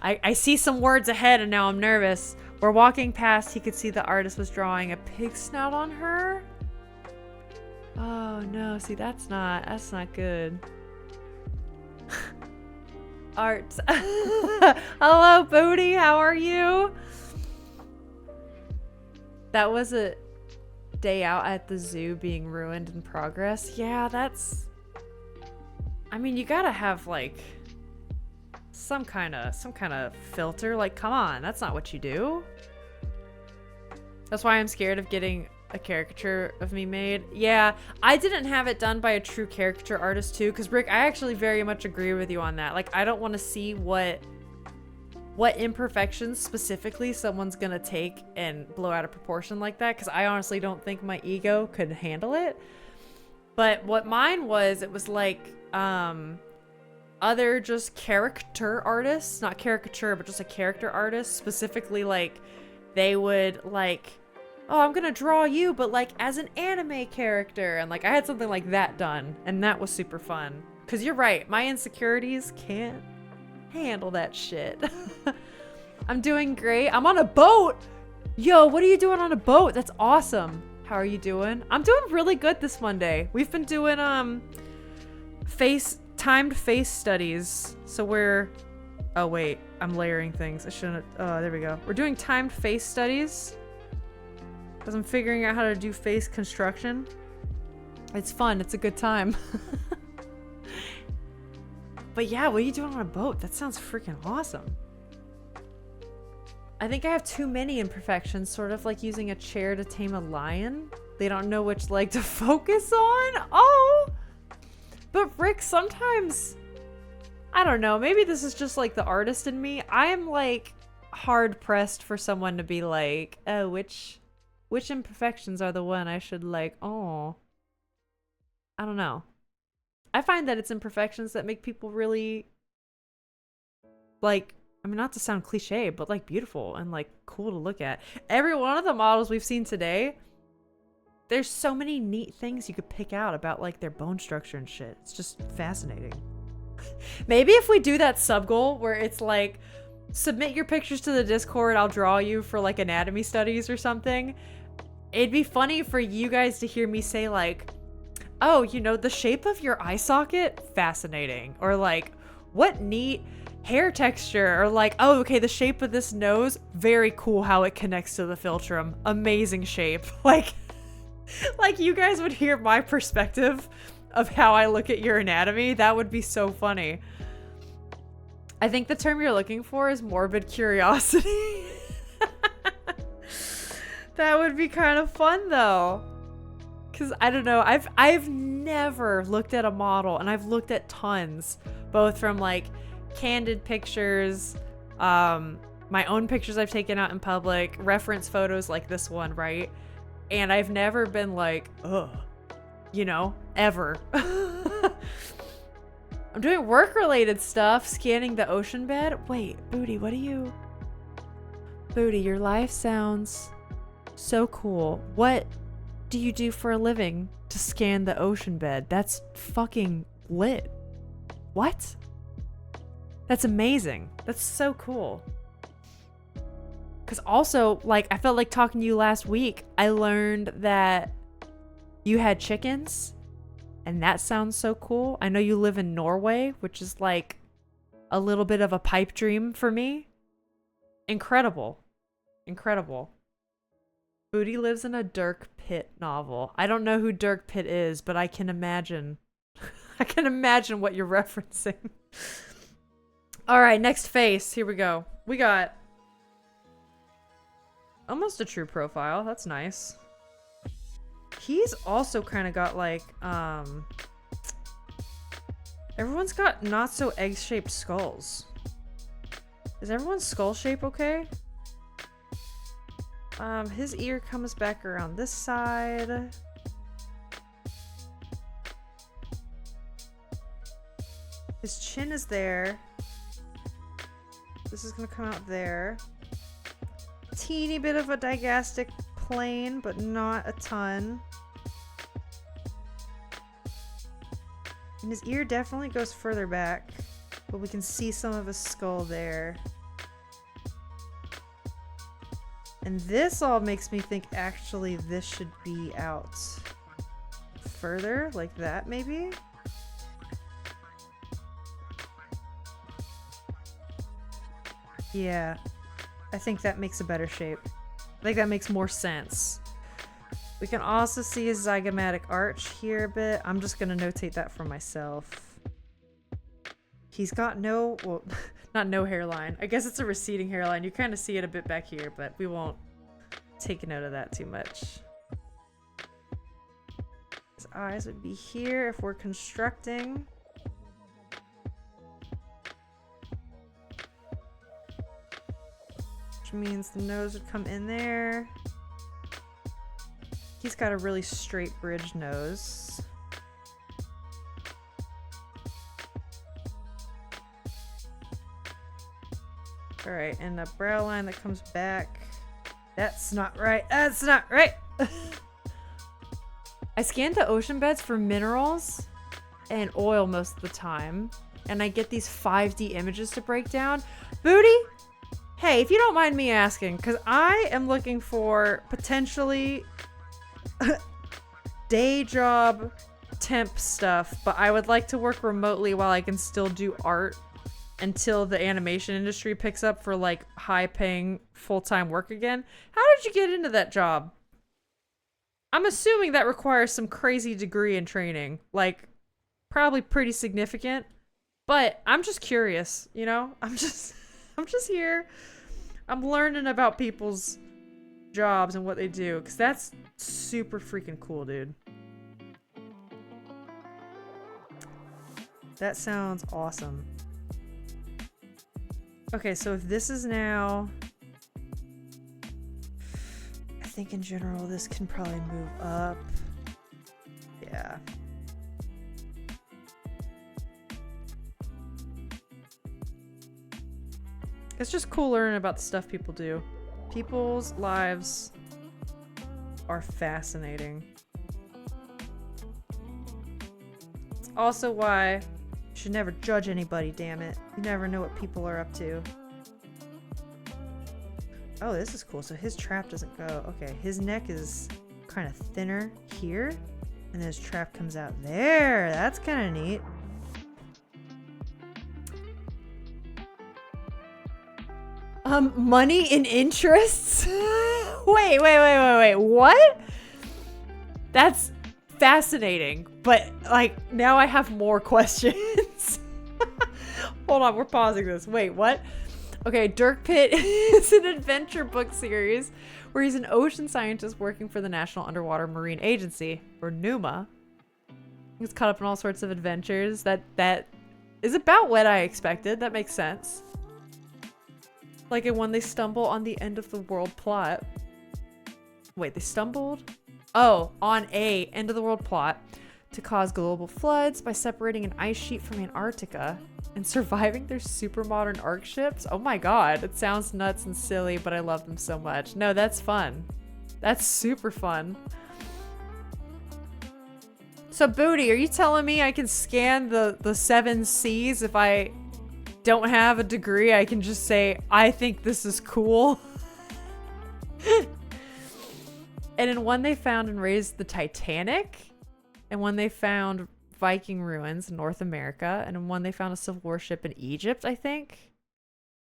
Speaker 1: I see some words ahead and now I'm nervous. We're walking past, he could see the artist was drawing a pig snout on her. Oh no, see that's not good. Art. Hello, Booty, how are you? That was a day out at the zoo being ruined in progress. Yeah, that's, I mean, you gotta have like some kind of filter. Like, come on, that's not what you do. That's why I'm scared of getting a caricature of me made. Yeah, I didn't have it done by a true caricature artist too, because Rick, I actually very much agree with you on that. Like, I don't want to see what imperfections specifically someone's gonna take and blow out of proportion like that, because I honestly don't think my ego could handle it. But what mine was, it was like other just character artists, not caricature, but just a character artist, specifically like they would like, oh, I'm gonna draw you, but like as an anime character. And like I had something like that done, and that was super fun. Cause you're right, my insecurities can't handle that shit. I'm doing great. I'm on a boat. Yo, what are you doing on a boat? That's awesome. How are you doing? I'm doing really good this Monday. We've been doing timed face studies. So we're, oh wait, I'm layering things. I shouldn't, oh, there we go. We're doing timed face studies because I'm figuring out how to do face construction. It's fun. It's a good time. But yeah, what are you doing on a boat? That sounds freaking awesome. I think I have too many imperfections, sort of like using a chair to tame a lion. They don't know which leg to focus on. Oh! But Rick, sometimes, I don't know, maybe this is just like the artist in me. I am like hard pressed for someone to be like, oh, which imperfections are the one I should like, oh. I don't know. I find that it's imperfections that make people really, like, I mean, not to sound cliche, but like beautiful and like cool to look at. Every one of the models we've seen today, there's so many neat things you could pick out about like their bone structure and shit. It's just fascinating. Maybe if we do that sub goal where it's like, submit your pictures to the Discord, I'll draw you for like anatomy studies or something. It'd be funny for you guys to hear me say like, oh, you know, the shape of your eye socket? Fascinating. Or like, what neat hair texture, or like, oh, okay, the shape of this nose, very cool how it connects to the philtrum. Amazing shape. Like you guys would hear my perspective of how I look at your anatomy. That would be so funny. I think the term you're looking for is morbid curiosity. That would be kind of fun though. Cause I don't know, I've never looked at a model, and I've looked at tons, both from like candid pictures, my own pictures I've taken out in public, reference photos like this one, right? And I've never been like, ugh, you know, ever. I'm doing work-related stuff, scanning the ocean bed. Wait, Booty, what do you... Booty, your life sounds so cool. What do you do for a living to scan the ocean bed? That's fucking lit. What? That's amazing. That's so cool. Because also, like, I felt like talking to you last week, I learned that you had chickens, and that sounds so cool. I know you live in Norway, which is like a little bit of a pipe dream for me. Incredible. Incredible. Booty lives in a Dirk Pitt novel. I don't know who Dirk Pitt is, but I can imagine. I can imagine what you're referencing. All right, next face. Here we go. We got almost a true profile. That's nice. He's also kind of got like, everyone's got not so egg-shaped skulls. Is everyone's skull shape okay? His ear comes back around this side. His chin is there. This is gonna come out there. Teeny bit of a digastic plane, but not a ton. And his ear definitely goes further back, but we can see some of his skull there. And this all makes me think actually this should be out further, like that maybe? Yeah, I think that makes a better shape. I think that makes more sense. We can also see his zygomatic arch here a bit. I'm just gonna notate that for myself. He's got no, well, not no hairline. I guess it's a receding hairline. You kind of see it a bit back here, but we won't take a note of that too much. His eyes would be here if we're constructing. Which means the nose would come in there. He's got a really straight bridge nose. Alright, and a brow line that comes back. That's not right. That's not right. I scanned the ocean beds for minerals and oil most of the time, and I get these 5D images to break down. Booty? Hey, if you don't mind me asking, because I am looking for potentially day job temp stuff, but I would like to work remotely while I can still do art until the animation industry picks up for like high paying full-time work again. How did you get into that job? I'm assuming that requires some crazy degree and training, like probably pretty significant, but I'm just curious, you know? I'm just here. I'm learning about people's jobs and what they do, because that's super freaking cool, dude. That sounds awesome. Okay, so if this is now... I think in general this can probably move up. Yeah. It's just cool learning about the stuff people do. People's lives are fascinating. It's also why you should never judge anybody, damn it. You never know what people are up to. Oh, this is cool. So his trap doesn't go. Okay, his neck is kind of thinner here, and then his trap comes out there. That's kind of neat. Money and interests? Wait. What? That's fascinating. But, like, now I have more questions. Hold on, we're pausing this. Wait, what? Okay, Dirk Pitt is an adventure book series where he's an ocean scientist working for the National Underwater Marine Agency, or NUMA. He's caught up in all sorts of adventures. That is about what I expected. That makes sense. Like when they stumble on the end of the world plot. Wait, they stumbled? Oh, on a end of the world plot to cause global floods by separating an ice sheet from Antarctica and surviving their super modern arc ships. Oh my god, it sounds nuts and silly, but I love them so much. No, that's fun. That's super fun. So Booty, are you telling me I can scan the 7 C's if I don't have a degree? I can just say, I think this is cool. And in one they found and raised the Titanic. And one they found Viking ruins in North America. And in one they found a Civil War ship in Egypt, I think.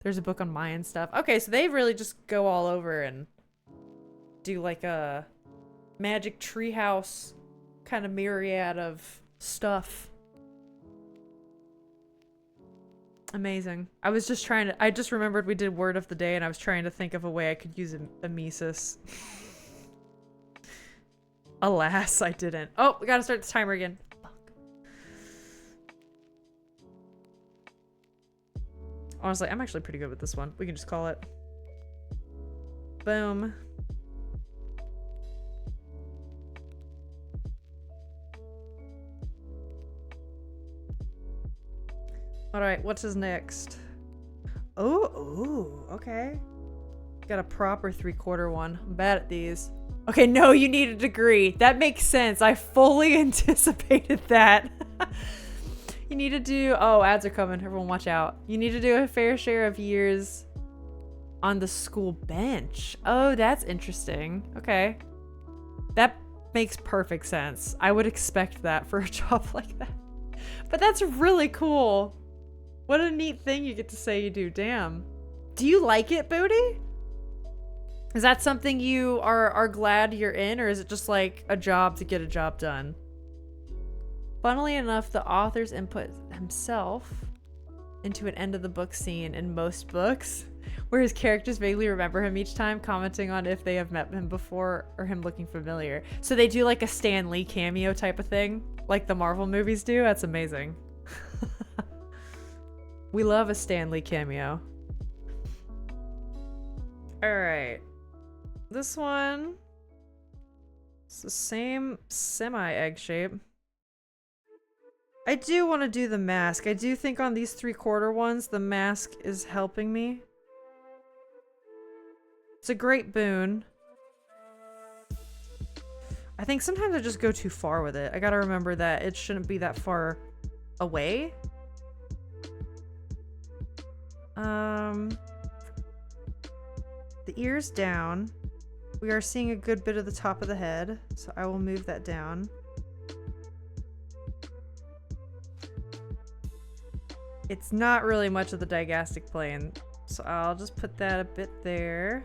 Speaker 1: There's a book on Mayan stuff. Okay, so they really just go all over and do like a magic treehouse kind of myriad of stuff. Amazing. I was just trying to, I just remembered we did word of the day and I was trying to think of a way I could use a Mises. Alas, I didn't. Oh, we gotta start the timer again. Fuck. Honestly, I'm actually pretty good with this one. We can just call it. Boom. Alright, what's his next? Oh, okay. Got a proper 3/4 one. I'm bad at these. Okay, no, you need a degree. That makes sense. I fully anticipated that. You need to do... Oh, ads are coming. Everyone watch out. You need to do a fair share of years on the school bench. Oh, that's interesting. Okay. That makes perfect sense. I would expect that for a job like that. But that's really cool. What a neat thing you get to say you do. Damn. Do you like it, Booty? Is that something you are glad you're in, or is it just like a job to get a job done? Funnily enough, the author's input himself into an end of the book scene in most books, where his characters vaguely remember him each time, commenting on if they have met him before or him looking familiar. So they do like a Stan Lee cameo type of thing, like the Marvel movies do. That's amazing. We love a Stan Lee cameo. All right. This one, it's the same semi-egg shape. I do want to do the mask. I do think on these 3/4 ones, the mask is helping me. It's a great boon. I think sometimes I just go too far with it. I gotta remember that it shouldn't be that far away. The ears down. We are seeing a good bit of the top of the head, so I will move that down. It's not really much of the digastic plane, so I'll just put that a bit there.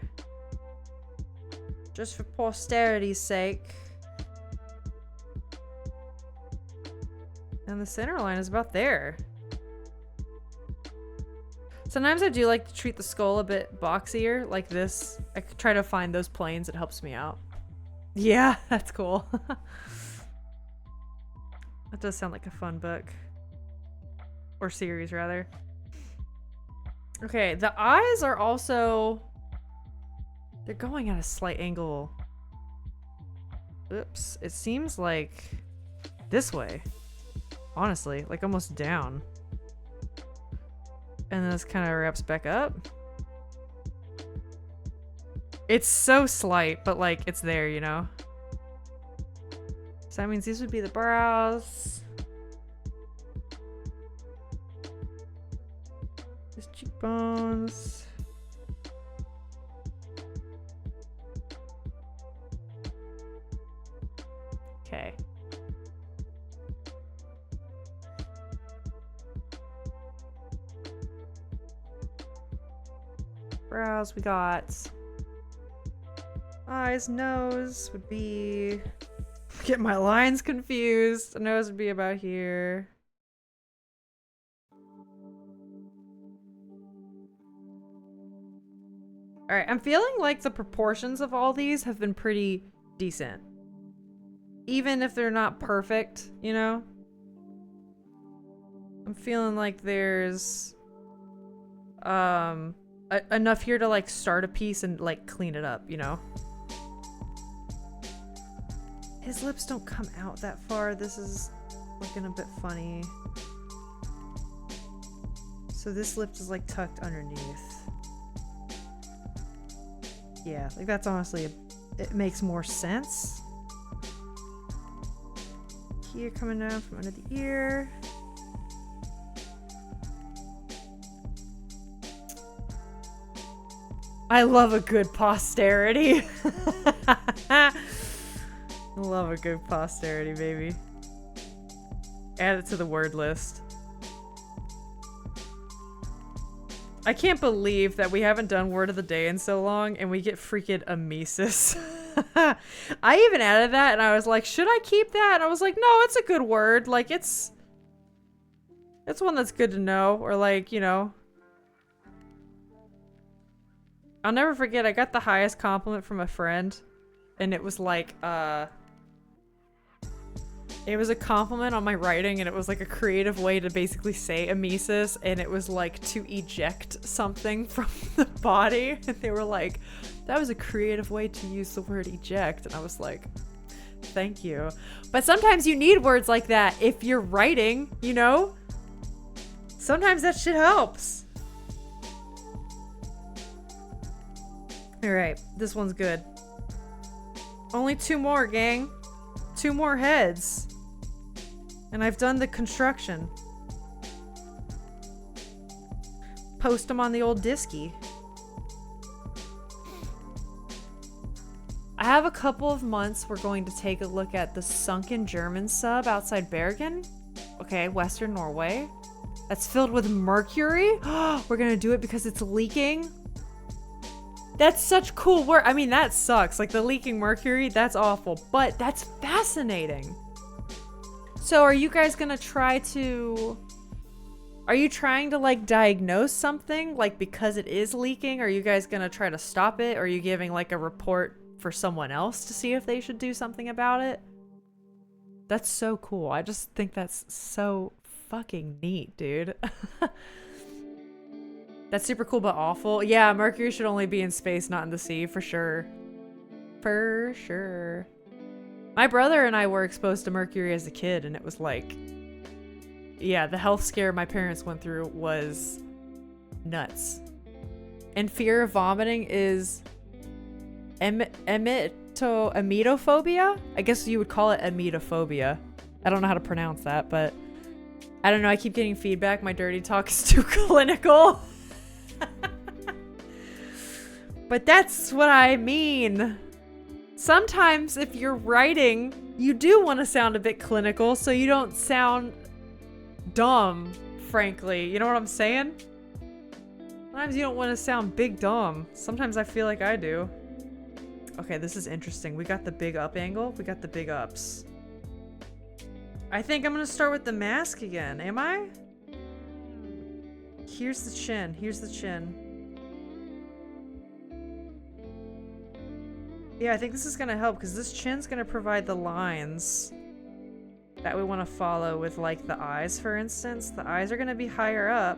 Speaker 1: Just for posterity's sake. And the center line is about there. Sometimes I do like to treat the skull a bit boxier, like this. I could try to find those planes, it helps me out. Yeah, that's cool. That does sound like a fun book. Or series, rather. Okay, the eyes are also... They're going at a slight angle. Oops, it seems like this way. Honestly, like almost down. And then this kind of wraps back up. It's so slight, but like it's there, you know? So that means these would be the brows. These cheekbones. Okay. Brows, we got eyes, nose would be... Get my lines confused. Nose would be about here. Alright, I'm feeling like the proportions of all these have been pretty decent. Even if they're not perfect, you know? I'm feeling like there's enough here to like start a piece and like clean it up, you know? His lips don't come out that far. This is looking a bit funny. So this lip is like tucked underneath. Yeah, like that's honestly, it makes more sense. Here coming down from under the ear. I love a good posterity. I love a good posterity, baby. Add it to the word list. I can't believe that we haven't done word of the day in so long and we get freaking emesis. I even added that and I was like, should I keep that? And I was like, no, it's a good word. Like, it's one that's good to know. Or like, you know. I'll never forget, I got the highest compliment from a friend. And it was like, it was a compliment on my writing, and it was like a creative way to basically say emesis, and it was like to eject something from the body. And they were like, that was a creative way to use the word eject. And I was like, thank you. But sometimes you need words like that if you're writing, you know? Sometimes that shit helps. Alright, this one's good. Only 2 more, gang. 2 more heads. And I've done the construction. Post them on the old disky. I have a couple of months we're going to take a look at the sunken German sub outside Bergen. Okay, Western Norway. That's filled with mercury. We're gonna do it because it's leaking. That's such cool work. I mean, that sucks. Like the leaking mercury, that's awful. But that's fascinating. So are you guys gonna try to... Are you trying to like diagnose something? Like because it is leaking? Are you guys gonna try to stop it? Or are you giving like a report for someone else to see if they should do something about it? That's so cool. I just think that's so fucking neat, dude. That's super cool but awful. Yeah, mercury should only be in space, not in the sea, for sure. For sure. My brother and I were exposed to mercury as a kid, and it was like... Yeah, the health scare my parents went through was nuts. And fear of vomiting is emetophobia? I guess you would call it emetophobia. I don't know how to pronounce that, but I don't know. I keep getting feedback. My dirty talk is too clinical. But that's what I mean. Sometimes if you're writing, you do want to sound a bit clinical so you don't sound dumb, frankly. You know what I'm saying? Sometimes you don't want to sound big dumb. Sometimes I feel like I do. Okay, this is interesting. We got the big up angle. We got the big ups. I think I'm gonna start with the mask again. Am I? Here's the chin. Here's the chin. Yeah, I think this is gonna help because this chin's gonna provide the lines that we want to follow with like the eyes, for instance. The eyes are gonna be higher up.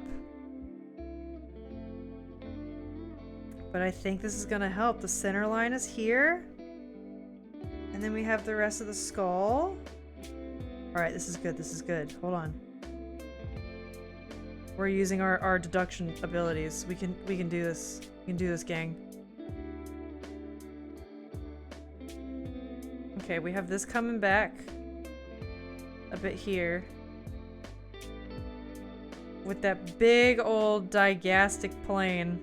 Speaker 1: But I think this is gonna help. The center line is here. And then we have the rest of the skull. Alright, this is good, this is good. Hold on. We're using our deduction abilities. We can do this. We can do this, gang. Okay, we have this coming back a bit here. With that big old digastic plane.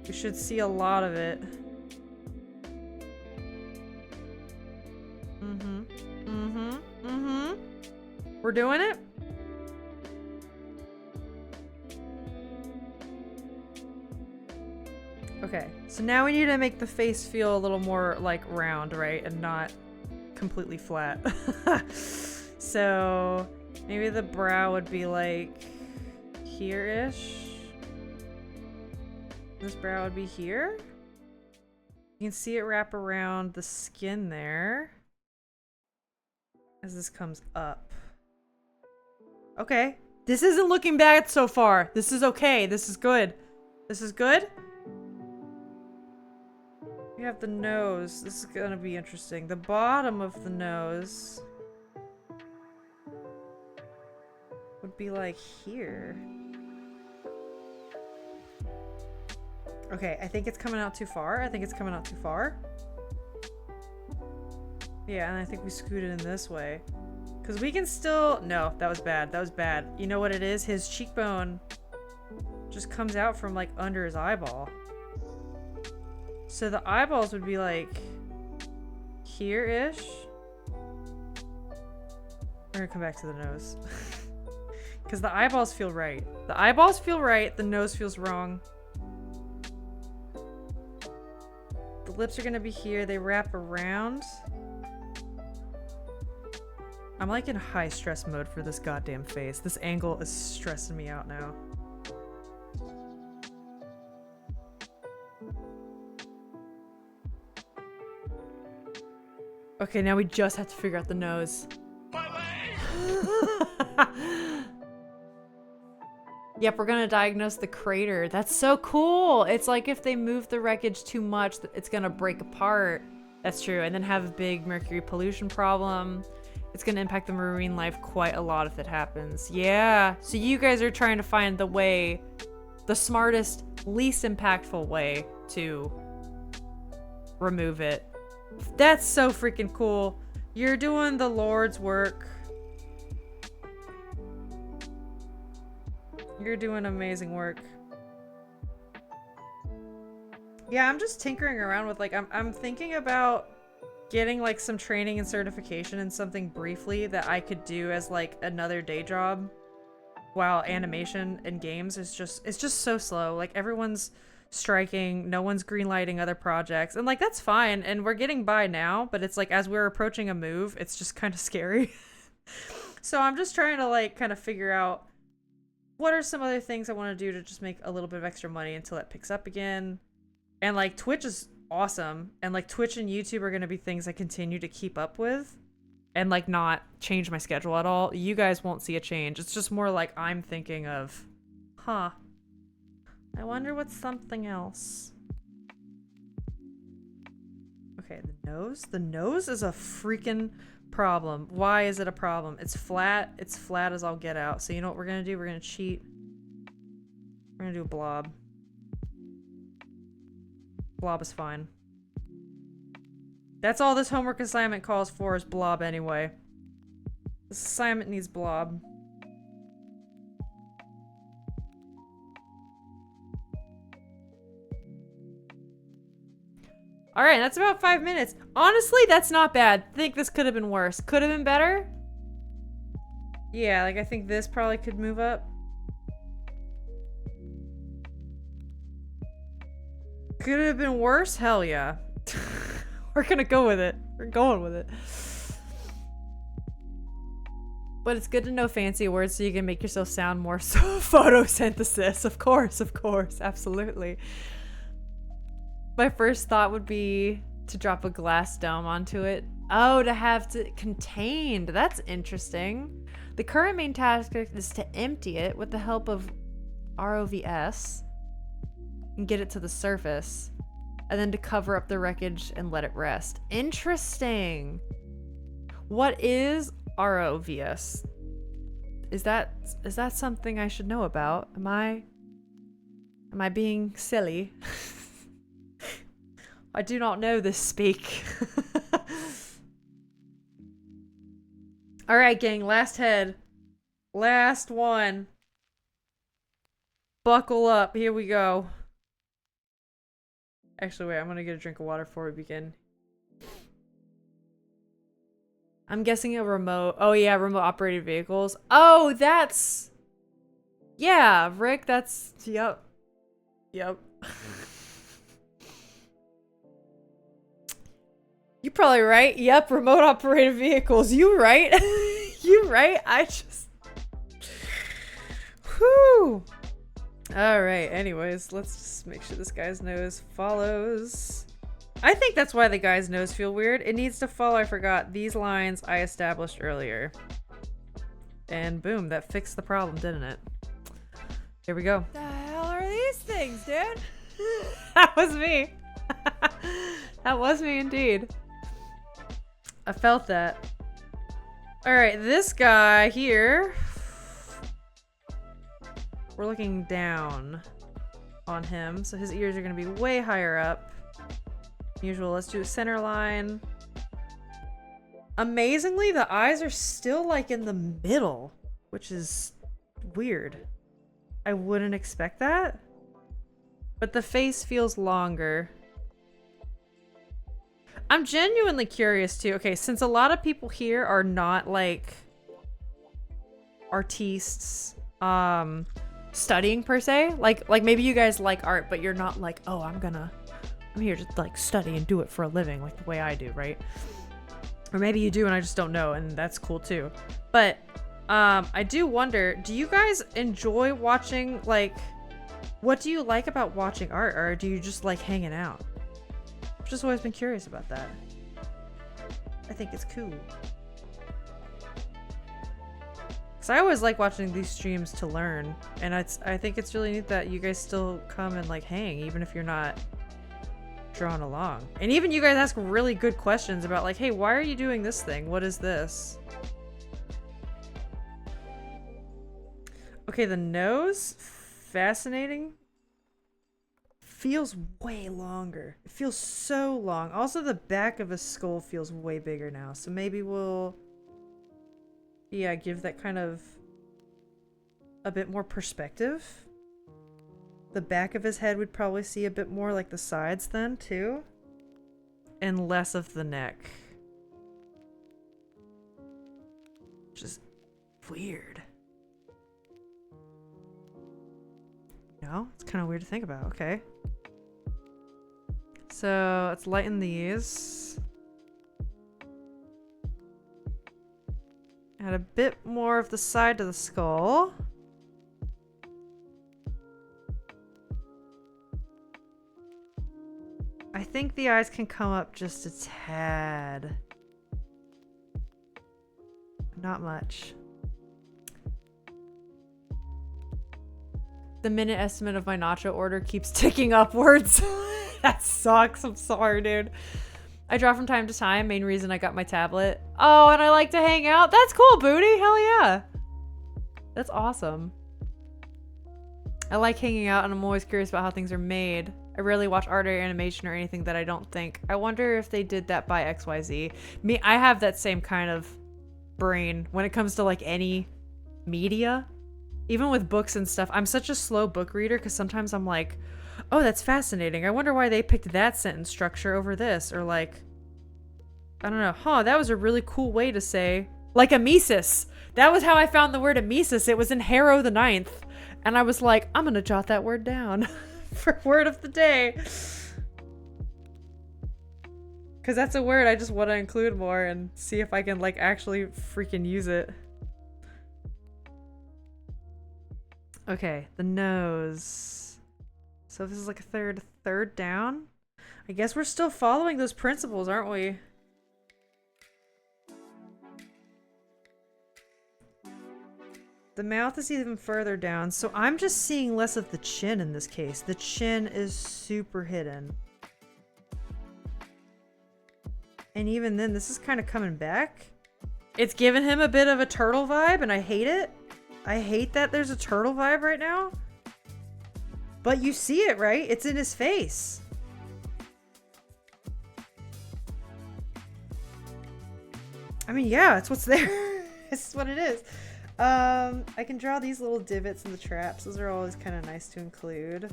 Speaker 1: We should see a lot of it. We're doing it? Okay, so now we need to make the face feel a little more like round, right? And not completely flat. So maybe the brow would be like here-ish. This brow would be here. You can see it wrap around the skin there as this comes up. Okay. This isn't looking bad so far. This is okay. This is good. This is good. We have the nose. This is gonna be interesting. The bottom of the nose would be like here. Okay, I think it's coming out too far. I think it's coming out too far. Yeah, and I think we scoot it in this way. Because we can still... No, that was bad. That was bad. You know what it is? His cheekbone just comes out from, like, under his eyeball. So the eyeballs would be, like, here-ish. We're gonna come back to the nose. Because the eyeballs feel right. The eyeballs feel right. The nose feels wrong. The lips are gonna be here. They wrap around. I'm like in high stress mode for this goddamn face. This angle is stressing me out now. Okay, now we just have to figure out the nose. Yep, we're gonna diagnose the crater. That's so cool. It's like if they move the wreckage too much, it's gonna break apart. That's true. And then have a big mercury pollution problem. It's gonna impact the marine life quite a lot if it happens. Yeah. So you guys are trying to find the way, the smartest, least impactful way to remove it. That's so freaking cool. You're doing the Lord's work. You're doing amazing work. Yeah, I'm just tinkering around with like, I'm thinking about getting like some training and certification in something briefly that I could do as like another day job while animation and games is just, it's just so slow. Like everyone's striking, no one's greenlighting other projects, and like that's fine, and we're getting by now, but it's like as we're approaching a move, it's just kind of scary. So I'm just trying to like kind of figure out what are some other things I want to do to just make a little bit of extra money until it picks up again. And like Twitch is awesome, and like Twitch and YouTube are going to be things I continue to keep up with and like not change my schedule at all. You guys won't see a change. It's just more like I'm thinking of, huh, I wonder what's something else. Okay, the nose. The nose is a freaking problem. Why is it a problem? It's flat. It's flat as I'll get out. So you know what we're gonna do? We're gonna cheat. We're gonna do a blob. Blob is fine. That's all this homework assignment calls for is blob anyway. This assignment needs blob. All right, that's about 5 minutes. Honestly, that's not bad. I think this could have been worse. Could have been better. Yeah, like I think this probably could move up. Could it have been worse? Hell yeah. We're gonna go with it. We're going with it. But it's good to know fancy words so you can make yourself sound more so photosynthesis. Of course, absolutely. My first thought would be to drop a glass dome onto it. Oh, to have it contained. That's interesting. The current main task is to empty it with the help of ROVS and get it to the surface, and then to cover up the wreckage and let it rest. Interesting. What is ROVS? Is that something I should know about? Am I being silly? I do not know this speak. All right, gang, last head. Last one. Buckle up. Here we go. Actually, wait, I'm gonna get a drink of water before we begin. I'm guessing a remote. Oh yeah, remote operated vehicles. Oh, that's... Yeah, Rick, that's... Yep. You probably right. Yep, remote operated vehicles. You right. You right. I just... Whew. Alright, anyways, let's just make sure this guy's nose follows. I think that's why the guy's nose feel weird. It needs to follow, I forgot, these lines I established earlier. And boom, that fixed the problem, didn't it? Here we go.
Speaker 2: The hell are these things, dude?
Speaker 1: That was me. That was me indeed. I felt that. Alright, this guy here. We're looking down on him, so his ears are going to be way higher up. Usual, let's do a center line. Amazingly, the eyes are still like in the middle, which is weird. I wouldn't expect that. But the face feels longer. I'm genuinely curious too. Okay, since a lot of people here are not like artistes, studying per se, like maybe you guys like art, but you're not like, oh, I'm here to like study and do it for a living like the way I do, right? Or maybe you do and I just don't know, and that's cool too. But I do wonder, do you guys enjoy watching, like, what do you like about watching art, or do you just like hanging out? I've just always been curious about that. I think it's cool. Because I always like watching these streams to learn, and I think it's really neat that you guys still come and like hang, even if you're not drawn along. And even you guys ask really good questions about like, hey, why are you doing this thing? What is this? Okay, the nose, fascinating. Feels way longer. It feels so long. Also, the back of his skull feels way bigger now, so maybe we'll... yeah, give that kind of a bit more perspective. The back of his head would probably see a bit more like the sides then, too. And less of the neck. Just weird. No? It's kind of weird to think about. Okay. So, let's lighten these. Add a bit more of the side to the skull. I think the eyes can come up just a tad. Not much. The minute estimate of my nacho order keeps ticking upwards. That sucks. I'm sorry, dude. I draw from time to time. Main reason I got my tablet. Oh, and I like to hang out. That's cool, Booty. Hell yeah. That's awesome. I like hanging out, and I'm always curious about how things are made. I rarely watch art or animation or anything that I don't think. I wonder if they did that by XYZ. Me, I have that same kind of brain when it comes to like any media. Even with books and stuff. I'm such a slow book reader because sometimes I'm like, oh, that's fascinating. I wonder why they picked that sentence structure over this. Or like, I don't know. Huh, that was a really cool way to say, like emesis. That was how I found the word emesis. It was in Harrow the Ninth. And I was like, I'm going to jot that word down for word of the day. Because that's a word I just want to include more and see if I can like actually freaking use it. Okay, the nose. So this is like a third down. I guess we're still following those principles, aren't we? The mouth is even further down, so I'm just seeing less of the chin in this case. The chin is super hidden. And even then, this is kind of coming back. It's giving him a bit of a turtle vibe, and I hate it. I hate that there's a turtle vibe right now. But you see it, right? It's in his face. I mean, yeah, it's what's there. It's what it is. I can draw these little divots in the traps. Those are always kind of nice to include.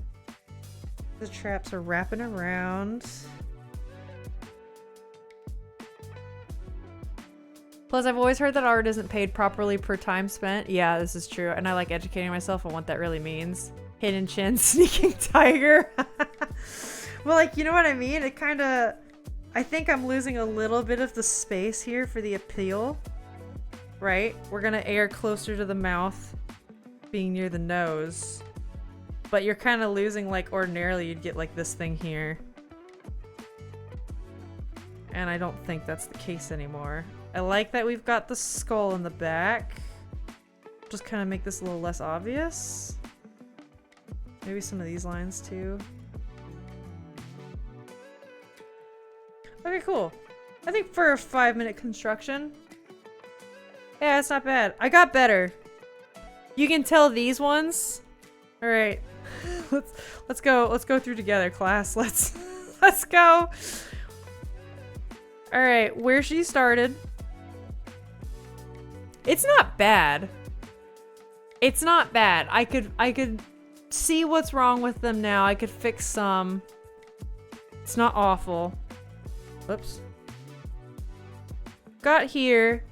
Speaker 1: The traps are wrapping around. Plus, I've always heard that art isn't paid properly per time spent. Yeah, this is true. And I like educating myself on what that really means. Hidden chin, sneaking tiger. Well, like, you know what I mean? It kind of... I think I'm losing a little bit of the space here for the appeal. Right? We're gonna air closer to the mouth, being near the nose. But you're kind of losing, like, ordinarily you'd get like this thing here. And I don't think that's the case anymore. I like that we've got the skull in the back. Just kind of make this a little less obvious. Maybe some of these lines too. Okay, cool. I think for a 5-minute construction, yeah, it's not bad. I got better. You can tell these ones. All right, let's go. Let's go through together, class. Let's go. All right, where she started. It's not bad. It's not bad. I could see what's wrong with them now. I could fix some. It's not awful. Whoops. Got here.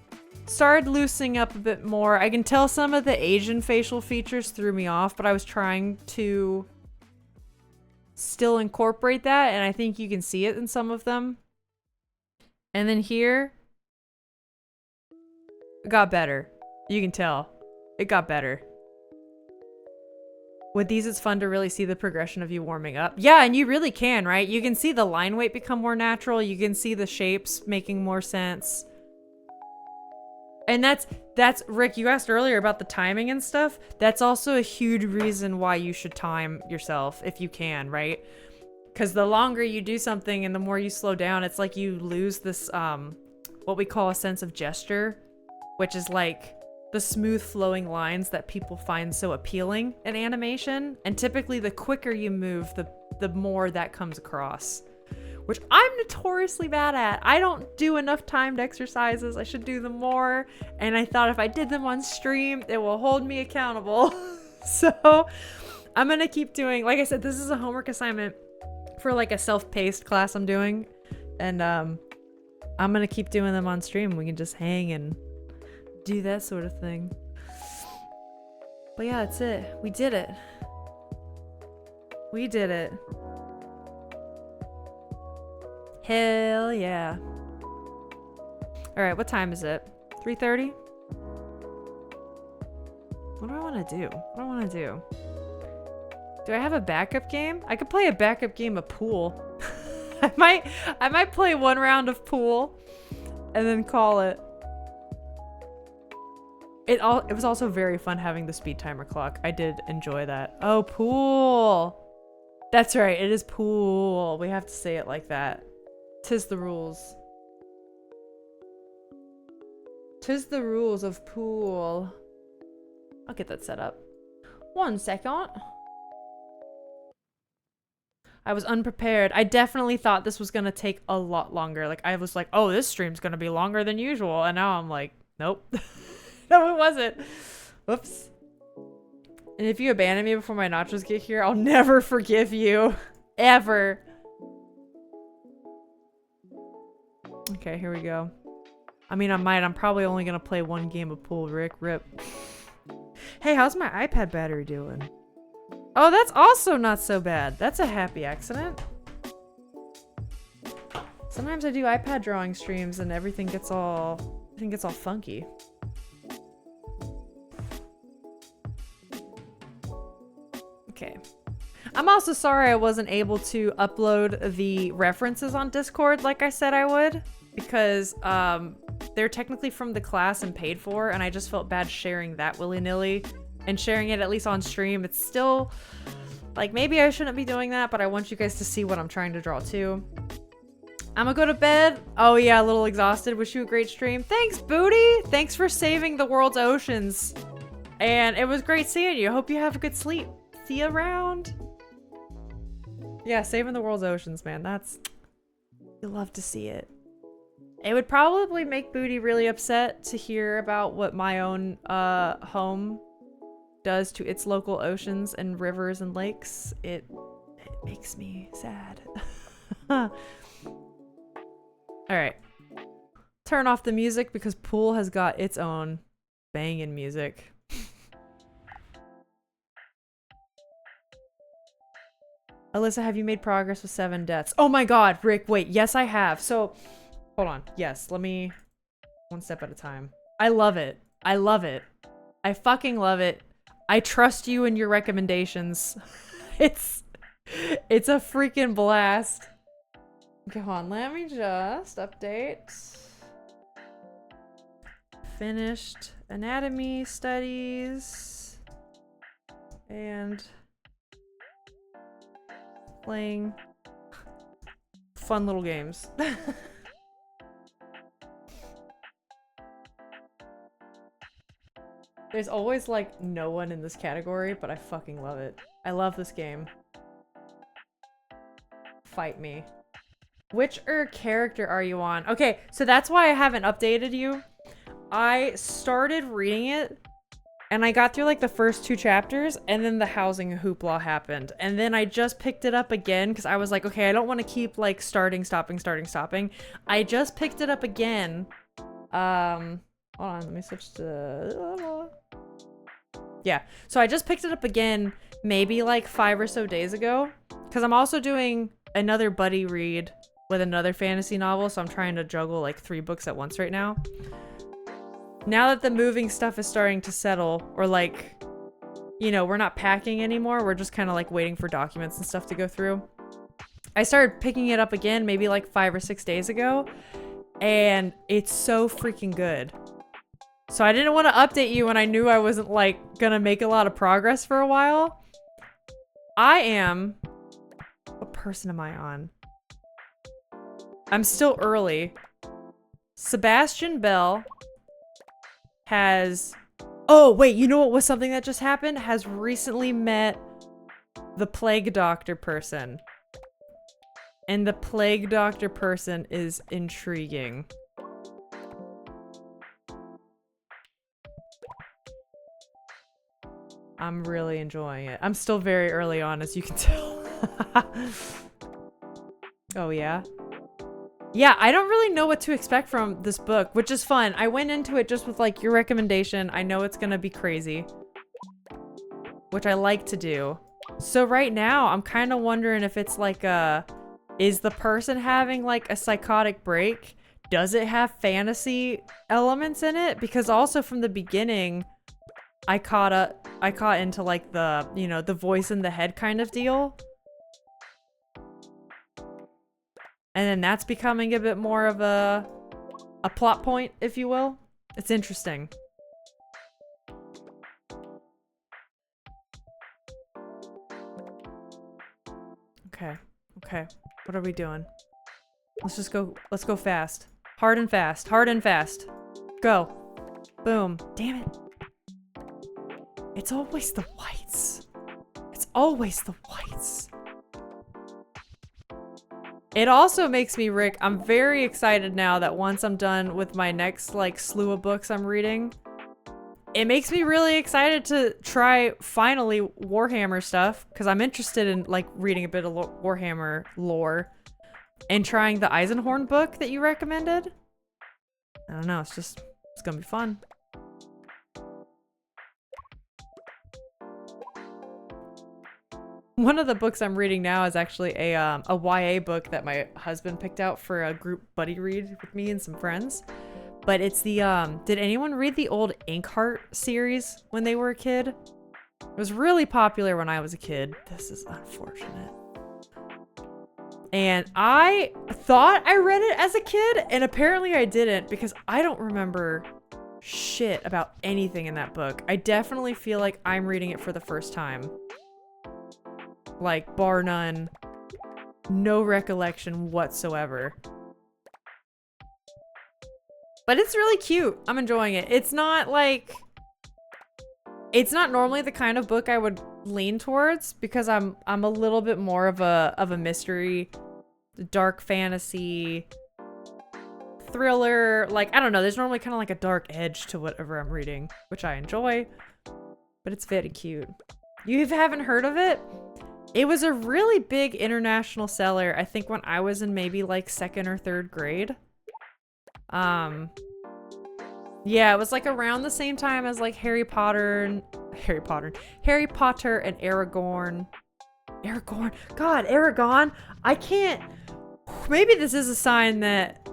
Speaker 1: Started loosening up a bit more. I can tell some of the Asian facial features threw me off, but I was trying to still incorporate that, and I think you can see it in some of them. And then here, it got better. You can tell. It got better. With these, it's fun to really see the progression of you warming up. Yeah, and you really can, right? You can see the line weight become more natural. You can see the shapes making more sense. And that's Rick, you asked earlier about the timing and stuff. That's also a huge reason why you should time yourself if you can, right? Because the longer you do something and the more you slow down, it's like you lose this, what we call a sense of gesture, which is like the smooth flowing lines that people find so appealing in animation. And typically the quicker you move, the more that comes across, which I'm notoriously bad at. I don't do enough timed exercises. I should do them more. And I thought if I did them on stream, it will hold me accountable. So I'm gonna keep doing, like I said, this is a homework assignment for like a self-paced class I'm doing. And I'm gonna keep doing them on stream. We can just hang and do that sort of thing. But yeah, that's it. We did it. We did it. Hell yeah. Alright, what time is it? 3:30? What do I want to do? What do I want to do? Do I have a backup game? I could play a backup game of pool. I might play one round of pool and then call it. It was also very fun having the speed timer clock. I did enjoy that. Oh, pool. That's right. It is pool. We have to say it like that. 'Tis the rules. 'Tis the rules of pool. I'll get that set up. 1 second. I was unprepared. I definitely thought this was gonna take a lot longer. Like, I was like, oh, this stream's gonna be longer than usual. And now I'm like, nope. No, it wasn't. Whoops. And if you abandon me before my nachos get here, I'll never forgive you. Ever. Okay, here we go. I mean, I'm probably only gonna play one game of pool, Rick. Rip. Hey, how's my iPad battery doing? Oh, that's also not so bad. That's a happy accident. Sometimes I do iPad drawing streams and everything gets all funky. Okay. I'm also sorry I wasn't able to upload the references on Discord like I said I would, because they're technically from the class and paid for, and I just felt bad sharing that willy-nilly. And sharing it at least on stream, it's still like, maybe I shouldn't be doing that, but I want you guys to see what I'm trying to draw too. I'm gonna go to bed. Oh yeah, a little exhausted. Wish you a great stream. Thanks, Booty. Thanks for saving the world's oceans. And it was great seeing you. Hope you have a good sleep. See you around. Yeah, saving the world's oceans, man. You love to see it. It would probably make Booty really upset to hear about what my own home does to its local oceans and rivers and lakes. It makes me sad. All right. Turn off the music because pool has got its own banging music. Alyssa, have you made progress with 7 deaths? Oh my god, Rick, wait. Yes, I have. So, hold on. Yes, let me... One step at a time. I love it. I love it. I fucking love it. I trust you and your recommendations. It's a freaking blast. Okay, hold on. Let me just update. Finished anatomy studies. And playing fun little games. There's always like no one in this category, but I fucking love it. I love this game. Fight me. Which character are you on? Okay, so that's why I haven't updated you. I started reading it and I got through like the first 2 chapters and then the housing hoopla happened. And then I just picked it up again because I was like, okay, I don't want to keep like starting, stopping. I just picked it up again. Hold on, let me switch to... Yeah, so I just picked it up again maybe like 5 or so days ago because I'm also doing another buddy read with another fantasy novel, so I'm trying to juggle like 3 books at once right now. Now that the moving stuff is starting to settle, or like, you know, we're not packing anymore, we're just kind of like waiting for documents and stuff to go through. I started picking it up again maybe like 5 or 6 days ago, and it's so freaking good. So I didn't want to update you when I knew I wasn't like gonna make a lot of progress for a while. I am... What person am I on? I'm still early. Sebastian Bell has... Oh, wait, you know what was something that just happened? Has recently met the Plague Doctor person. And the Plague Doctor person is intriguing. I'm really enjoying it. I'm still very early on, as you can tell. Oh, yeah? Yeah, I don't really know what to expect from this book, which is fun. I went into it just with, like, your recommendation. I know it's gonna be crazy, which I like to do. So right now, I'm kind of wondering if it's like is the person having, like, a psychotic break? Does it have fantasy elements in it? Because also from the beginning... I caught into like the, you know, the voice in the head kind of deal. And then that's becoming a bit more of a plot point, if you will. It's interesting. Okay. Okay. What are we doing? Let's go fast. Hard and fast. Hard and fast. Go. Boom. Damn it. It's always the whites. It's always the whites. It also makes me, Rick, I'm very excited now that once I'm done with my next, like, slew of books I'm reading, it makes me really excited to try, finally, Warhammer stuff, because I'm interested in, like, reading a bit of Warhammer lore, and trying the Eisenhorn book that you recommended. I don't know, it's gonna be fun. One of the books I'm reading now is actually a YA book that my husband picked out for a group buddy read with me and some friends. But it's the, did anyone read the old Inkheart series when they were a kid? It was really popular when I was a kid. This is unfortunate. And I thought I read it as a kid, and apparently I didn't, because I don't remember shit about anything in that book. I definitely feel like I'm reading it for the first time. Like, bar none, no recollection whatsoever. But it's really cute. I'm enjoying it. It's not like... It's not normally the kind of book I would lean towards, because I'm a little bit more of a mystery, dark fantasy, thriller. Like, I don't know, there's normally kind of like a dark edge to whatever I'm reading, which I enjoy. But it's very cute. You haven't heard of it? It was a really big international seller, I think when I was in maybe like 2nd or 3rd grade. Yeah, it was like around the same time as like Harry Potter and Aragorn. Aragorn. God, Aragon. I can't. Maybe this is a sign that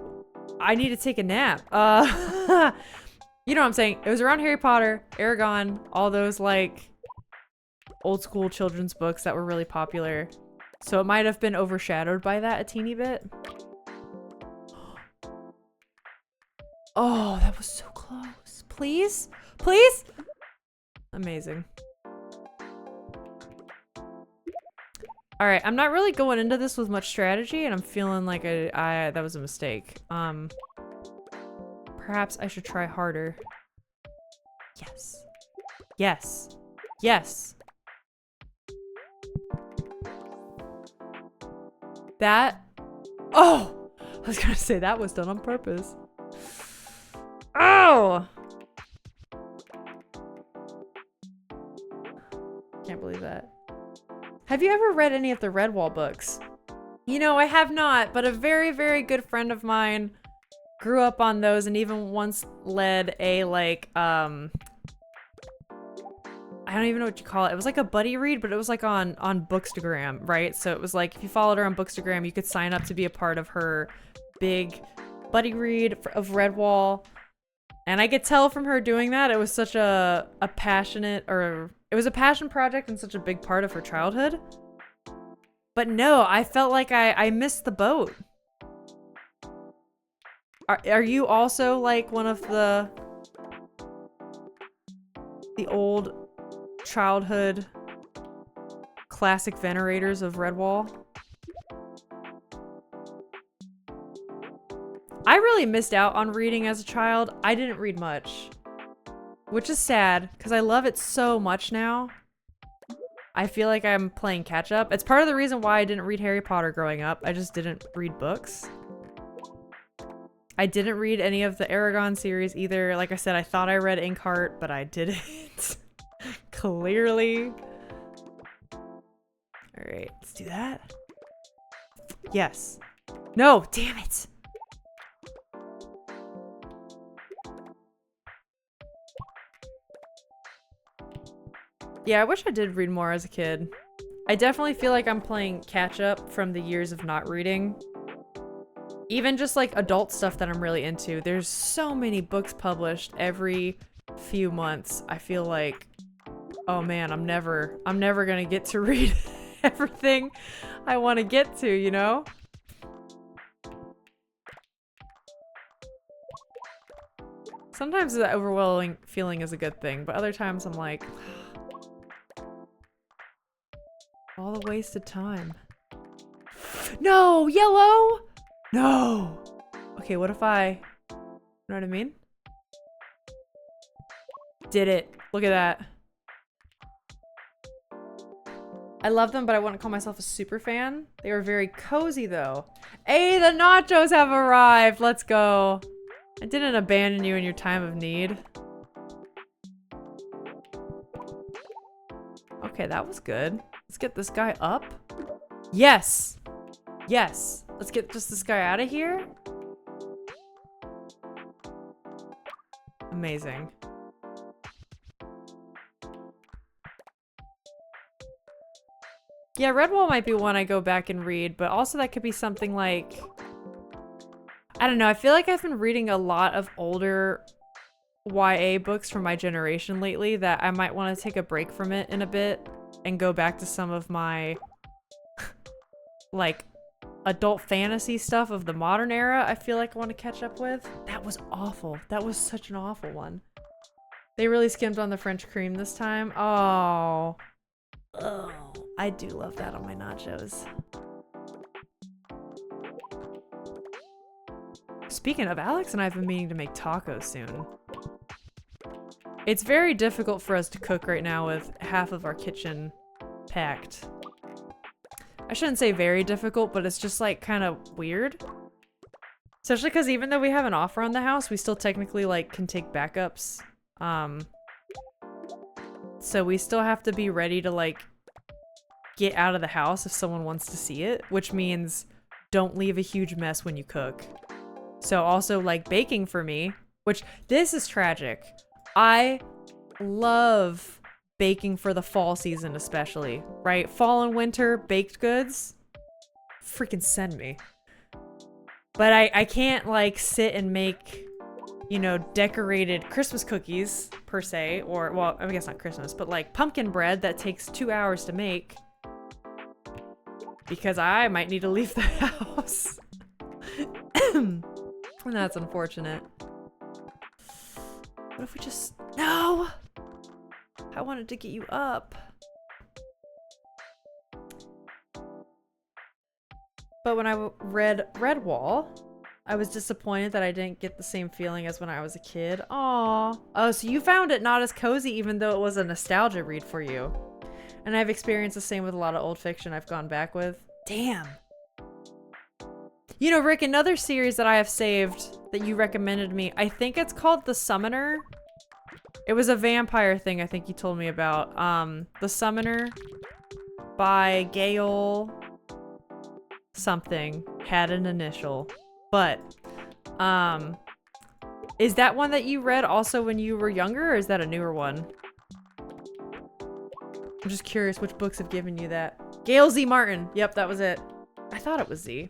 Speaker 1: I need to take a nap. You know what I'm saying? It was around Harry Potter, Aragon, all those like old school children's books that were really popular. So it might have been overshadowed by that a teeny bit. Oh, that was so close. Please? Please? Amazing. All right, I'm not really going into this with much strategy, and I'm feeling like that was a mistake. Perhaps I should try harder. Yes. Yes. Yes. That. Oh! I was gonna say that was done on purpose. Oh! Can't believe that. Have you ever read any of the Redwall books? You know, I have not, but a very, very good friend of mine grew up on those and even once led a, like, I don't even know what you call it. It was like a buddy read, but it was like on Bookstagram, right? So it was like, if you followed her on Bookstagram, you could sign up to be a part of her big buddy read of Redwall. And I could tell from her doing that, it was such a passionate, or it was a passion project and such a big part of her childhood. But no, I felt like I missed the boat. Are you also like one of the old childhood classic venerators of Redwall? I really missed out on reading as a child. I didn't read much, which is sad because I love it so much now. I feel like I'm playing catch up. It's part of the reason why I didn't read Harry Potter growing up. I just didn't read books. I didn't read any of the Aragon series either. Like I said, I thought I read Inkheart, but I didn't. Clearly. All right, let's do that. Yes. No, damn it. Yeah, I wish I did read more as a kid. I definitely feel like I'm playing catch up from the years of not reading. Even just like adult stuff that I'm really into. There's so many books published every few months. I feel like, oh man, I'm never gonna get to read everything I want to get to, you know? Sometimes that overwhelming feeling is a good thing, but other times I'm like, all the wasted time. No, yellow! No! Okay, what if you know what I mean? Did it. Look at that. I love them, but I wouldn't call myself a super fan. They were very cozy though. Hey, the nachos have arrived! Let's go. I didn't abandon you in your time of need. Okay, that was good. Let's get this guy up. Yes! Yes! Let's get just this guy out of here. Amazing. Yeah, Redwall might be one I go back and read, but also that could be something like... I don't know, I feel like I've been reading a lot of older YA books from my generation lately that I might want to take a break from it in a bit and go back to some of my like adult fantasy stuff of the modern era. I feel like I want to catch up with. That was awful. That was such an awful one. They really skimmed on the French cream this time. Oh. Oh, I do love that on my nachos. Speaking of, Alex and I have been meaning to make tacos soon. It's very difficult for us to cook right now with half of our kitchen packed. I shouldn't say very difficult, but it's just like kind of weird. Especially because even though we have an offer on the house, we still technically like can take backups. So we still have to be ready to like get out of the house if someone wants to see it, which means don't leave a huge mess when you cook. So also like baking for me, which this is tragic. I love baking for the fall season especially, right? Fall and winter baked goods, freaking send me. But I can't like sit and make, you know, decorated Christmas cookies per se, or well, I guess not Christmas, but like pumpkin bread that takes 2 hours to make because I might need to leave the house. And that's unfortunate. What if we just... No! I wanted to get you up. But when I read Redwall, I was disappointed that I didn't get the same feeling as when I was a kid. Aww. Oh, so you found it not as cozy even though it was a nostalgia read for you. And I've experienced the same with a lot of old fiction I've gone back with. Damn. You know, Rick, another series that I have saved that you recommended me, I think it's called The Summoner. It was a vampire thing I think you told me about. The Summoner by Gail something. Had an initial. But, is that one that you read also when you were younger, or is that a newer one? I'm just curious which books have given you that. Gail Z. Martin. Yep, that was it. I thought it was Z.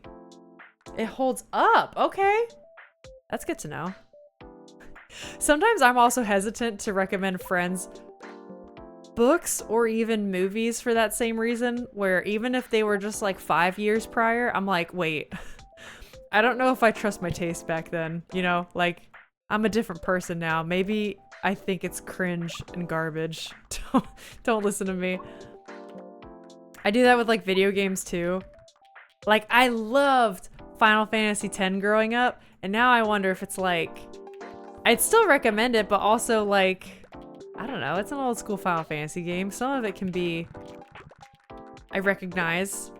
Speaker 1: It holds up. Okay. That's good to know. Sometimes I'm also hesitant to recommend friends books or even movies for that same reason, where even if they were just like 5 years prior, I'm like, wait, I don't know if I trust my taste back then, you know? Like, I'm a different person now. Maybe I think it's cringe and garbage. Don't listen to me. I do that with like video games too. Like, I loved Final Fantasy X growing up, and now I wonder if it's like, I'd still recommend it, but also like, I don't know, it's an old school Final Fantasy game. Some of it can be, I recognize,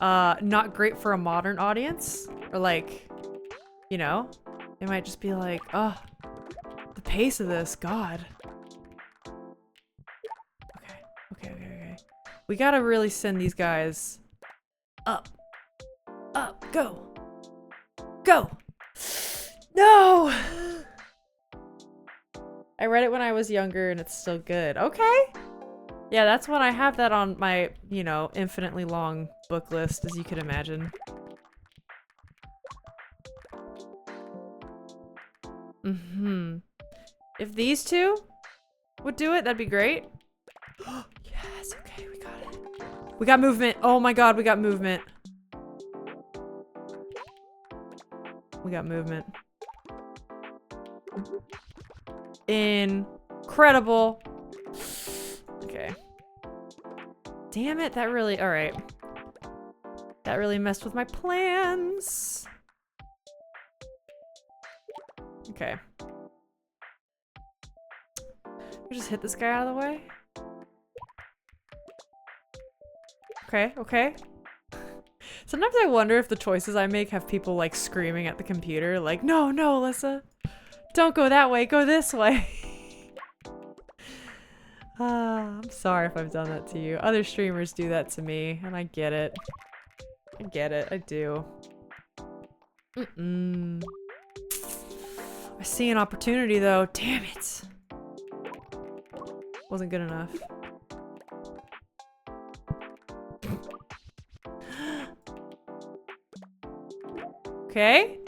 Speaker 1: not great for a modern audience, or like, you know, it might just be like, oh, the pace of this, God. Okay. We gotta really send these guys up. Up, go. Go. No! I read it when I was younger and it's still good. Okay. Yeah, that's when I have that on my, you know, infinitely long book list, as you could imagine. If these two would do it, that'd be great. Yes, okay, we got it. We got movement. Oh my God, we got movement. We got movement. Incredible. Okay. Damn it, that really, all right. That really messed with my plans. Okay. We just hit this guy out of the way. Okay. Sometimes I wonder if the choices I make have people like screaming at the computer, like, no, Alyssa, don't go that way, go this way. I'm sorry if I've done that to you. Other streamers do that to me, and I get it. I do. I see an opportunity though, damn it. Wasn't good enough. Okay.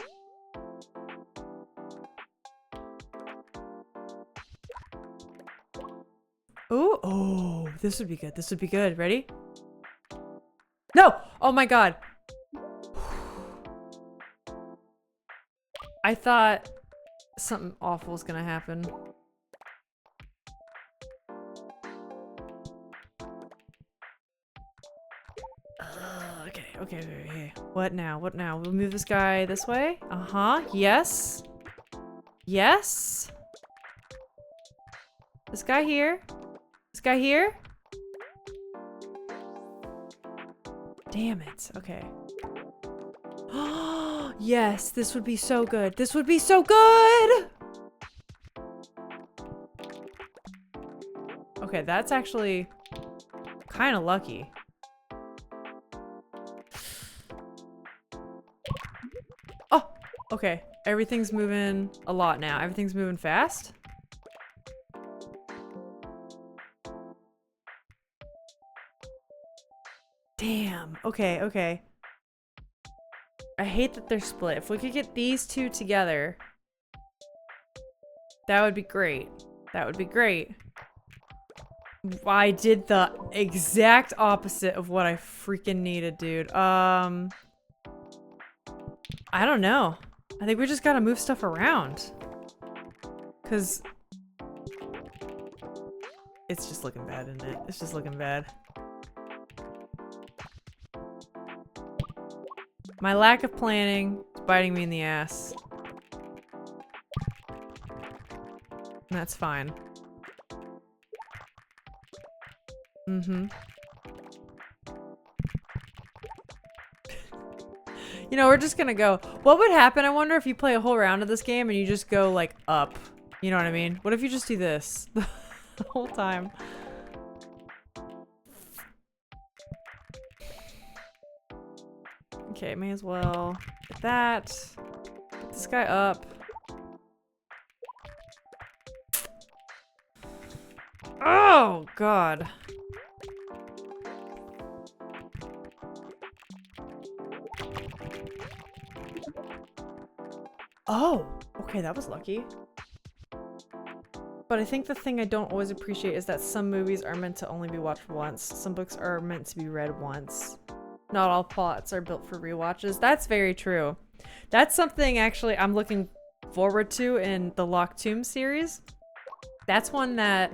Speaker 1: Ooh, oh, this would be good. This would be good. Ready? No! Oh my God. I thought something awful was gonna happen. Okay. What now? We'll move this guy this way. Yes. Yes. This guy here. Damn it. Okay. Yes, this would be so good. This would be so good! Okay, that's actually kind of lucky. Oh, okay. Everything's moving a lot now. Everything's moving fast. Damn. Okay, okay. I hate that they're split. If we could get these two together, that would be great. That would be great. I did the exact opposite of what I freaking needed, dude. I don't know. I think we just gotta move stuff around. Cause it's just looking bad, isn't it? It's just looking bad. My lack of planning is biting me in the ass. And that's fine. Mm-hmm. You know, we're just gonna go. What would happen? I wonder if you play a whole round of this game and you just go like up. You know what I mean? What if you just do this the whole time? Okay, may as well get that. Get this guy up. Oh, God. Oh, okay, that was lucky. But I think the thing I don't always appreciate is that some movies are meant to only be watched once. Some books are meant to be read once. Not all plots are built for rewatches. That's very true. That's something actually I'm looking forward to in the Locked Tomb series. That's one that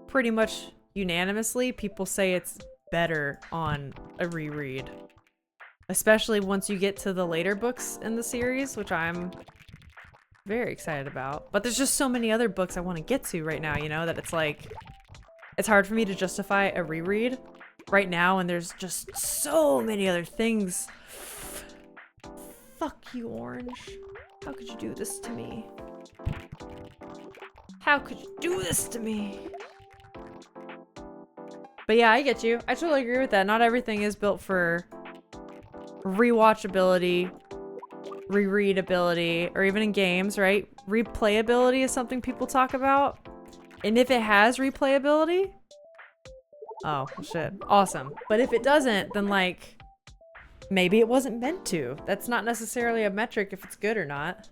Speaker 1: pretty much unanimously people say it's better on a reread. Especially once you get to the later books in the series, which I'm very excited about. But there's just so many other books I want to get to right now, you know, that it's like, it's hard for me to justify a reread right now, and there's just so many other things. Fuck you, Orange. How could you do this to me? How could you do this to me? But yeah, I get you. I totally agree with that. Not everything is built for rewatchability, rereadability, or even in games, right? Replayability is something people talk about. And if it has replayability, oh, well, shit. Awesome. But if it doesn't, then like, maybe it wasn't meant to. That's not necessarily a metric if it's good or not.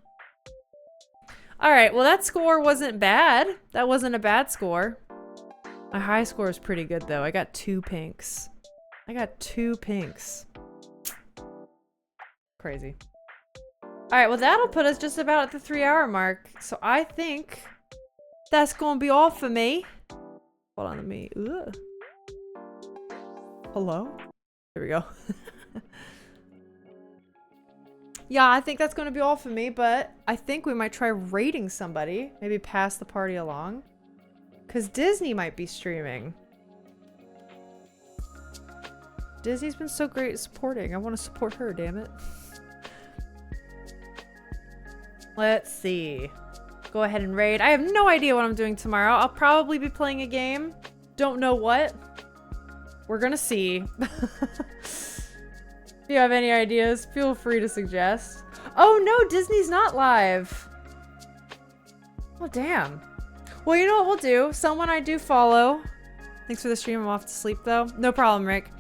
Speaker 1: All right, well, that score wasn't bad. That wasn't a bad score. My high score is pretty good, though. I got 2 pinks. I got 2 pinks. Crazy. All right, well, that'll put us just about at the 3-hour mark. So I think that's gonna be all for me. Hold on, let me... Ugh. Hello? Here we go. Yeah, I think that's gonna be all for me, but I think we might try raiding somebody. Maybe pass the party along. Because Disney might be streaming. Disney's been so great at supporting. I want to support her, damn it. Let's see. Go ahead and raid. I have no idea what I'm doing tomorrow. I'll probably be playing a game. Don't know what. We're gonna see. If you have any ideas, feel free to suggest. Oh no, Disney's not live. Oh damn. Well, you know what we'll do? Someone I do follow. Thanks for the stream. I'm off to sleep though. No problem, Rick.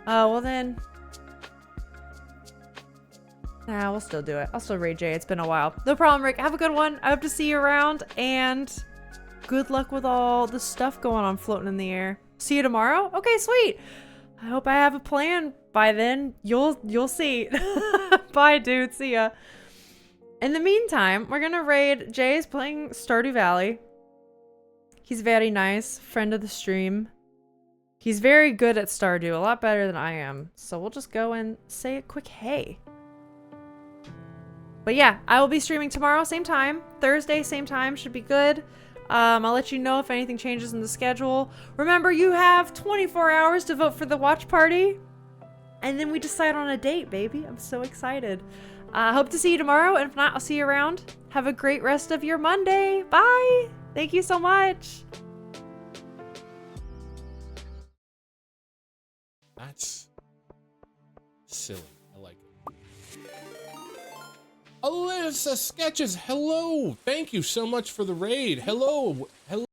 Speaker 1: Well then. Nah, we'll still do it. I'll still raid Jay. It's been a while. No problem, Rick. Have a good one. I hope to see you around, and good luck with all the stuff going on floating in the air. See you tomorrow? Okay, sweet. I hope I have a plan by then. You'll see. Bye, dude. See ya. In the meantime, we're gonna raid. Jay is playing Stardew Valley. He's very nice. Friend of the stream. He's very good at Stardew. A lot better than I am. So we'll just go and say a quick hey. But yeah, I will be streaming tomorrow, same time. Thursday, same time, should be good. I'll let you know if anything changes in the schedule. Remember, you have 24 hours to vote for the watch party. And then we decide on a date, baby. I'm so excited. Hope to see you tomorrow. And if not, I'll see you around. Have a great rest of your Monday. Bye. Thank you so much.
Speaker 3: That's silly. I like it. Alyssa Sketches, hello. Thank you so much for the raid. Hello. Hello.